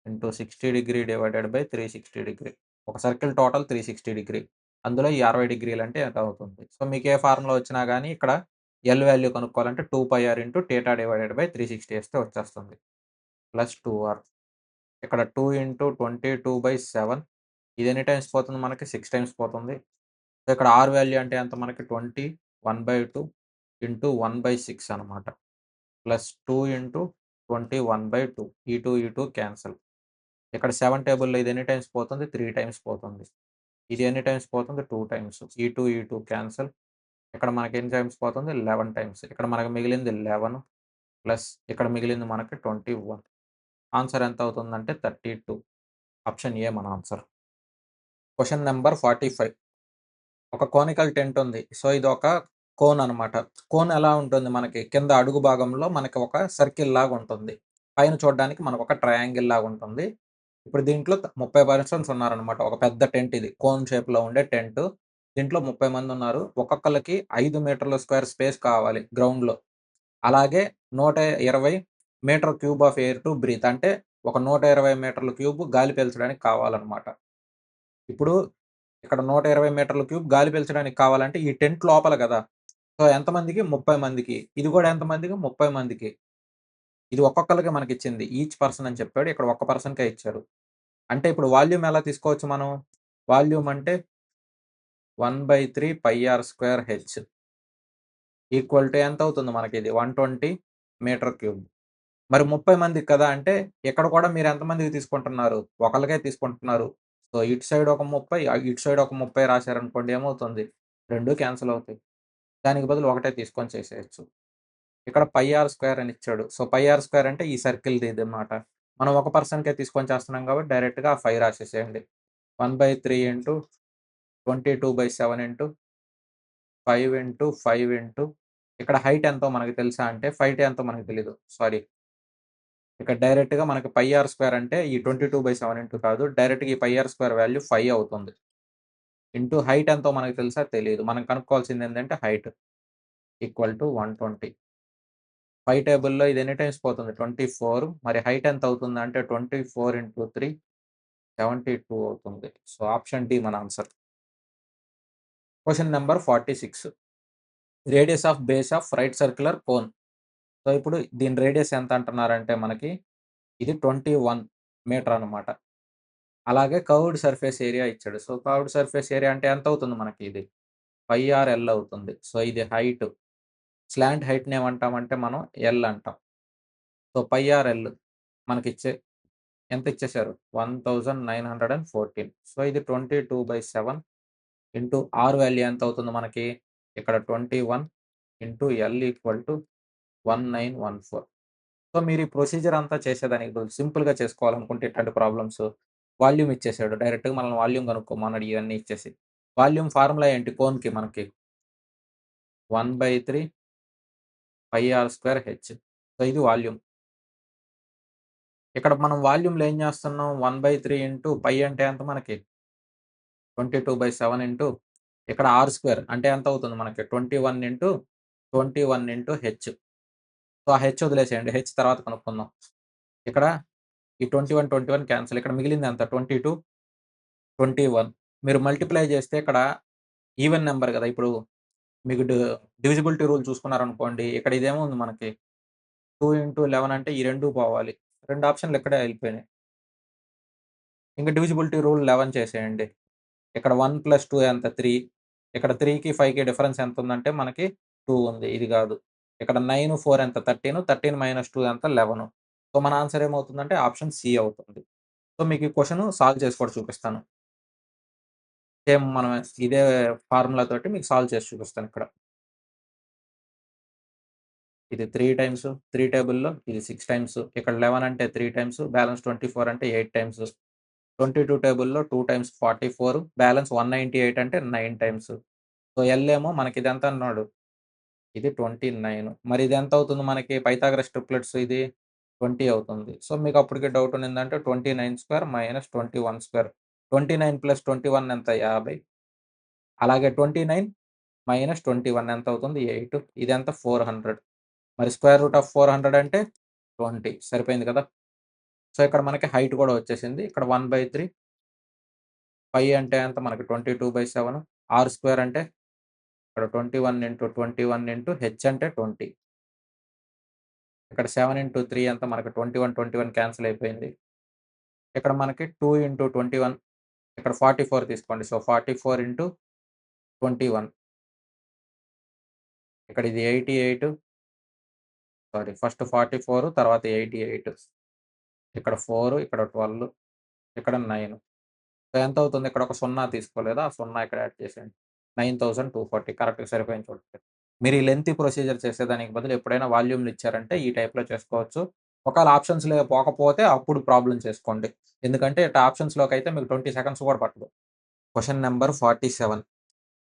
Into 60 degree divided by 360 degree. ఒక సర్కిల్ టోటల్ 360 డిగ్రీ. అందులో ఈ 60 డిగ్రీలంటే ఎంతవుతుంది? సో, మీకే ఫార్ములా వచ్చినా గాని ఇక్కడ ఎల్ వాల్యూ కనుక్కోవాలంటే 2πr ఇంటూ θ డివైడెడ్ బై 360 ఏస్తే వచ్చేస్తుంది. Plus 2r. ఇక్కడ 2 ఇంటూ 22/7 ఇది ఎన్ని టైమ్స్ పోతుంది మనకి? 6 టైమ్స్ పోతుంది. సో, ఇక్కడ r వాల్యూ అంటే ఎంత మనకి? 21/2 ఇంటూ 1/6 అనమాట. ప్లస్ 2 ఇంటూ 21/2 ఈ 2 క్యాన్సల్. ఇక్కడ 7 టేబుల్‌లో ఇది ఎన్ని టైమ్స్ పోతుంది? 3 టైమ్స్ పోతుంది. ఇది ఎన్ని టైమ్స్ పోతుంది? 2 టైమ్స్. ఈ 2 క్యాన్సల్. ఇక్కడ మనకి ఎన్ని టైమ్స్ పోతుంది? 11 టైమ్స్. ఇక్కడ మనకు మిగిలింది 11 ప్లస్ ఇక్కడ మిగిలింది మనకి 21. ఆన్సర్ ఎంత అవుతుందంటే 32. ఆప్షన్ ఏ మన ఆన్సర్. Question number 45. ఒక కోనికల్ టెంట్ ఉంది. సో, ఇదొక కోన్ అనమాట. కోన్ ఎలా ఉంటుంది మనకి? కింద అడుగు భాగంలో మనకి ఒక సర్కిల్ లాగా ఉంటుంది. పైన చూడడానికి మనకొక ట్రయాంగిల్ లాగా ఉంటుంది. ఇప్పుడు దీంట్లో 30 పర్సన్స్ ఉన్నారనమాట. ఒక పెద్ద టెంట్ ఇది. కోన్ షేప్‌లో ఉండే టెంట్. దీంట్లో 30 మందున్నారు. ఒక్కొక్కళ్ళకి 5 మీటర్ల స్క్వేర్ స్పేస్ కావాలి గ్రౌండ్‌లో. అలాగే 120 meter cube of air to breathe. అంటే ఒక 120 మీటర్ల క్యూబ్ గాలి పీల్చడానికి కావాలనమాట. ఇప్పుడు ఇక్కడ 120 మీటర్ల క్యూబ్ గాలి పీల్చడానికి కావాలంటే ఈ టెంట్ లోపల గదా! సో, ఎంతమందికి? 30 మందికి. ఇది గూడా ఎంతమందికి? 30 మందికి. ఇది ఒక్కొక్కళ్ళకి మనకిచ్చింది. ఈచ్ పర్సన్ అని చెప్పాడు. ఇక్కడ ఒక్క పర్సన్‌కే ఇచ్చారు. అంటే ఇప్పుడు వాల్యూమ్ ఎలా తీసుకోవచ్చు మనం? వాల్యూమ్ అంటే 1/3 πr square H equal to ఎంతవుతుంది మనకిది? 120 మీటర్ క్యూబ్. మరి 30 మందికి కదా! అంటే ఇక్కడ కూడా మీరు ఎంతమందికి తీసుకుంటున్నారు? ఒకళ్ళకే తీసుకుంటున్నారు. సో, ఇటు సైడ్ ఒక 30 ఇటు సైడ్ ఒక 30 రాశారనుకోండి ఏమవుతుంది? 2 క్యాన్సెల్ అవుతాయి. దానికి బదులు ఒకటే తీసుకొని చేసేయొచ్చు. ఇక్కడ πr స్క్వేర్ అని ఇచ్చాడు. సో, πr స్క్వేర్ అంటే ఈ సర్కిల్‌ది ఇదన్నమాట. మనం ఒక పర్సన్‌కే తీసుకొని చేస్తున్నాం కాబట్టి డైరెక్ట్‌గా ఆ 5 రాసేసేయండి. 1/3 ఇంటూ 22/7 ఇంటూ 5 ఇంటూ 5 ఇంటూ ఇక్కడ హైట్ ఎంతో మనకు తెలుసా అంటే హైట్ ఎంతో మనకు తెలీదు. సారీ. ఇక్కడ డైరెక్ట్‌గా మనకి πr స్క్వేర్ అంటే ఈ 22/7 ఇంటూ కాదు. డైరెక్ట్‌గా ఈ πr స్క్వేర్ వాల్యూ 5 అవుతుంది. ఇంటూ హైట్ ఎంతో మనకు తెలుసా? తెలీదు. మనం కనుక్కోవాల్సింది ఏందంటే హైట్ ఈక్వల్ టు 120. 5 టేబుల్‌లో ఇది ఎన్ని టైమ్స్ పోతుంది? 24. మరి హైట్ ఎంత అవుతుందంటే 24 ఇంటూ 3 72 అవుతుంది. సో, ఆప్షన్ డి మన answer. Question number 46. Radius of base of right circular cone. So, ఇప్పుడు దీని రేడియస్ ఎంత అంటున్నారంటే మనకి ఇది 21 మీటర్ అనమాట. అలాగే కర్వ్డ్ సర్ఫేస్ ఏరియా ఇచ్చాడు. సో, కర్వ్డ్ సర్ఫేస్ ఏరియా అంటే ఎంత అవుతుంది మనకి ఇది? πr/l అవుతుంది. సో, ఇది హైట్. స్లాంట్ హైట్‌ని ఏమంటామంటే మనం ఎల్ అంటాం. సో, πr/l మనకిచ్చే ఎంత ఇచ్చేసారు? 1914. సో, ఇది 22/7 ఇంటూ ఆర్ వాల్యూ ఎంత అవుతుంది మనకి? ఇక్కడ 21 into L equal to 1914. So, మీరు ఈ ప్రొసీజర్ అంతా చేసేదానికి బదులు సింపుల్‌గా చేసుకోవాలనుకుంటే ఇట్లాంటి ప్రాబ్లమ్స్ వాల్యూమ్ ఇచ్చేసాడు. డైరెక్ట్‌గా మనల్ని వాల్యూమ్ కనుక్కోమన్నాడు ఇయన్నీ ఇచ్చేసి. వాల్యూమ్ ఫార్ములా ఏంటి కోన్‌కి మనకి? 1/3 πr స్క్వేర్ హెచ్. సో, ఇది వాల్యూమ్. ఇక్కడ మనం వాల్యూమ్‌లో ఏం చేస్తున్నాం? 1/3 ఇంటూ పై అంటే ఎంత మనకి? 22/7 ఇంటూ ఇక్కడ ఆర్ స్క్వేర్ అంటే ఎంత అవుతుంది మనకి? 21 ఇంటూ 21 ఇంటూ హెచ్. సో, ఆ హెచ్ వదిలేసేయండి. హెచ్ తర్వాత కనుక్కుందాం. ఇక్కడ ఈ 21, 21 క్యాన్సెల్. ఇక్కడ మిగిలింది ఎంత? 22, 21 మీరు మల్టిప్లై చేస్తే ఇక్కడ ఈవెన్ నంబర్ గదా! ఇప్పుడు మీకు డివిజిబిలిటీ రూల్ చూసుకున్నారనుకోండి. ఇక్కడ ఇదేముంది మనకి 2 ఇంటూ 11 అంటే ఈ 2 పోవాలి. 2 ఆప్షన్‌లు ఇక్కడే ఎళ్ళిపోయినాయి. ఇంక డివిజిబిలిటీ రూల్ 11 చేసేయండి. ఇక్కడ 1 + 2 ఎంత? 3. ఇక్కడ 3కి, 5కి డిఫరెన్స్ ఎంతుందంటే మనకి 2 ఉంది. ఇది గాదు. ఇక్కడ 9, 4 ఎంత? 13. 13 - 2 ఎంత? 11. సో, మన ఆన్సర్ ఏమవుతుందంటే ఆప్షన్ సి అవుతుంది. సో, మీకు ఈ క్వెషన్ సాల్వ్ చేసి కూడా చూపిస్తాను. సేమ్ మనం ఇదే ఫార్ములా తోటి మీకు సాల్వ్ చేసి చూపిస్తానిక్కడ. ఇది 3 టైమ్స్ 3 టేబుల్‌లో ఇది 6 టైమ్స్. ఇక్కడ 11 అంటే 3 టైమ్స్. బ్యాలెన్స్ 24 అంటే 8 టైమ్స్. 22 టేబుల్‌లో 2 టైమ్స్ 44 బ్యాలెన్స్ 198 అంటే 9 టైమ్స్. సో, ఎల్ ఏమో మనకి ఇదెంత అన్నాడు? ఇది 29. మరి ఇది ఎంత అవుతుంది మనకి? పైథాగరస్ ట్రిప్లెట్స్ ఇది 20 అవుతుంది. సో, మీకు అప్పటికి డౌట్ ఉన్నిందంటే 29² - 21². 29 + 21 ఎంత? 50. అలాగే 29 మైనస్ 21 ఎంత అవుతుంది? 8. ఇదెంత? 400. మరి స్క్వేర్ రూట్ ఆఫ్ 400 అంటే 20 సరిపోయింది కదా! సో, ఇక్కడ మనకి హైట్ కూడా వచ్చేసింది. ఇక్కడ 1/3 పై అంటే ఎంత మనకి 22/7 ఆర్ స్క్వేర్ అంటే ఇక్కడ 21 ఇంటూ హెచ్ అంటే 20. ఇక్కడ 7 ఇంటూ 3 ఎంత మనకి 21 క్యాన్సిల్ అయిపోయింది. ఇక్కడ మనకి 2 ఇంటూ 21 ఇక్కడ 44 తీసుకోండి. సో, 44 ఇంటూ 21 ఇక్కడ ఇది 88 సారీ ఫస్ట్ 44 తర్వాత 88 ఇక్కడ 4 ఇక్కడ 12 ఇక్కడ 9 సో, ఎంత అవుతుంది? ఇక్కడ ఒక 0 తీసుకోలేదా? ఆ 0 ఇక్కడ యాడ్ చేసేయండి. 9240 కరెక్ట్‌గా సరిపోయింది చూడండి. మీరు ఈ లెంతీ ప్రొసీజర్ చేసేదానికి బదులు ఎప్పుడైనా వాల్యూమ్‌లు ఇచ్చారంటే ఈ టైప్‌లో చేసుకోవచ్చు. ఒకవేళ ఆప్షన్స్‌లో పోకపోతే అప్పుడు ప్రాబ్లమ్ చేసుకోండి. ఎందుకంటే ఇట్ట ఆప్షన్స్‌లోకైతే మీకు 20 సెకండ్స్ కూడా పట్టదు. Question number 47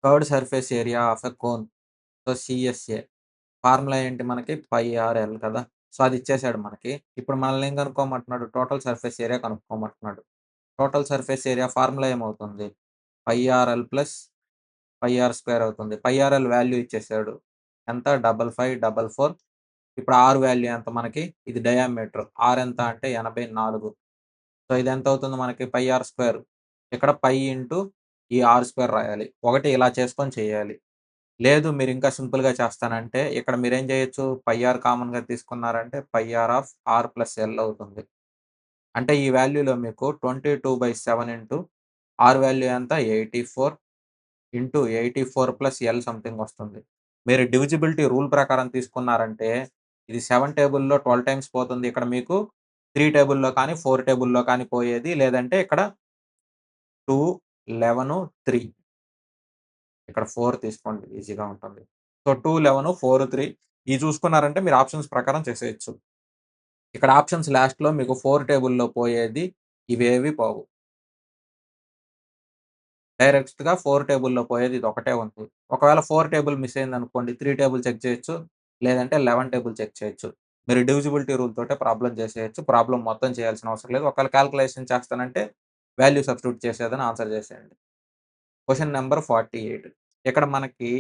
curved surface area of a cone. So, CSA formula ఏంటి మనకి పై ఆర్ ఎల్ కదా! సో, అది ఇచ్చేసాడు మనకి. ఇప్పుడు మనల్ని ఏం కనుక్కోమంటున్నాడు? టోటల్ సర్ఫేస్ ఏరియా కనుక్కోమంటున్నాడు. టోటల్ సర్ఫేస్ ఏరియా ఫార్ములా ఏమవుతుంది? Pi RL plus pi R square అవుతుంది. పై ఆర్ఎల్ వాల్యూ ఇచ్చేసాడు. ఎంత? 5544 ఇప్పుడు ఆర్ వాల్యూ ఎంత మనకి? ఇది డయామీటర్. ఆర్ ఎంత అంటే 84. సో, ఇదెంత అవుతుంది మనకి? Pi R square. ఇక్కడ పై ఇంటూ ఈ ఆర్ స్క్వేర్ రాయాలి. ఒకటి ఇలా చేసుకొని చేయాలి. లేదు మీరింకా సింపుల్‌గా చేస్తానంటే ఇక్కడ మీరేం చేయొచ్చు? పై ఆర్ కామన్‌గా తీసుకున్నారంటే pi R of R plus L అవుతుంది. అంటే ఈ వాల్యూలో మీకు 22/7 ఇంటూ ఆర్ వాల్యూ ఎంత? 84 ఇంటూ 84 ప్లస్ ఎల్ సంథింగ్ వస్తుంది. మీరు డివిజిబిలిటీ రూల్ ప్రకారం తీసుకున్నారంటే ఇది 7 టేబుల్‌లో 12 టైమ్స్ పోతుంది. ఇక్కడ మీకు 3 టేబుల్‌లో కానీ, 4 టేబుల్‌లో కానీ పోయేది. లేదంటే ఇక్కడ 2, 11, 3 ఇక్కడ 4 తీసుకోండి ఈజీగా ఉంటుంది. సో, 2, 11, 4, 3 ఇయి చూసుకున్నారంటే మీరు ఆప్షన్స్ ప్రకారం చేసేయొచ్చు. ఇక్కడ ఆప్షన్స్ లాస్ట్‌లో మీకు 4 టేబుల్‌లో పోయేది ఇవేవి పోవు. డైరెక్ట్‌గా 4 టేబుల్‌లో పోయేది ఇదొక్కటే ఉంది. ఒకవేళ 4 టేబుల్ మిస్ అయిందనుకోండి 3 టేబుల్ చెక్ చేయొచ్చు. లేదంటే 11 టేబుల్ చెక్ చేయొచ్చు. మీరు డివిజిబిలిటీ రూల్ తోటే ప్రాబ్లమ్ చేసేయొచ్చు. ప్రాబ్లమ్ మొత్తం చేయాల్సిన అవసరం లేదు. ఒకవేళ కాలిక్యులేషన్ చేస్తానంటే వాల్యూ సబ్స్టిట్యూట్ చేసేదని ఆన్సర్ చేసేయండి. క్వెషన్ నంబర్ 48 ఇక్కడ మనకి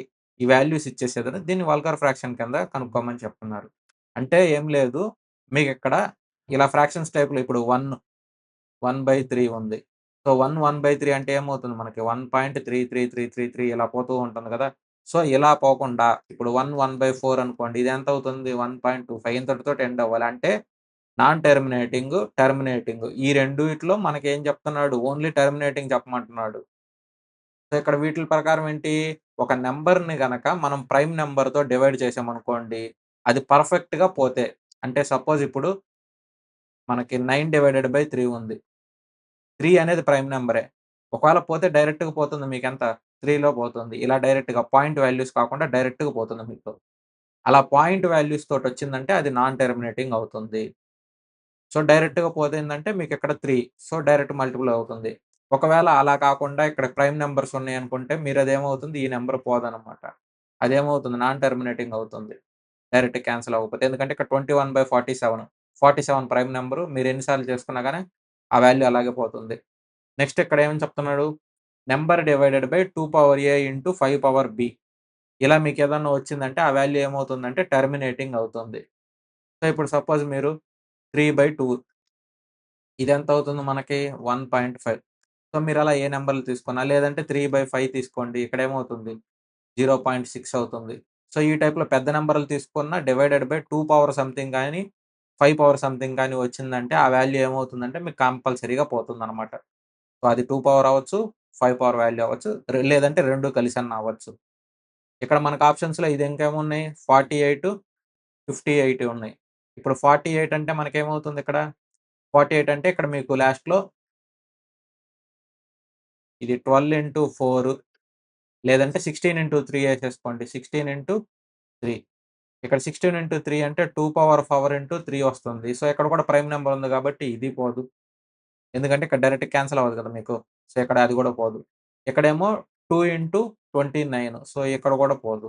ఈ వాల్యూస్ ఇచ్చేసేదని దీన్ని వల్గర్ ఫ్రాక్షన్ కింద కనుక్కోమని చెప్తున్నారు. అంటే ఏం లేదు మీకిక్కడ ఇలా ఫ్రాక్షన్స్ టైప్‌లో ఇప్పుడు 1/3 ఉంది. సో, 1/3 అంటే ఏమవుతుంది మనకి 1.33333 ఇలా పోతూ ఉంటుంది గదా! సో, ఇలా పోకుండా ఇప్పుడు 1/4 అనుకోండి. ఇది ఎంత అవుతుంది? 1.25 ఇంతటితోటి ఎండ్ అవ్వాలి. అంటే నాన్ టెర్మినేటింగ్, టెర్మినేటింగ్ ఈ రెండిట్లో మనకేం చెప్తున్నాడు? Only terminating చెప్పమంటున్నాడు. సో, ఇక్కడ వీటిల ప్రకారం ఏంటి? ఒక నంబర్‌ని గనక మనం ప్రైమ్ నంబర్‌తో డివైడ్ చేసామనుకోండి. అది పర్ఫెక్ట్‌గా పోతే అంటే సపోజ్ ఇప్పుడు మనకి 9/3 ఉంది. 3 అనేది ప్రైమ్ నంబరే. ఒకవేళ పోతే డైరెక్ట్‌గా పోతుంది మీకెంత? 3లో పోతుంది. ఇలా డైరెక్ట్‌గా పాయింట్ వాల్యూస్ కాకుండా డైరెక్ట్‌గా పోతుంది మీకు. అలా పాయింట్ వాల్యూస్ తోటొచ్చిందంటే అది నాన్ టెర్మినేటింగ్ అవుతుంది. సో, డైరెక్ట్‌గా పోతేందంటే మీకిక్కడ 3 సో, డైరెక్ట్ మల్టిపుల్ అవుతుంది. ఒకవేళ అలా కాకుండా ఇక్కడ ప్రైమ్ నంబర్స్ ఉన్నాయనుకుంటే మీరదేమవుతుంది ఈ నంబర్ పోదనమాట. అదేమవుతుంది నాన్ టెర్మినేటింగ్ అవుతుంది. డైరెక్ట్ క్యాన్సిల్ అవ్వకపోతే. ఎందుకంటే ఇక్కడ 21/47 47 ప్రైమ్ నంబరు మీరు ఎన్ని సార్లు చేసుకున్నా గాని ఆ వాల్యూ అలాగే పోతుంది. నెక్స్ట్ ఇక్కడ ఏమని చెప్తున్నాడు? Number divided by 2 power A into 5 power B. ఇలా మీకేదన్నా వచ్చిందంటే ఆ వాల్యూ ఏమవుతుందంటే టెర్మినేటింగ్ అవుతుంది. సో, ఇప్పుడు సపోజ్ మీరు 3/2 ఇదెంత అవుతుంది మనకి 1.5 సో, మీరలా ఏ నంబర్‌లు తీసుకున్నా లేదంటే 3/5 తీసుకోండి. ఇక్కడేమవుతుంది 0.6 అవుతుంది. సో, ఈ టైప్‌లో పెద్ద నంబర్‌లు తీసుకున్న డివైడెడ్ బై 2 పవర్ సంథింగ్ గాని, 5 పవర్ సంథింగ్ గాని వచ్చిందంటే ఆ వాల్యూ ఏమవుతుందంటే మీకు కంపల్సరీగా పోతుందనమాట. సో, అది 2 పవర్ అవ్వచ్చు, 5 పవర్ వాల్యూ అవ్వచ్చు. లేదంటే 2 కలిసన్నా అవ్వచ్చు. ఇక్కడ మనకు ఆప్షన్స్‌లో ఇది ఇంకేమున్నాయి 48, 58 ఉన్నాయి. ఇప్పుడు 48 అంటే మనకేమవుతుంది ఇక్కడ? 48 అంటే ఇక్కడ మీకు లాస్ట్‌లో ఇది 12 ఇంటూ 4 లేదంటే 16 ఇంటూ 3 ఏసేసుకోండి. 16 ఇంటూ 3 ఇక్కడ 16 ఇంటూ 3 అంటే 2 పవర్ 4 ఇంటూ 3 వస్తుంది. సో, ఇక్కడ కూడా ప్రైమ్ నంబర్ ఉంది కాబట్టి ఇది పోదు. ఎందుకంటే ఇక్కడ డైరెక్ట్ క్యాన్సిల్ అవ్వదు కదా మీకు. సో, ఇక్కడ అది కూడా పోదు. ఇక్కడేమో 2 ఇంటూ 29 సో, ఇక్కడ కూడా పోదు.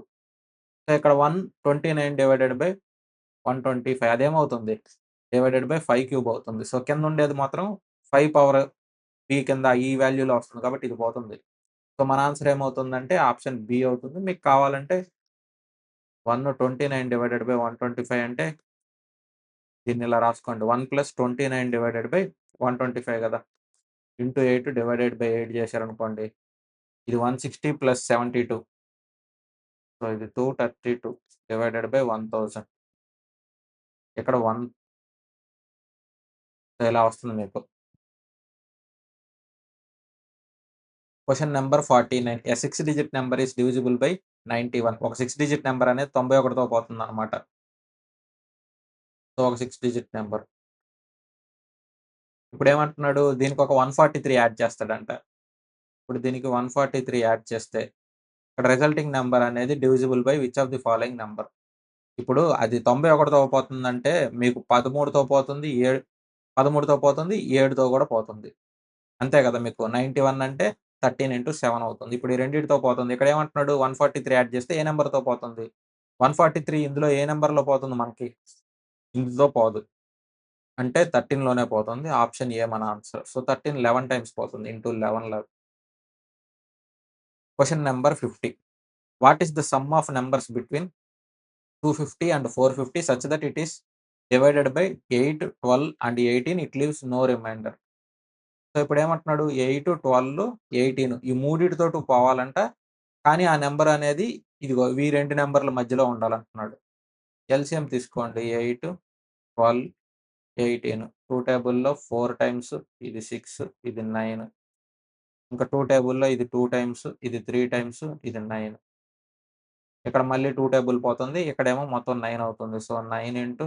సో, ఇక్కడ 129 డివైడెడ్ బై 125 అదేమవుతుంది? డివైడెడ్ బై 5 క్యూబ్ అవుతుంది. సో, కిందుండేది మాత్రం 5 పవర్ పి కింద ఈ వాల్యూలో వస్తుంది కాబట్టి ఇది పోతుంది. సో, మన ఆన్సర్ ఏమవుతుందంటే ఆప్షన్ బి అవుతుంది. మీకు కావాలంటే 129/125 అంటే దీన్ని ఇలా రాసుకోండి. 1 + 29/125 గదా! ఇంటూ 8 డివైడెడ్ బై 8 చేశారనుకోండి. ఇది 160 + 72. సో, ఇది 232 డివైడెడ్ బై 1000. ఇక్కడ 1 ఇలా వస్తుంది మీకు. Question number 49. A 6 digit number is divisible by 91. ఒక 6 డిజిట్ నంబర్ అనేది 91తో పోతుందన్నమాట. సో, ఒక 6 డిజిట్ నంబర్. ఇప్పుడేమంటున్నాడు దీనికి ఒక 143 యాడ్ చేస్తాడంట. ఇప్పుడు దీనికి 143 యాడ్ చేస్తే ఇక్కడ రిజల్టింగ్ నంబర్ అనేది divisible by which of the following number. ఇప్పుడు అది 91తో పోతుందంటే మీకు 13తో పోతుంది, 13తో పోతుంది, 7తో గూడా పోతుంది. అంతే గదా! మీకు 91 అంటే 13 × 7 అవుతుంది. ఇప్పుడు ఈ రెండిటితో పోతుంది. ఇక్కడేమంటున్నాడు 143 యాడ్ చేస్తే ఏ నంబర్‌తో పోతుంది? 143 ఇందులో ఏ నంబర్‌లో పోతుంది మనకి? ఇందులో పోదు. అంటే 13లోనే పోతుంది. ఆప్షన్ ఏ మన ఆన్సర్. సో, 13 11 టైమ్స్ పోతుంది. Into 11 question number 50. What is the sum of numbers between 250 and 450 such that it is divided by 8, 12 and 18 it leaves no remainder. So, ఇప్పుడేమంటున్నాడు 8, 12, 18 ఈ మూడిటితోటి పోవాలంట. కానీ ఆ నంబర్ అనేది ఇదిగో ఈ 2 నంబర్ల మధ్యలో ఉండాలంటున్నాడు. ఎల్‌సీఎం తీసుకోండి. 8, 12, 18 2 టేబుల్‌లో 4 టైమ్స్ ఇది 6 ఇది 9 ఇంకా 2 టేబుల్‌లో ఇది 2 టైమ్స్ ఇది 3 టైమ్స్ ఇది 9 ఇక్కడ మళ్ళీ 2 టేబుల్ పోతుంది. ఇక్కడేమో మొత్తం 9 అవుతుంది. సో, 9 ఇంటూ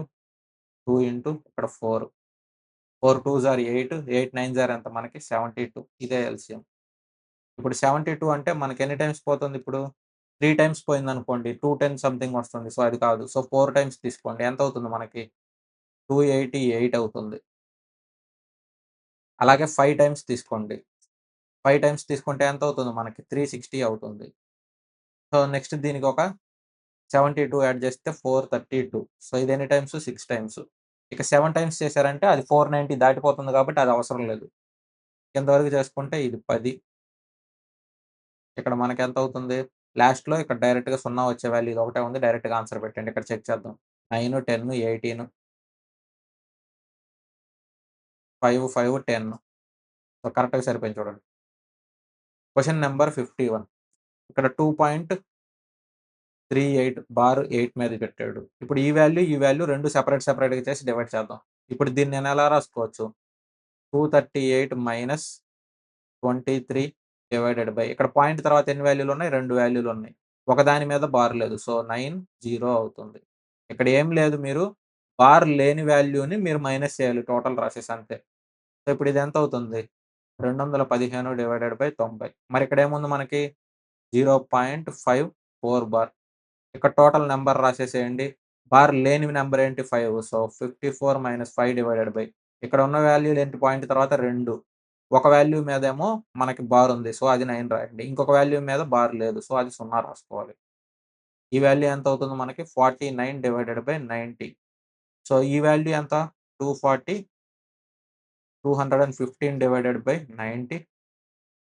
2 ఇంటూ ఇక్కడ 4. 4 2s ఆర్ 8, 8 9s ఆర్ ఎంత మనకి 72 ఇదే ఎల్‌సీఎం. ఇప్పుడు 72 అంటే మనకి ఎన్ని టైమ్స్ పోతుందిప్పుడు? 3 టైమ్స్ పోయిందనుకోండి 210 సంథింగ్ వస్తుంది. సో, అది కాదు. సో, 4 టైమ్స్ తీసుకోండి. ఎంతవుతుంది మనకి? 288 అవుతుంది. అలాగే 5 టైమ్స్ తీసుకోండి. 5 టైమ్స్ తీసుకుంటే ఎంతవుతుంది మనకి? 360 అవుతుంది. సో, నెక్స్ట్ దీనికొక 72 యాడ్ చేస్తే 432. సో, ఇది ఎన్ని టైమ్స్? 6 టైమ్స్. ఇక 7 టైమ్స్ చేశారంటే అది 490 దాటిపోతుంది కాబట్టి అది అవసరం లేదు. కింద వరకు చేసుకుంటే ఇది 10. ఇక్కడ మనకెంతవుతుంది? లాస్ట్‌లో ఇక్కడ డైరెక్ట్‌గా 0 వచ్చే వాల్యూ ఇది ఒకటే ఉంది. డైరెక్ట్‌గా ఆన్సర్ పెట్టండి. ఇక్కడ చెక్ చేద్దాం. 9, 10, 18, 5, 5, 10. సో, కరెక్ట్‌గా సరిపోయింది చూడండి. Question number 51. ఇక్కడ 2.38 బార్ 8 మీద పెట్టాడు. ఇప్పుడు ఈ వాల్యూ 2 సెపరేట్‌గా చేసి డివైడ్ చేద్దాం. ఇప్పుడు దీన్ని నేను ఎలా రాసుకోవచ్చు? 238 మైనస్ 23 డివైడెడ్ బై ఇక్కడ పాయింట్ తర్వాత ఎన్ని వాల్యూలున్నాయి? 2 వాల్యూలున్నాయి. ఒకదాని మీద బార్ లేదు. సో, 9 0 అవుతుంది. ఇక్కడ ఏం లేదు మీరు బార్ లేని వాల్యూని మీరు మైనస్ చేయాలి టోటల్ రాసేసి అంతే. సో, ఇప్పుడు ఇది ఎంతవుతుంది? 215 డివైడెడ్ బై 90. మరి ఇక్కడేముంది మనకి? 0.54 బార్. ఇక్కడ టోటల్ నంబర్ రాసేసేయండి. బార్ లేని నంబర్ ఏంటి? 5. సో, 54 - 5 డివైడెడ్ బై ఇక్కడ ఉన్న వాల్యూలు ఏంటి పాయింట్ తర్వాత 2. ఒక వాల్యూ మీదేమో మనకి బార్ ఉంది. సో, అది 9 రాయండి. ఇంకొక వాల్యూ మీద బార్ లేదు. సో, అది 0 రాసుకోవాలి. ఈ వాల్యూ ఎంత అవుతుంది మనకి? 49 డివైడెడ్ బై 90. సో, ఈ వాల్యూ ఎంత? 240 215 divided by 90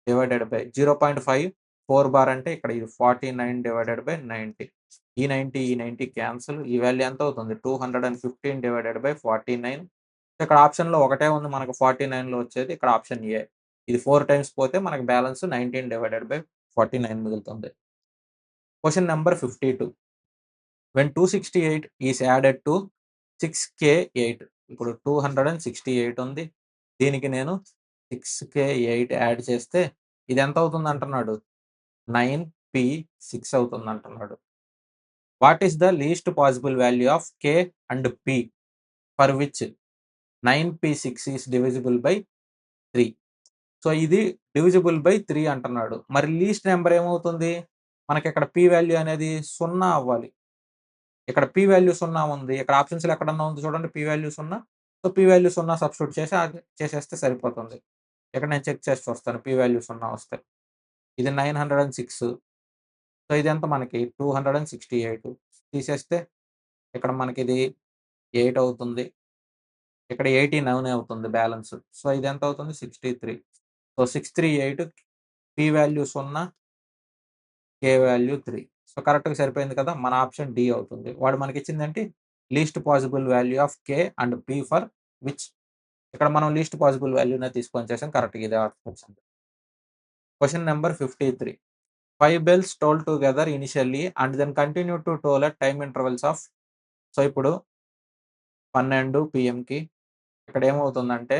divided by 0.54 bar అంటే ఇక్కడ ఇది 49 డివైడెడ్ బై 90. ఈ 90, ఈ 90 క్యాన్సిల్. ఈ వాల్యూ ఎంత అవుతుంది? 215 డివైడెడ్ బై 49. ఇక్కడ ఆప్షన్‌లో ఒకటే ఉంది మనకు 49లో వచ్చేది. ఇక్కడ ఆప్షన్ ఏ. ఇది 4 టైమ్స్ పోతే మనకు బ్యాలెన్స్ 19 డివైడెడ్ బై 49 మిగులుతుంది. Question number 52. When 268 is added to 6K8 ఇప్పుడు 268 ఉంది. దీనికి నేను 6K8 యాడ్ చేస్తే ఇది ఎంత అవుతుంది అంటున్నాడు? 9P6 అవుతుంది అంటున్నాడు. What is the least possible value of K and P for which 9P6 is divisible by 3. So, ఇది డివిజిబుల్ బై 3 అంటున్నాడు. మరి లీస్ట్ నంబర్ ఏమవుతుంది? మనకిక్కడ P వాల్యూ అనేది 0 అవ్వాలి. ఇక్కడ P వాల్యూ 0 ఉంది. ఇక్కడ ఆప్షన్స్‌లో ఎక్కడన్నా ఉంది చూడండి P value 0. So, P value 0 substitute చేసి చేసేస్తే సరిపోతుంది. ఇక్కడ నేను చెక్ చేసి చూస్తాను P వాల్యూ 0 వస్తే. ఇది 906. సో, ఇదెంత మనకి 268 తీసేస్తే ఇక్కడ మనకిది 8 అవుతుంది. ఇక్కడ 89 అవుతుంది బ్యాలెన్స్. సో, ఇదెంత అవుతుంది 63. So, 638 P value 0, K value 3. So, కరెక్ట్‌గా సరిపోయింది కదా! మన ఆప్షన్ డి అవుతుంది. వాడు మనకిచ్చిందేంటి least possible value of K and P for which ఇక్కడ మనం లీస్ట్ పాసిబుల్ వాల్యూనే తీసుకొని చేసాం. కరెక్ట్‌గా ఇదే వచ్చింది. Question number 53. 5 bells toll together initially and then continue to toll at time intervals of so, ఇప్పుడు 12 పీఎంకి ఇక్కడ ఏమవుతుందంటే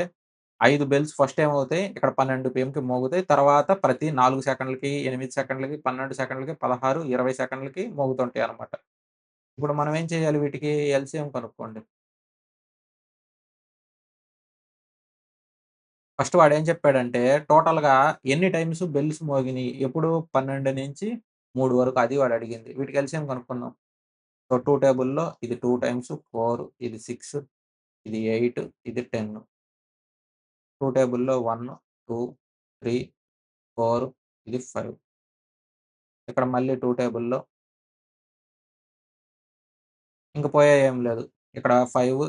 5 బెల్స్ ఫస్ట్ ఏమవుతాయి? ఇక్కడ 12 పీఎంకి మోగుతాయి. తర్వాత ప్రతి 4 సెకండ్లకి, 8 సెకండ్లకి, 12 సెకండ్లకి, 16, 20 సెకండ్లకి మోగుతుంటాయన్నమాట. ఇప్పుడు మనం ఏం చేయాలి వీటికి ఎల్‌సీఎం కనుక్కోండి. ఫస్ట్ వాడేం చెప్పాడంటే టోటల్‌గా ఎన్ని టైమ్స్ బెల్స్ మోగినియి? ఎప్పుడు 12-3 వరకు అది వాడడిగింది. వీటికి ఎల్‌సీఎం కనుక్కుందాం. సో, 2 టేబుల్‌లో ఇది 2 టైమ్స్ 4, ఇది 6, ఇది 8, ఇది 10. 2 టేబుల్‌లో 1, 2, 3, 4, ఇది 5. ఇక్కడ మళ్ళీ 2 టేబుల్‌లో ఇంక పోయేయేం లేదు. ఇక్కడ 5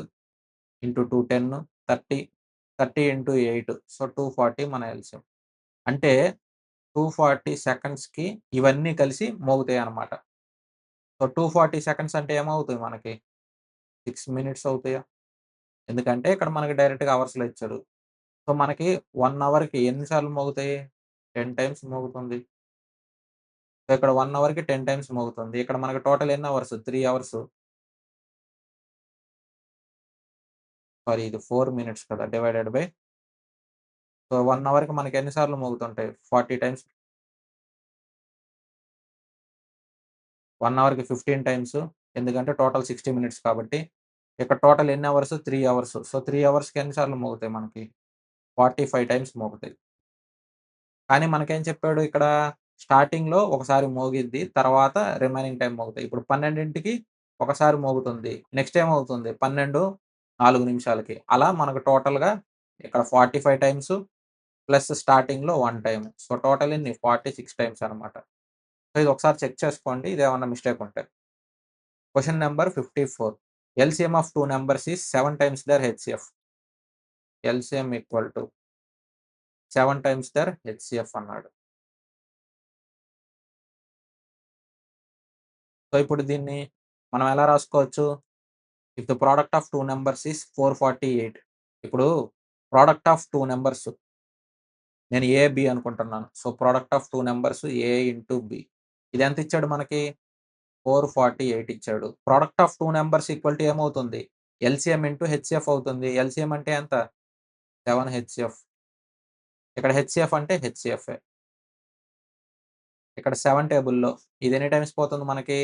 ఇంటూ 2 10, 30, 30 ఇంటూ 8 సో, 240 మన ఎల్‌సీఎం. అంటే 240 సెకండ్స్‌కి ఇవన్నీ కలిసి మోగుతాయన్నమాట. సో, 240 సెకండ్స్ అంటే ఏమవుతాయి మనకి? 6 మినిట్స్ అవుతాయా? ఎందుకంటే ఇక్కడ మనకి డైరెక్ట్‌గా అవర్స్‌లో ఇచ్చాడు. సో, మనకి 1 అవర్‌కి ఎన్ని సార్లు మోగుతాయి? 10 టైమ్స్ మోగుతుంది. సో, ఇక్కడ 1 అవర్‌కి 10 టైమ్స్ మోగుతుంది. ఇక్కడ మనకి టోటల్ ఎన్ని అవర్స్? 3 అవర్స్. సారీ ఇది 4 మినిట్స్ కదా! డివైడెడ్ బై సో, 1 అవర్‌కి మనకి ఎన్ని సార్లు మోగుతుంటాయి? 40 టైమ్స్ 1 అవర్‌కి 15 టైమ్స్ ఎందుకంటే టోటల్ 60 మినిట్స్ కాబట్టి. ఇక్కడ టోటల్ ఎన్ని అవర్స్? 3 అవర్స్. సో, 3 అవర్స్‌కి ఎన్ని సార్లు మోగుతాయి మనకి? 45 టైమ్స్ మోగుతాయి. కానీ మనకేం చెప్పాడు ఇక్కడ స్టార్టింగ్‌లో ఒకసారి మోగిద్ది. తర్వాత రిమైనింగ్ టైమ్ మోగుతాయి. ఇప్పుడు 12కి ఒకసారి మోగుతుంది. నెక్స్ట్ ఏమవుతుంది? 12, 4 నిమిషాలకి. అలా మనకు టోటల్‌గా ఇక్కడ 45 టైమ్స్ ప్లస్ స్టార్టింగ్‌లో 1 టైమ్. సో, టోటల్ ఎన్ని? 46 టైమ్స్ అనమాట. సో, ఇది ఒకసారి చెక్ చేసుకోండి. ఇదేమన్నా మిస్టేక్ ఉంటే. Question number 54. LCM of 2 numbers is 7 times their HCF. LCM equal to 7 times their HCF అన్నాడు. సో, ఇప్పుడు దీన్ని మనం ఎలా రాసుకోవచ్చు? If the product of 2 numbers is 448. ఇప్పుడు ప్రొడక్ట్ ఆఫ్ 2 నంబర్స్ నేను ఏ, బి అనుకుంటున్నాను. So, product of 2 numbers A into B. ఇదెంత ఇచ్చాడు మనకి? 448 ఇచ్చాడు. Product of 2 numbers equal to ఏమవుతుంది? ఎల్‌సీఎం ఇంటూ హెచ్‌సీఎఫ్ అవుతుంది. ఎల్‌సీఎం అంటే ఎంత? 7 హెచ్‌సీఎఫ్. ఇక్కడ హెచ్‌సీఎఫ్ అంటే హెచ్‌సీఎఫే. ఇక్కడ 7 టేబుల్‌లో ఇది ఎన్ని టైమ్స్ పోతుంది మనకి?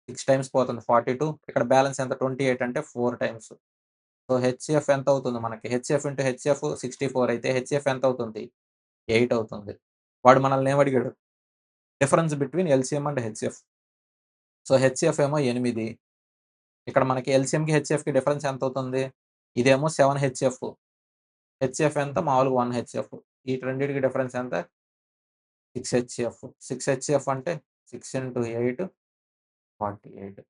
6 టైమ్స్ పోతుంది. 42 ఇక్కడ బాలన్స్ ఎంత? 28 అంటే 4 టైమ్స్. సో, హెచ్‌సీఎఫ్ ఎంత అవుతుంది మనకి? హెచ్‌సీఎఫ్ ఇంటూ హెచ్‌సీఎఫ్ 64 అయితే హెచ్‌సీఎఫ్ ఎంత అవుతుంది? 8 అవుతుంది. వాడు మనల్ని ఏమడిగాడు? Difference between LCM and HCF. So, HCF ఏమో 8 ఇక్కడ మనకి ఎల్‌సీఎంకి, హెచ్‌సీఎఫ్‌కి డిఫరెన్స్ ఎంతవుతుంది? ఇదేమో 7 హెచ్‌సీఎఫ్. హెచ్‌సీఎఫ్ ఎంత? మామూలుగా 1 హెచ్‌సీఎఫ్. ఈటి రెండిటికి డిఫరెన్స్ ఎంత? 6 హెచ్‌సీఎఫ్. 6 హెచ్‌సీఎఫ్ అంటే 6 ఇంటూ 8 48.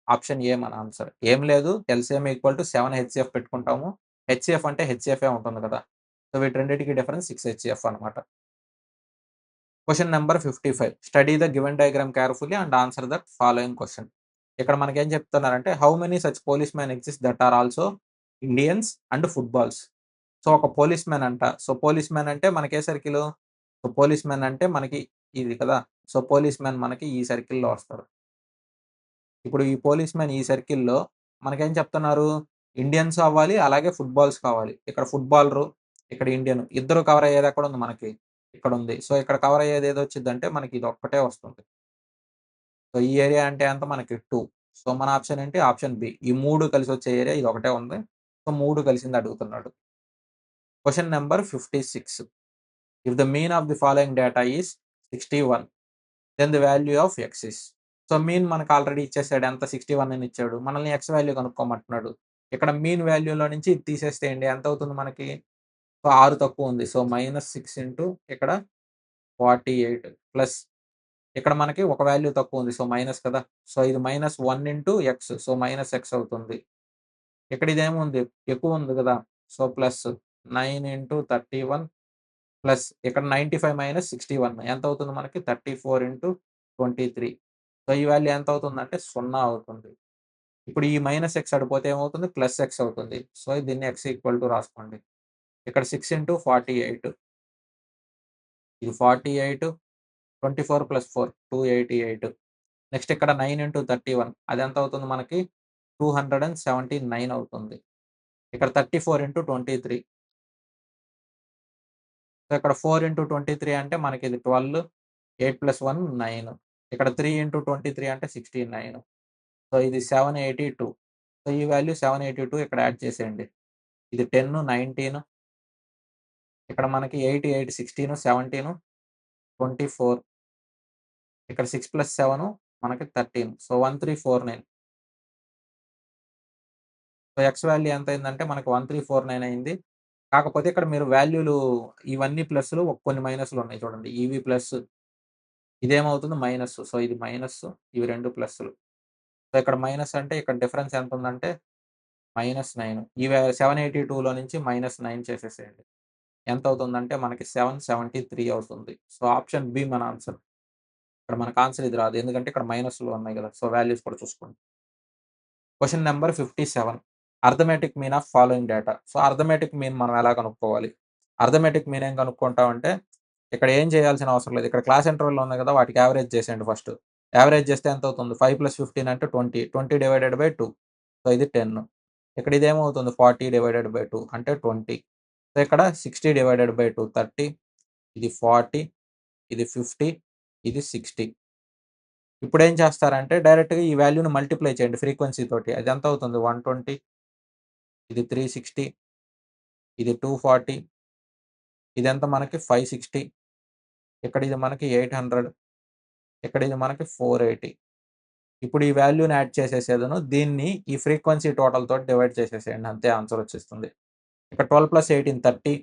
ఆప్షన్ ఏ మన ఆన్సర్. ఏం లేదు ఎల్‌సీఎం ఈక్వల్ టు 7 హెచ్‌సీఎఫ్ పెట్టుకుంటాము. హెచ్‌సీఎఫ్ అంటే హెచ్‌సీఎఫే ఉంటుంది కదా! సో, వీటి రెండిటికి డిఫరెన్స్ 6 హెచ్‌సీఎఫ్ అనమాట. Question number 55. Study the given diagram carefully and answer the following question. ఇక్కడ మనకేం చెప్తున్నారంటే how many such policemen exist that are also Indians and footballs. So, ఒక పోలీస్‌మెన్ అంట. సో, పోలీస్‌మెన్ అంటే మనకి ఏ సర్కిలు? సో, పోలీస్‌మెన్ అంటే మనకి ఇది కదా! సో, పోలీస్‌మెన్ మనకి ఈ సర్కిల్‌లో వస్తారు. ఇప్పుడు ఈ పోలీస్‌మెన్ ఈ సర్కిల్‌లో మనకేం చెప్తున్నారు? ఇండియన్స్ అవ్వాలి, అలాగే ఫుట్‌బాల్స్ కావాలి. ఇక్కడ ఫుట్‌బాలరు, ఇక్కడ ఇండియన్ ఇద్దరు కవర్ అయ్యేది ఎక్కడుంది మనకి? ఇక్కడుంది. సో, ఇక్కడ కవర్ అయ్యేది ఏదొచ్చిద్దంటే మనకి ఇదొక్కటే వస్తుంది. సో, ఈ ఏరియా అంటే ఎంత మనకి 2. సో, మన ఆప్షన్ ఏంటి? Option B. ఈ 3 కలిసొచ్చే ఏరియా ఇదొకటే ఉంది. సో, 3 కలిసింది అడుగుతున్నాడు. Question number 56. If the mean of the following data is 61 then the value of X is so, mean మనకు ఆల్రెడీ ఇచ్చేసాడు. ఎంత 61 అని ఇచ్చాడు. మనల్ని ఎక్స్ వాల్యూ కనుక్కోమంటున్నాడు. ఇక్కడ మీన్ వాల్యూలో నుంచి ఇది తీసేసేయండి. ఎంతవుతుంది మనకి? సో, 6 తక్కువుంది. సో, -6 ఇంటూ ఇక్కడ 48 ప్లస్ ఇక్కడ మనకి ఒక వాల్యూ తక్కువుంది. సో, మైనస్ కదా! సో, ఇది -1 into X. So, minus X అవుతుంది. ఇక్కడ ఇదేముంది? ఎక్కువుంది కదా! సో, ప్లస్ 9 ఇంటూ 31 ప్లస్ ఇక్కడ 95 మైనస్ 61 ఎంత అవుతుంది మనకి 34 ఇంటూ 23. సో ఈ వాల్యూ ఎంత అవుతుందంటే 0 అవుతుంది. ఇప్పుడు ఈ మైనస్ ఎక్స్ అడిపోతే ఏమవుతుంది ప్లస్ ఎక్స్ అవుతుంది. సో దీన్ని ఎక్స్ ఈక్వల్ టు రాసుకోండి. ఇక్కడ 6 ఇంటూ 48 ఇది 48 24 ప్లస్ 4 288. నెక్స్ట్ ఇక్కడ 9 ఇంటూ 31 అది ఎంత అవుతుంది మనకి 279 అవుతుంది. ఇక్కడ 34 ఇంటూ 23. సో ఇక్కడ 4 ఇంటూ 23 అంటే మనకి ఇది 12 8 ప్లస్ 1 9. ఇక్కడ 3 ఇంటూ 23 అంటే 69. సో ఇది 782. సో ఈ వాల్యూ 782 ఇక్కడ యాడ్ చేసేయండి. ఇది 10 19 ఇక్కడ మనకి 8 8 16 17 24 ఇక్కడ 6 ప్లస్ 7 మనకి 13. సో 1349. సో ఎక్స్ వాల్యూ ఎంత అయిందంటే మనకి 1349 అయింది. కాకపోతే ఇక్కడ మీరు వాల్యూలు ఇవన్నీ ప్లస్‌లు కొన్ని మైనస్‌లు ఉన్నాయి చూడండి. ఇవి ప్లస్ ఇదేమవుతుంది మైనస్. సో ఇది మైనస్ ఇవి 2 ప్లస్‌లు. సో ఇక్కడ మైనస్ అంటే ఇక్కడ డిఫరెన్స్ ఎంత ఉందంటే -9. ఈ 782లో నుంచి -9 చేసేసేయండి. ఎంత అవుతుందంటే మనకి 773 అవుతుంది. సో ఆప్షన్ బి మన ఆన్సర్. ఇక్కడ మనకు ఆన్సర్ ఇది రాదు. ఎందుకంటే ఇక్కడ మైనస్‌లు ఉన్నాయి గదా! సో వాల్యూస్ కూడా చూసుకోండి. Question number 57 arithmetic mean of following data. So arithmetic mean మనం ఎలా కనుక్కోవాలి? అర్థమెటిక్ మీన్ ఏం కనుక్కుంటామంటే ఇక్కడ ఏం చేయాల్సిన అవసరం లేదు. ఇక్కడ క్లాస్ ఇంటర్వల్‌లో ఉన్నాయి కదా! వాటికి యావరేజ్ చేసేయండి ఫస్ట్. యావరేజ్ చేస్తే ఎంత అవుతుంది? 5 + 15 అంటే 20. 20 డివైడెడ్ బై 2. సో ఇది 10. ఇక్కడ ఇదేమవుతుంది 40 డివైడెడ్ బై 2 అంటే 20. సో ఇక్కడ 60 డివైడెడ్ బై 2 30. ఇది 40. ఇది 50. ఇది 60. ఇప్పుడేం చేస్తారంటే డైరెక్ట్‌గా ఈ వాల్యూని మల్టిప్లై చేయండి ఫ్రీక్వెన్సీ తోటి. అది ఎంత అవుతుంది 120. ఇది 360. ఇది 240. ఇదెంత మనకి 560. ఇక్కడ ఇది మనకి 800. ఇక్కడ ఇది మనకి 480. ఇప్పుడు ఈ వాల్యూని యాడ్ చేసేసేదను దీన్ని ఈ ఫ్రీక్వెన్సీ టోటల్ తోటి డివైడ్ చేసేసేయండి. అంతే ఆన్సర్ వచ్చేస్తుంది. ఇక్కడ 12 + 18 30.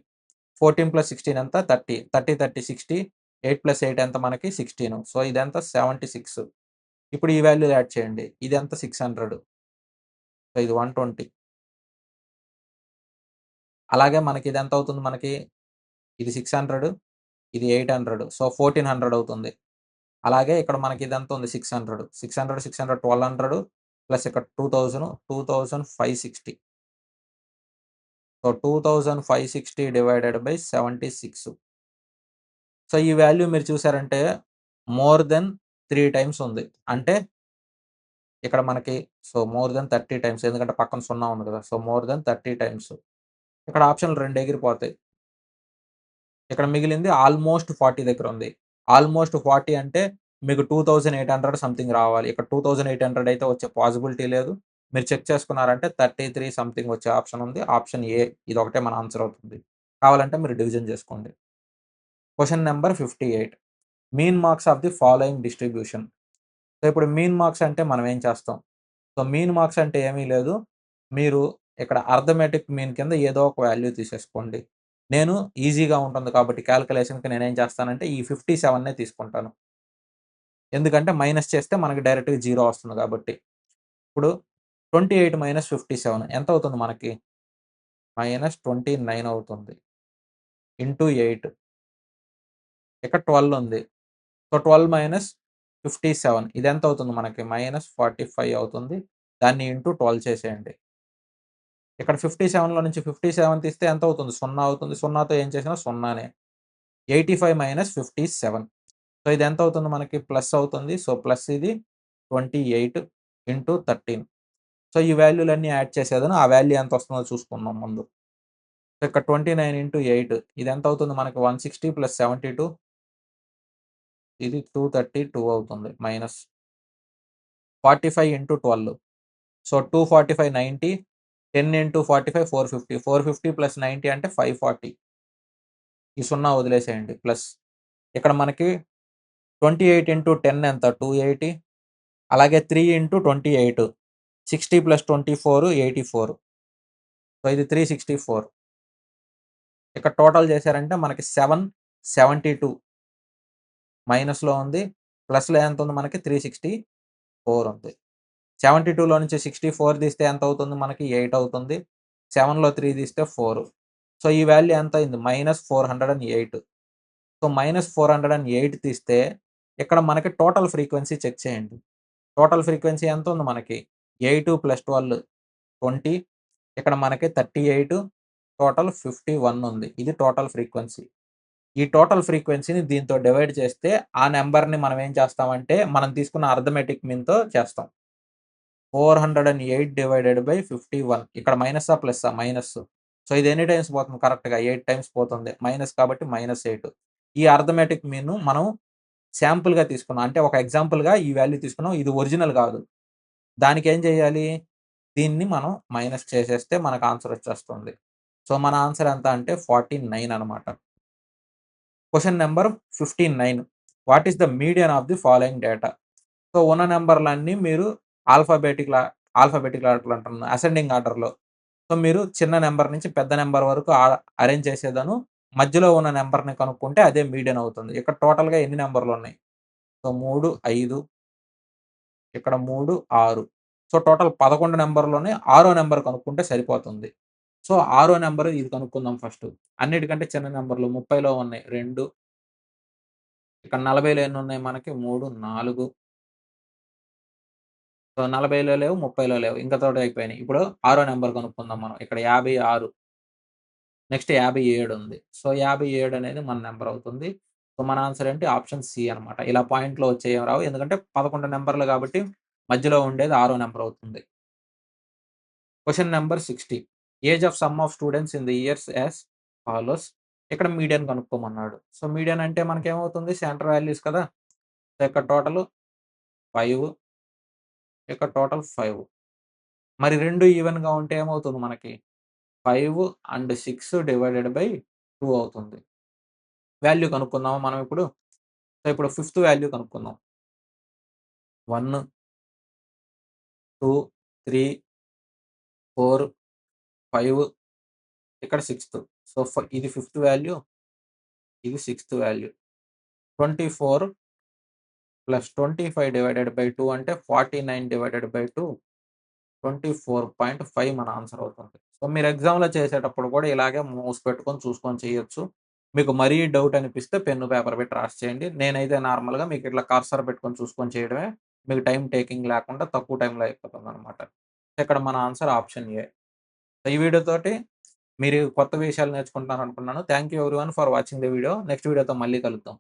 14 + 16 ఎంత 30. 30 30 60. 8 + 8 ఎంత మనకి 16. సో ఇదెంత 76. ఇప్పుడు ఈ వాల్యూ యాడ్ చేయండి. ఇదెంత 600. సో ఇది 120. అలాగే మనకి ఇదెంత అవుతుంది మనకి ఇది 600. ఇది 800. సో 1400 అవుతుంది. అలాగే ఇక్కడ మనకి ఇదెంత ఉంది 600. 600 600 1200 ప్లస్ ఇక్కడ 2000 2560. So 2560 divided by 76. సో ఈ వాల్యూ మీరు చూసారంటే మోర్ దెన్ 3 టైమ్స్ ఉంది. అంటే ఇక్కడ మనకి సో మోర్ దెన్ 30 టైమ్స్ ఎందుకంటే పక్కన 0 ఉంది కదా! So more than 30 times. ఇక్కడ ఆప్షన్‌లు 2 ఎగిరిపోతాయి. ఇక్కడ మిగిలింది ఆల్‌మోస్ట్ 40 దగ్గర ఉంది. ఆల్‌మోస్ట్ 40 అంటే మీకు 2800 సంథింగ్ రావాలి. ఇక్కడ 2800 అయితే వచ్చే పాసిబిలిటీ లేదు. మీరు చెక్ చేసుకున్నారంటే 33 సంథింగ్ వచ్చే ఆప్షన్ ఉంది. ఆప్షన్ ఏ ఇదొకటే మన ఆన్సర్ అవుతుంది. కావాలంటే మీరు డివిజన్ చేసుకోండి. Question number 58 mean marks of the following distribution. So ఇప్పుడు మీన్ మార్క్స్ అంటే మనం ఏం చేస్తాం? సో మీన్ మార్క్స్ అంటే ఏమీ లేదు. మీరు ఇక్కడ అర్థమెటిక్ మీన్ కింద ఏదో ఒక వాల్యూ తీసేసుకోండి. నేను ఈజీగా ఉంటుంది కాబట్టి కాలిక్యులేషన్‌కి నేనేం చేస్తానంటే ఈ 57నే తీసుకుంటాను. ఎందుకంటే మైనస్ చేస్తే మనకి డైరెక్ట్‌గా 0 వస్తుంది కాబట్టి. ఇప్పుడు 28 - 57 ఎంత అవుతుంది మనకి? -29 అవుతుంది. ఇంటూ 8 ఇక్కడ 12 ఉంది. సో 12 - 57 ఇదెంత అవుతుంది మనకి? -45 అవుతుంది. దాన్ని ఇంటూ 12 చేసేయండి. ఇక్కడ 57లో నుంచి 57 తీస్తే ఎంత అవుతుంది? 0 అవుతుంది. 0తో ఏం చేసినా 0నే. 85 - 57. సో ఇది ఎంత అవుతుంది మనకి? ప్లస్ అవుతుంది. సో ప్లస్ ఇది 28 ఇంటూ 13. సో ఈ వాల్యూలన్నీ యాడ్ చేసేదను. ఆ వాల్యూ ఎంత వస్తుందో చూసుకుందాం ముందు. సో ఇక్కడ 29 ఇంటూ 8 ఇది ఎంత అవుతుంది మనకి? 160 + 72 ఇది 232 అవుతుంది. మైనస్ 45 ఇంటూ 12 సో 245 90 10 ఇంటూ 45 450 450 + 90 అంటే 540. ఈ 0 వదిలేసేయండి. ప్లస్ ఇక్కడ మనకి 28 ఇంటూ 10 ఎంత? 280 అలాగే 3 ఇంటూ 28 60 + 24 84. సో ఇది 364. ఇక్కడ టోటల్ చేశారంటే మనకి 772 మైనస్‌లో ఉంది. ప్లస్‌లో ఎంత ఉంది మనకి 364 ఉంది. 72లో నుంచి 64 తీస్తే ఎంత అవుతుంది మనకి? 8 అవుతుంది. 7లో 3 తీస్తే 4. సో, ఈ వాల్యూ ఎంత అయింది? -408. సో, -408 తీస్తే ఇక్కడ మనకి టోటల్ ఫ్రీక్వెన్సీ చెక్ చేయండి. టోటల్ ఫ్రీక్వెన్సీ ఎంతుంది మనకి? 8 + 12 20. ఇక్కడ మనకి 38 టోటల్ 51 ఉంది. ఇది టోటల్ ఫ్రీక్వెన్సీ. ఈ టోటల్ ఫ్రీక్వెన్సీని దీంతో డివైడ్ చేస్తే ఆ నంబర్‌ని మనం ఏం చేస్తామంటే మనం తీసుకున్న అర్థమెటిక్ మీన్‌తో చేస్తాం. 408/51 ఇక్కడ మైనసా? ప్లస్సా? మైనస్. సో, ఇది ఎన్ని టైమ్స్ పోతుంది కరెక్ట్‌గా 8 టైమ్స్ పోతుంది. మైనస్ కాబట్టి -8. ఈ అర్థమెటిక్ మీన్ మనం శాంపుల్‌గా తీసుకున్నాం. అంటే ఒక ఎగ్జాంపుల్‌గా ఈ వాల్యూ తీసుకున్నాం. ఇది ఒరిజినల్ కాదు. దానికేం చేయాలి? దీన్ని మనం మైనస్ చేసేస్తే మనకు ఆన్సర్ వచ్చేస్తుంది. సో, మన ఆన్సర్ ఎంత అంటే 49 అనమాట. Question number 15. What is the median of the following data? So, ఉన్న నంబర్‌లన్నీ మీరు ఆల్ఫాబెటికల్ ఆర్డర్‌లో అంటున్నా అసెండింగ్ ఆర్డర్‌లో. సో, మీరు చిన్న నంబర్ నుంచి పెద్ద నంబర్ వరకు అరేంజ్ చేసేదను మధ్యలో ఉన్న నంబర్‌ని కనుక్కుంటే అదే మీడియన్ అవుతుంది. ఇక్కడ టోటల్‌గా ఎన్ని నంబర్‌లున్నాయి? సో, 3, 5 ఇక్కడ 3, 6. సో, టోటల్ 11 నంబర్‌లోనే ఆరో నంబర్ కనుక్కుంటే సరిపోతుంది. సో, ఆరో నంబర్ ఇది కనుక్కుందాం ఫస్టు. అన్నిటికంటే చిన్న నంబర్‌లు 30లో ఉన్నాయి 2. ఇక్కడ 40లో ఎన్నున్నాయి మనకి 3, 4. సో, 40లో లేవు, 30లో లేవు. ఇంకతోటి అయిపోయినాయి. ఇప్పుడు ఆరో నంబర్ కనుక్కుందాం మనం. ఇక్కడ 56. నెక్స్ట్ 57 ఉంది. సో, 57 అనేది మన నంబర్ అవుతుంది. సో, మన ఆన్సర్ ఏంటి? ఆప్షన్ సి అనమాట. ఇలా పాయింట్‌లో వచ్చేయి ఏమి రావు. ఎందుకంటే 11 నంబర్‌లు కాబట్టి మధ్యలో ఉండేది ఆరో నంబర్ అవుతుంది. Question number 60. Age of some of students in the years as follows. ఇక్కడ మీడియన్ కనుక్కోమన్నాడు. సో, మీడియన్ అంటే మనకేమవుతుంది? సెంటర్ వాల్యూస్ కదా! సో, ఇక్కడ టోటల్ 5. ఇక్కడ టోటల్ 5. మరి 2 ఈవెన్‌గా ఉంటే ఏమవుతుంది మనకి? 5 అండ్ 6 డివైడెడ్ బై 2 అవుతుంది. వాల్యూ కనుక్కుందామా మనం ఇప్పుడు? సో, ఇప్పుడు ఫిఫ్త్ వాల్యూ కనుక్కుందాం. 1, 2, 3, 4, 5 ఇక్కడ సిక్స్త్. సో, ఇది ఫిఫ్త్ వాల్యూ. ఇది sixth value. 24 plus 25 divided by 2 అంటే 49 డివైడెడ్ బై 2 24.5 మన ఆన్సర్ అవుతుంది. సో, మీరు ఎగ్జామ్‌లో చేసేటప్పుడు కూడా ఇలాగే మౌస్ పెట్టుకొని చూసుకొని చేయొచ్చు. మీకు మరీ డౌట్ అనిపిస్తే పెన్ను, పేపర్ పెట్టి రాసి చేయండి. నేనైతే నార్మల్‌గా మీకు ఇట్లా కర్సర్ పెట్టుకొని చూసుకొని చేయడమే. మీకు టైమ్ టేకింగ్ లేకుండా తక్కువ టైమ్‌లో అయిపోతుందనమాట. ఇక్కడ మన ఆన్సర్ ఆప్షన్ ఏ. ఈ వీడియోతోటి మీరు కొత్త విషయాలు నేర్చుకుంటున్నారనుకున్నాను. Thank you everyone for watching the video. Next వీడియోతో మళ్ళీ కలుద్దాం.